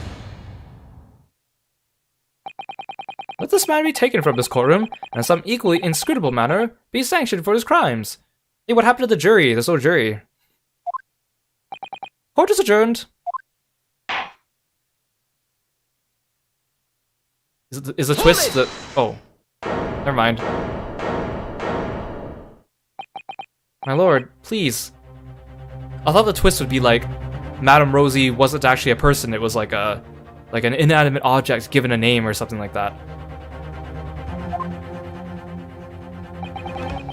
Let this man be taken from this courtroom, and in some equally inscrutable manner, be sanctioned for his crimes. Hey, what happened to the jury? There's no jury. Court is adjourned. Is the twist that... Oh. Never mind. My lord, please. I thought the twist would be like, Madame Rosie wasn't actually a person, it was like an inanimate object given a name or something like that.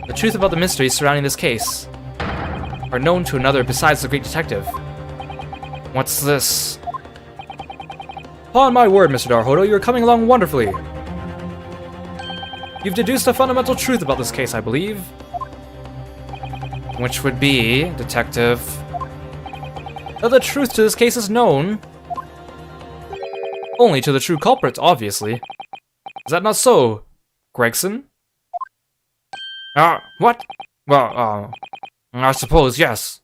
The truth about the mysteries surrounding this case are known to another besides the great detective. What's this? Upon my word, Mr. Naruhodo, you're coming along wonderfully. You've deduced a fundamental truth about this case, I believe. Which would be, detective, that the truth to this case is known only to the true culprit, obviously. Is that not so, Gregson? What? Well, I suppose, yes.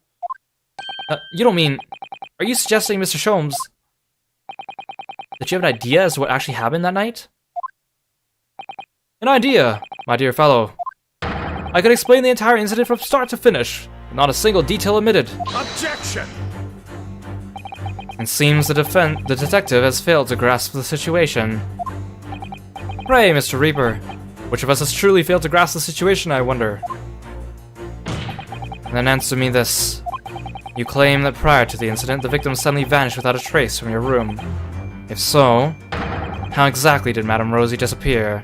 You don't mean... Are you suggesting, Mr. Sholmes, that you have an idea as to what actually happened that night? An idea, my dear fellow. I could explain the entire incident from start to finish, with not a single detail omitted. Objection! It seems the detective has failed to grasp the situation. Pray, Mr. Reaper. Which of us has truly failed to grasp the situation, I wonder? And then answer me this. You claim that prior to the incident, the victim suddenly vanished without a trace from your room. If so, how exactly did Madame Rosie disappear?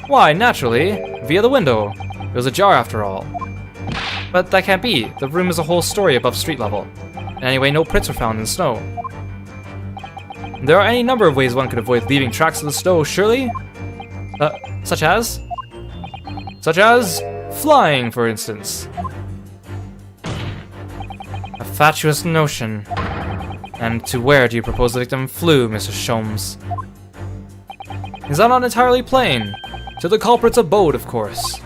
Why, naturally, via the window. It was ajar after all. But that can't be. The room is a whole story above street level. And anyway, no prints were found in the snow. There are any number of ways one could avoid leaving tracks of the snow, surely? Such as? Such as flying, for instance. A fatuous notion. And to where do you propose the victim flew, Mr. Sholmes? Is that not entirely plain? To the culprit's abode, of course.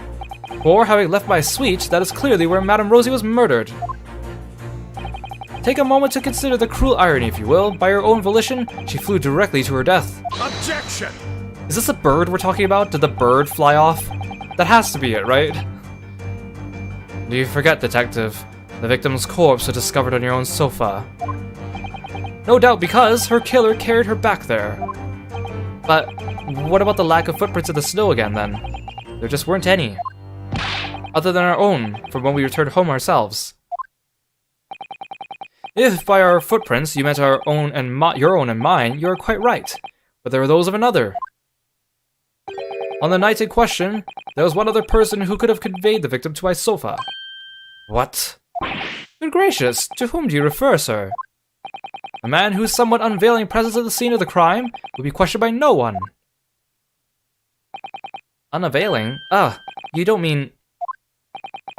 For, having left my suite, that is clearly where Madame Rosie was murdered. Take a moment to consider the cruel irony, if you will. By her own volition, she flew directly to her death. Objection! Is this a bird we're talking about? Did the bird fly off? That has to be it, right? Do you forget, Detective? The victim's corpse was discovered on your own sofa. No doubt because her killer carried her back there. But what about the lack of footprints in the snow again, then? There just weren't any. Other than our own, from when we returned home ourselves. If by our footprints you meant our own and your own and mine, you are quite right. But there were those of another. On the night in question, there was one other person who could have conveyed the victim to my sofa. What? Good gracious, to whom do you refer, sir? A man whose somewhat unveiling presence at the scene of the crime would be questioned by no one. Unavailing? You don't mean...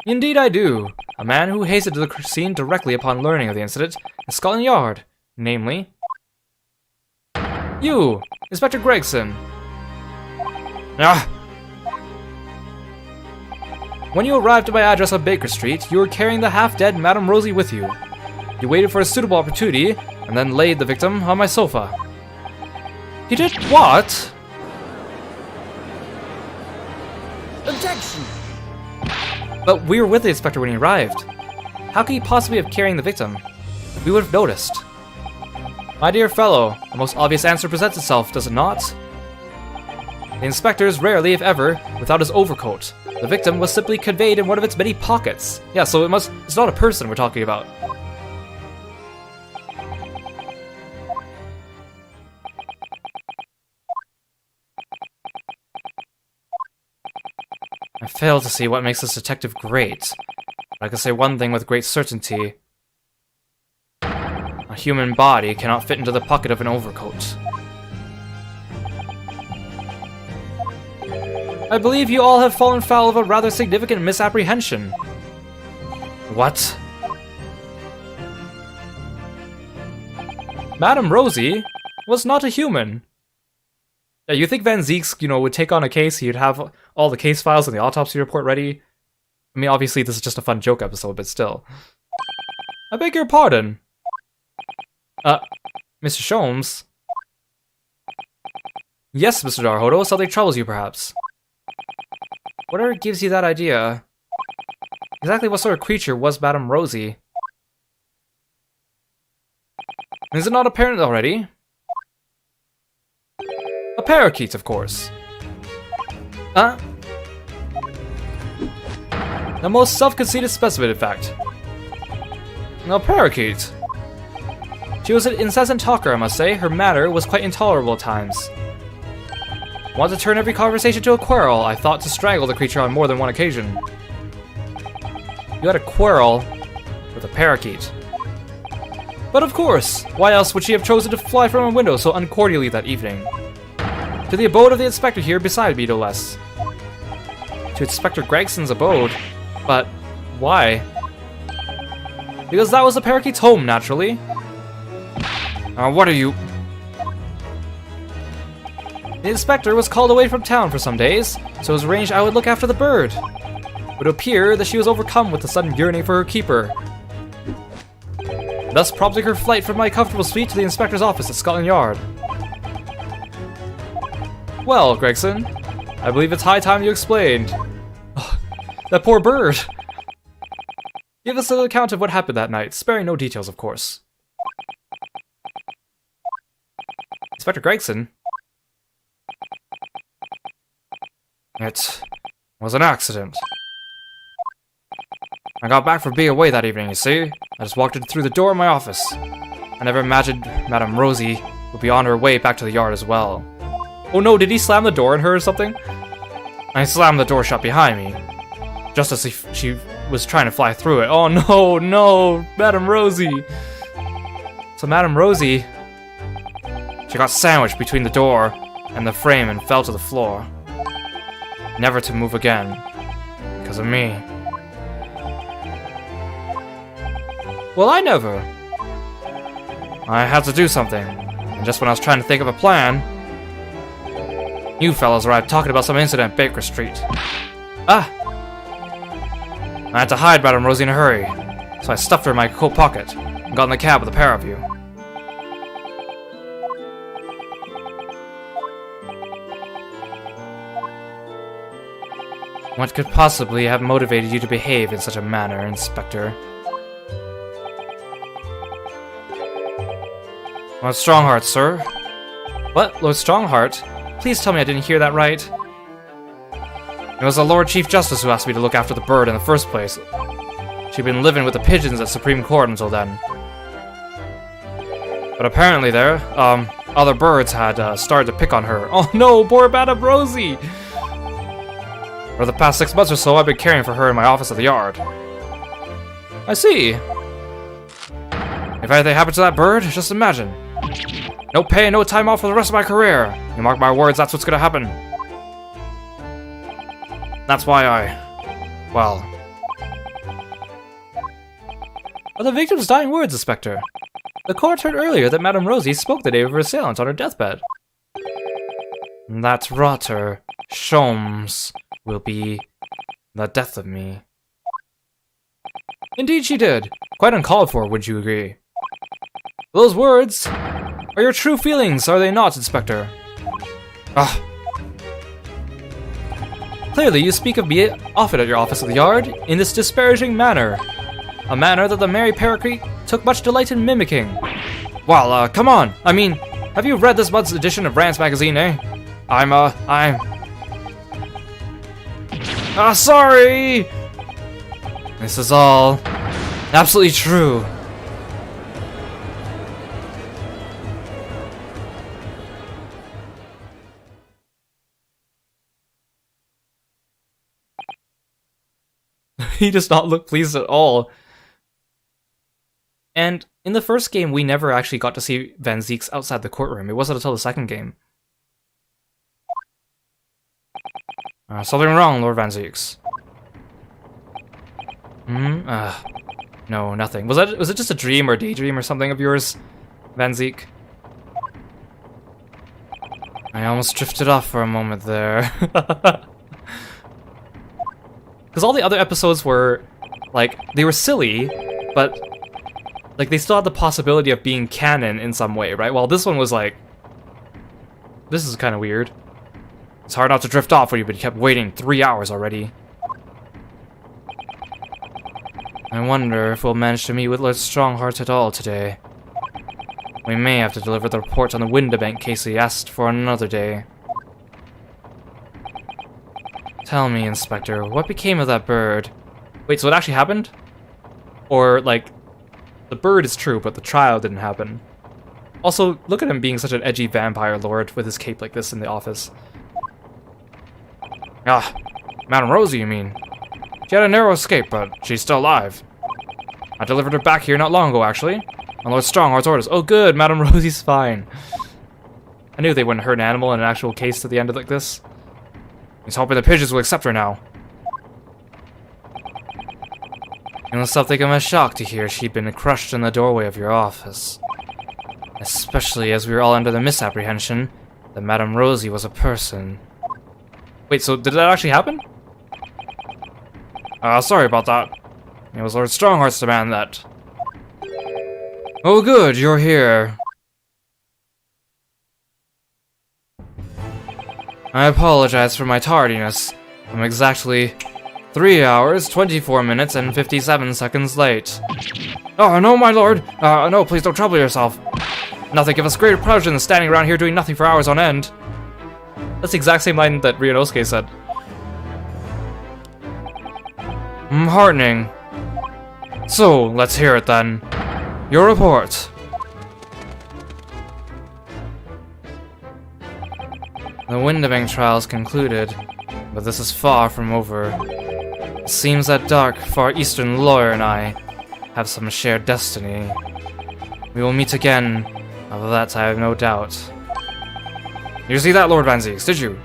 Indeed I do. A man who hastened to the scene directly upon learning of the incident in Scotland Yard, namely... You, Inspector Gregson. When you arrived at my address on Baker Street, you were carrying the half-dead Madame Rosie with you. You waited for a suitable opportunity, and then laid the victim on my sofa. You did what? Objection! But we were with the inspector when he arrived. How could he possibly have carrying the victim? We would have noticed. My dear fellow, the most obvious answer presents itself, does it not? The inspector is rarely, if ever, without his overcoat. The victim was simply conveyed in one of its many pockets. Yeah, so it's not a person we're talking about. I fail to see what makes this detective great. But I can say one thing with great certainty. A human body cannot fit into the pocket of an overcoat. I believe you all have fallen foul of a rather significant misapprehension. What? Madame Rosie was not a human. Yeah, you think Van Zeeks, would take on a case, he'd have all the case files and the autopsy report ready? I mean, obviously this is just a fun joke episode, but still. I beg your pardon. Mr. Sholmes? Yes, Mr. Naruhodo, something troubles you perhaps. Whatever gives you that idea? Exactly what sort of creature was Madame Rosie? Is it not apparent already? A parakeet, of course. The most self-conceited specimen, in fact. A parakeet. She was an incessant talker, I must say. Her manner was quite intolerable at times. Want to turn every conversation to a quarrel, I thought to strangle the creature on more than one occasion. You had a quarrel with a parakeet. But of course, why else would she have chosen to fly from a window so uncordially that evening? To the abode of the inspector here beside me, no less. To Inspector Gregson's abode? But why? Because that was the parakeet's home, naturally. What are you... The inspector was called away from town for some days, so it was arranged I would look after the bird. It would appear that she was overcome with a sudden yearning for her keeper, thus prompting her flight from my comfortable suite to the inspector's office at Scotland Yard. Well, Gregson, I believe it's high time you explained. Oh, that poor bird! Give us an account of what happened that night, sparing no details, of course. Inspector Gregson? It was an accident. I got back from being away that evening, you see? I just walked in through the door of my office. I never imagined Madame Rosie would be on her way back to the yard as well. Oh no, did he slam the door on her or something? I slammed the door shut behind me, just as she was trying to fly through it. Oh no, no, Madame Rosie. So Madame Rosie, she got sandwiched between the door and the frame and fell to the floor. Never to move again, because of me. Well, I never. I had to do something, and just when I was trying to think of a plan, you fellows arrived talking about some incident at Baker Street. Ah! I had to hide Madame Rosie in a hurry, so I stuffed her in my coat pocket and got in the cab with a pair of you. What could possibly have motivated you to behave in such a manner, Inspector? Lord Strongheart, sir. What? Lord Strongheart? Please tell me I didn't hear that right. It was the Lord Chief Justice who asked me to look after the bird in the first place. She'd been living with the pigeons at Supreme Court until then. But apparently other birds had started to pick on her. Oh no, poor Madame Rosie! For the past 6 months or so, I've been caring for her in my office at the yard. I see. If anything happened to that bird, just imagine. No pay, no time off for the rest of my career. You mark my words, that's what's gonna happen. That's why well... Are the victim's dying words, Inspector? The court heard earlier that Madame Rosie spoke the day of her assailant on her deathbed. That rotter, Sholmes, will be the death of me. Indeed she did. Quite uncalled for, would you agree? Those words are your true feelings, are they not, Inspector? Ah. Clearly, you speak of me often at your office at the yard in this disparaging manner. A manner that the merry Paracrete took much delight in mimicking. Well, come on. I mean, have you read this month's edition of Randst Magazine, eh? Sorry! This is all absolutely true. He does not look pleased at all. And in the first game, we never actually got to see Van Zieks outside the courtroom. It wasn't until the second game. Something wrong, Lord Van Zieks. No, nothing. Was it just a dream or daydream or something of yours, Van Ziek? I almost drifted off for a moment there. Because all the other episodes were, like, they were silly, but, like, they still had the possibility of being canon in some way, right? While this one was like, this is kind of weird. It's hard not to drift off when you've been kept waiting 3 hours already. I wonder if we'll manage to meet with Lord Strongheart at all today. We may have to deliver the report on the Windabank case he asked for another day. Tell me, Inspector, what became of that bird? Wait, so it actually happened? Or, like, the bird is true, but the trial didn't happen. Also, look at him being such an edgy vampire lord with his cape like this in the office. Ah, Madame Rosie, you mean? She had a narrow escape, but she's still alive. I delivered her back here not long ago, actually. On Lord Strongheart's orders. Oh good, Madame Rosie's fine. I knew they wouldn't hurt an animal in an actual case to the end of like this. He's hoping the pigeons will accept her now. It was something of a shock to hear she'd been crushed in the doorway of your office. Especially as we were all under the misapprehension that Madame Rosie was a person. Wait, so did that actually happen? Sorry about that. It was Lord Strongheart's demand that... Oh good, you're here. I apologize for my tardiness. I'm exactly 3 hours, 24 minutes, and 57 seconds late. Oh, no, my lord! No, please don't trouble yourself. Nothing gives us greater pleasure than standing around here doing nothing for hours on end. That's the exact same line that Ryunosuke said. Heartening. So, let's hear it then. Your report. The Windebang trials concluded, but this is far from over. It seems that dark, far eastern lawyer and I have some shared destiny. We will meet again, of that I have no doubt. You see that, Lord Van Zieks, did you?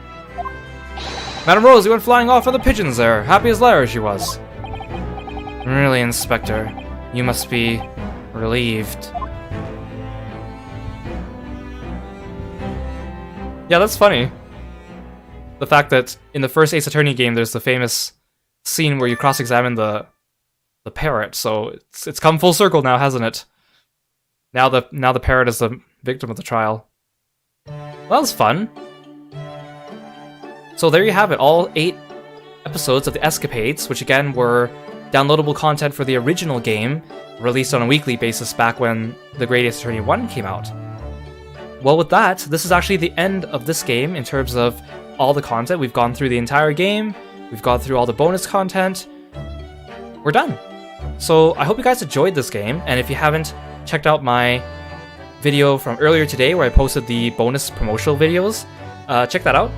Madame Rose, you went flying off with the pigeons there, happy as Lara she was. Really, Inspector, you must be relieved. Yeah, that's funny. The fact that in the first Ace Attorney game, there's the famous scene where you cross-examine the parrot, so it's come full circle now, hasn't it? Now the parrot is the victim of the trial. Well, that was fun. So there you have it, all 8 episodes of the Escapades, which again were downloadable content for the original game, released on a weekly basis back when the Great Ace Attorney 1 came out. Well, with that, this is actually the end of this game in terms of all the content. We've gone through the entire game, we've gone through all the bonus content. We're done. So I hope you guys enjoyed this game, and if you haven't checked out my video from earlier today where I posted the bonus promotional videos, check that out.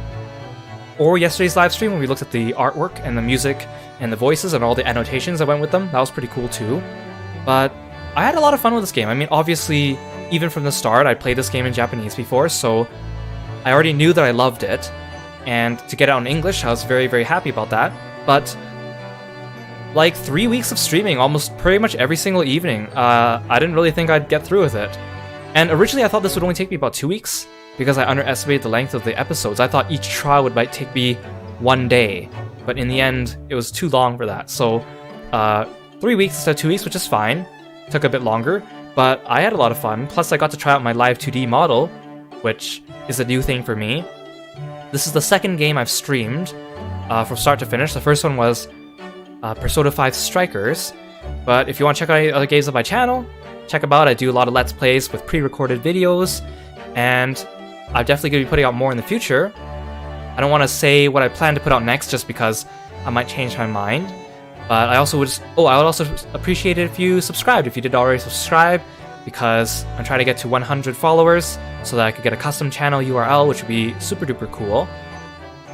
Or yesterday's live stream when we looked at the artwork and the music and the voices and all the annotations that went with them. That was pretty cool too. But I had a lot of fun with this game. I mean, obviously, even from the start, I played this game in Japanese before, so I already knew that I loved it. And to get it out in English, I was very, very happy about that. But like 3 weeks of streaming, almost pretty much every single evening, I didn't really think I'd get through with it. And originally I thought this would only take me about 2 weeks, because I underestimated the length of the episodes. I thought each trial might take me 1 day, but in the end, it was too long for that. So 3 weeks instead of 2 weeks, which is fine. Took a bit longer, but I had a lot of fun. Plus I got to try out my live 2D model, which is a new thing for me. This is the second game I've streamed from start to finish. The first one was Persona 5 Strikers, but if you want to check out any other games on my channel, check them out. I do a lot of Let's Plays with pre-recorded videos, and I'm definitely going to be putting out more in the future. I don't want to say what I plan to put out next just because I might change my mind, but I also would I would also appreciate it if you subscribed, if you did already subscribe, because I'm trying to get to 100 followers so that I could get a custom channel URL, which would be super duper cool.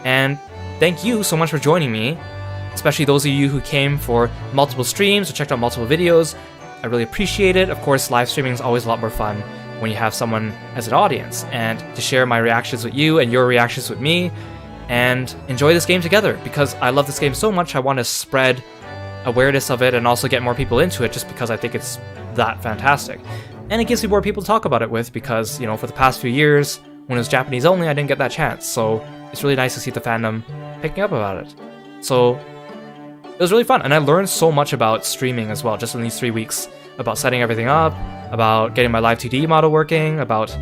And thank you so much for joining me, especially those of you who came for multiple streams or checked out multiple videos. I really appreciate it. Of course, live streaming is always a lot more fun when you have someone as an audience, and to share my reactions with you and your reactions with me, and enjoy this game together, because I love this game so much. I want to spread awareness of it and also get more people into it, just because I think it's that fantastic. And it gives me more people to talk about it with, because, you know, for the past few years, when it was Japanese only, I didn't get that chance. So it's really nice to see the fandom picking up about it. So it was really fun, and I learned so much about streaming as well, just in these 3 weeks, about setting everything up, about getting my live 2D model working, about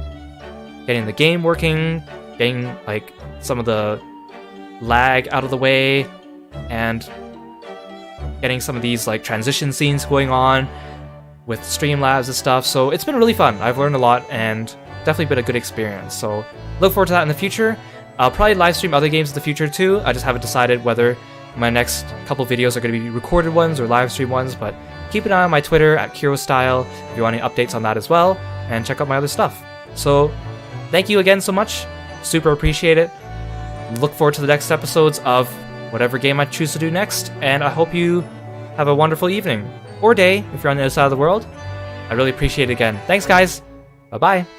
getting the game working, getting like some of the lag out of the way, and getting some of these like transition scenes going on with Streamlabs and stuff. So it's been really fun. I've learned a lot, and definitely been a good experience. So look forward to that in the future. I'll probably live stream other games in the future too. I just haven't decided whether my next couple videos are going to be recorded ones or live stream ones, but keep an eye on my Twitter at Kirostyle if you want any updates on that as well, and check out my other stuff. So thank you again so much. Super appreciate it. Look forward to the next episodes of whatever game I choose to do next, and I hope you have a wonderful evening or day if you're on the other side of the world. I really appreciate it again. Thanks, guys. Bye-bye.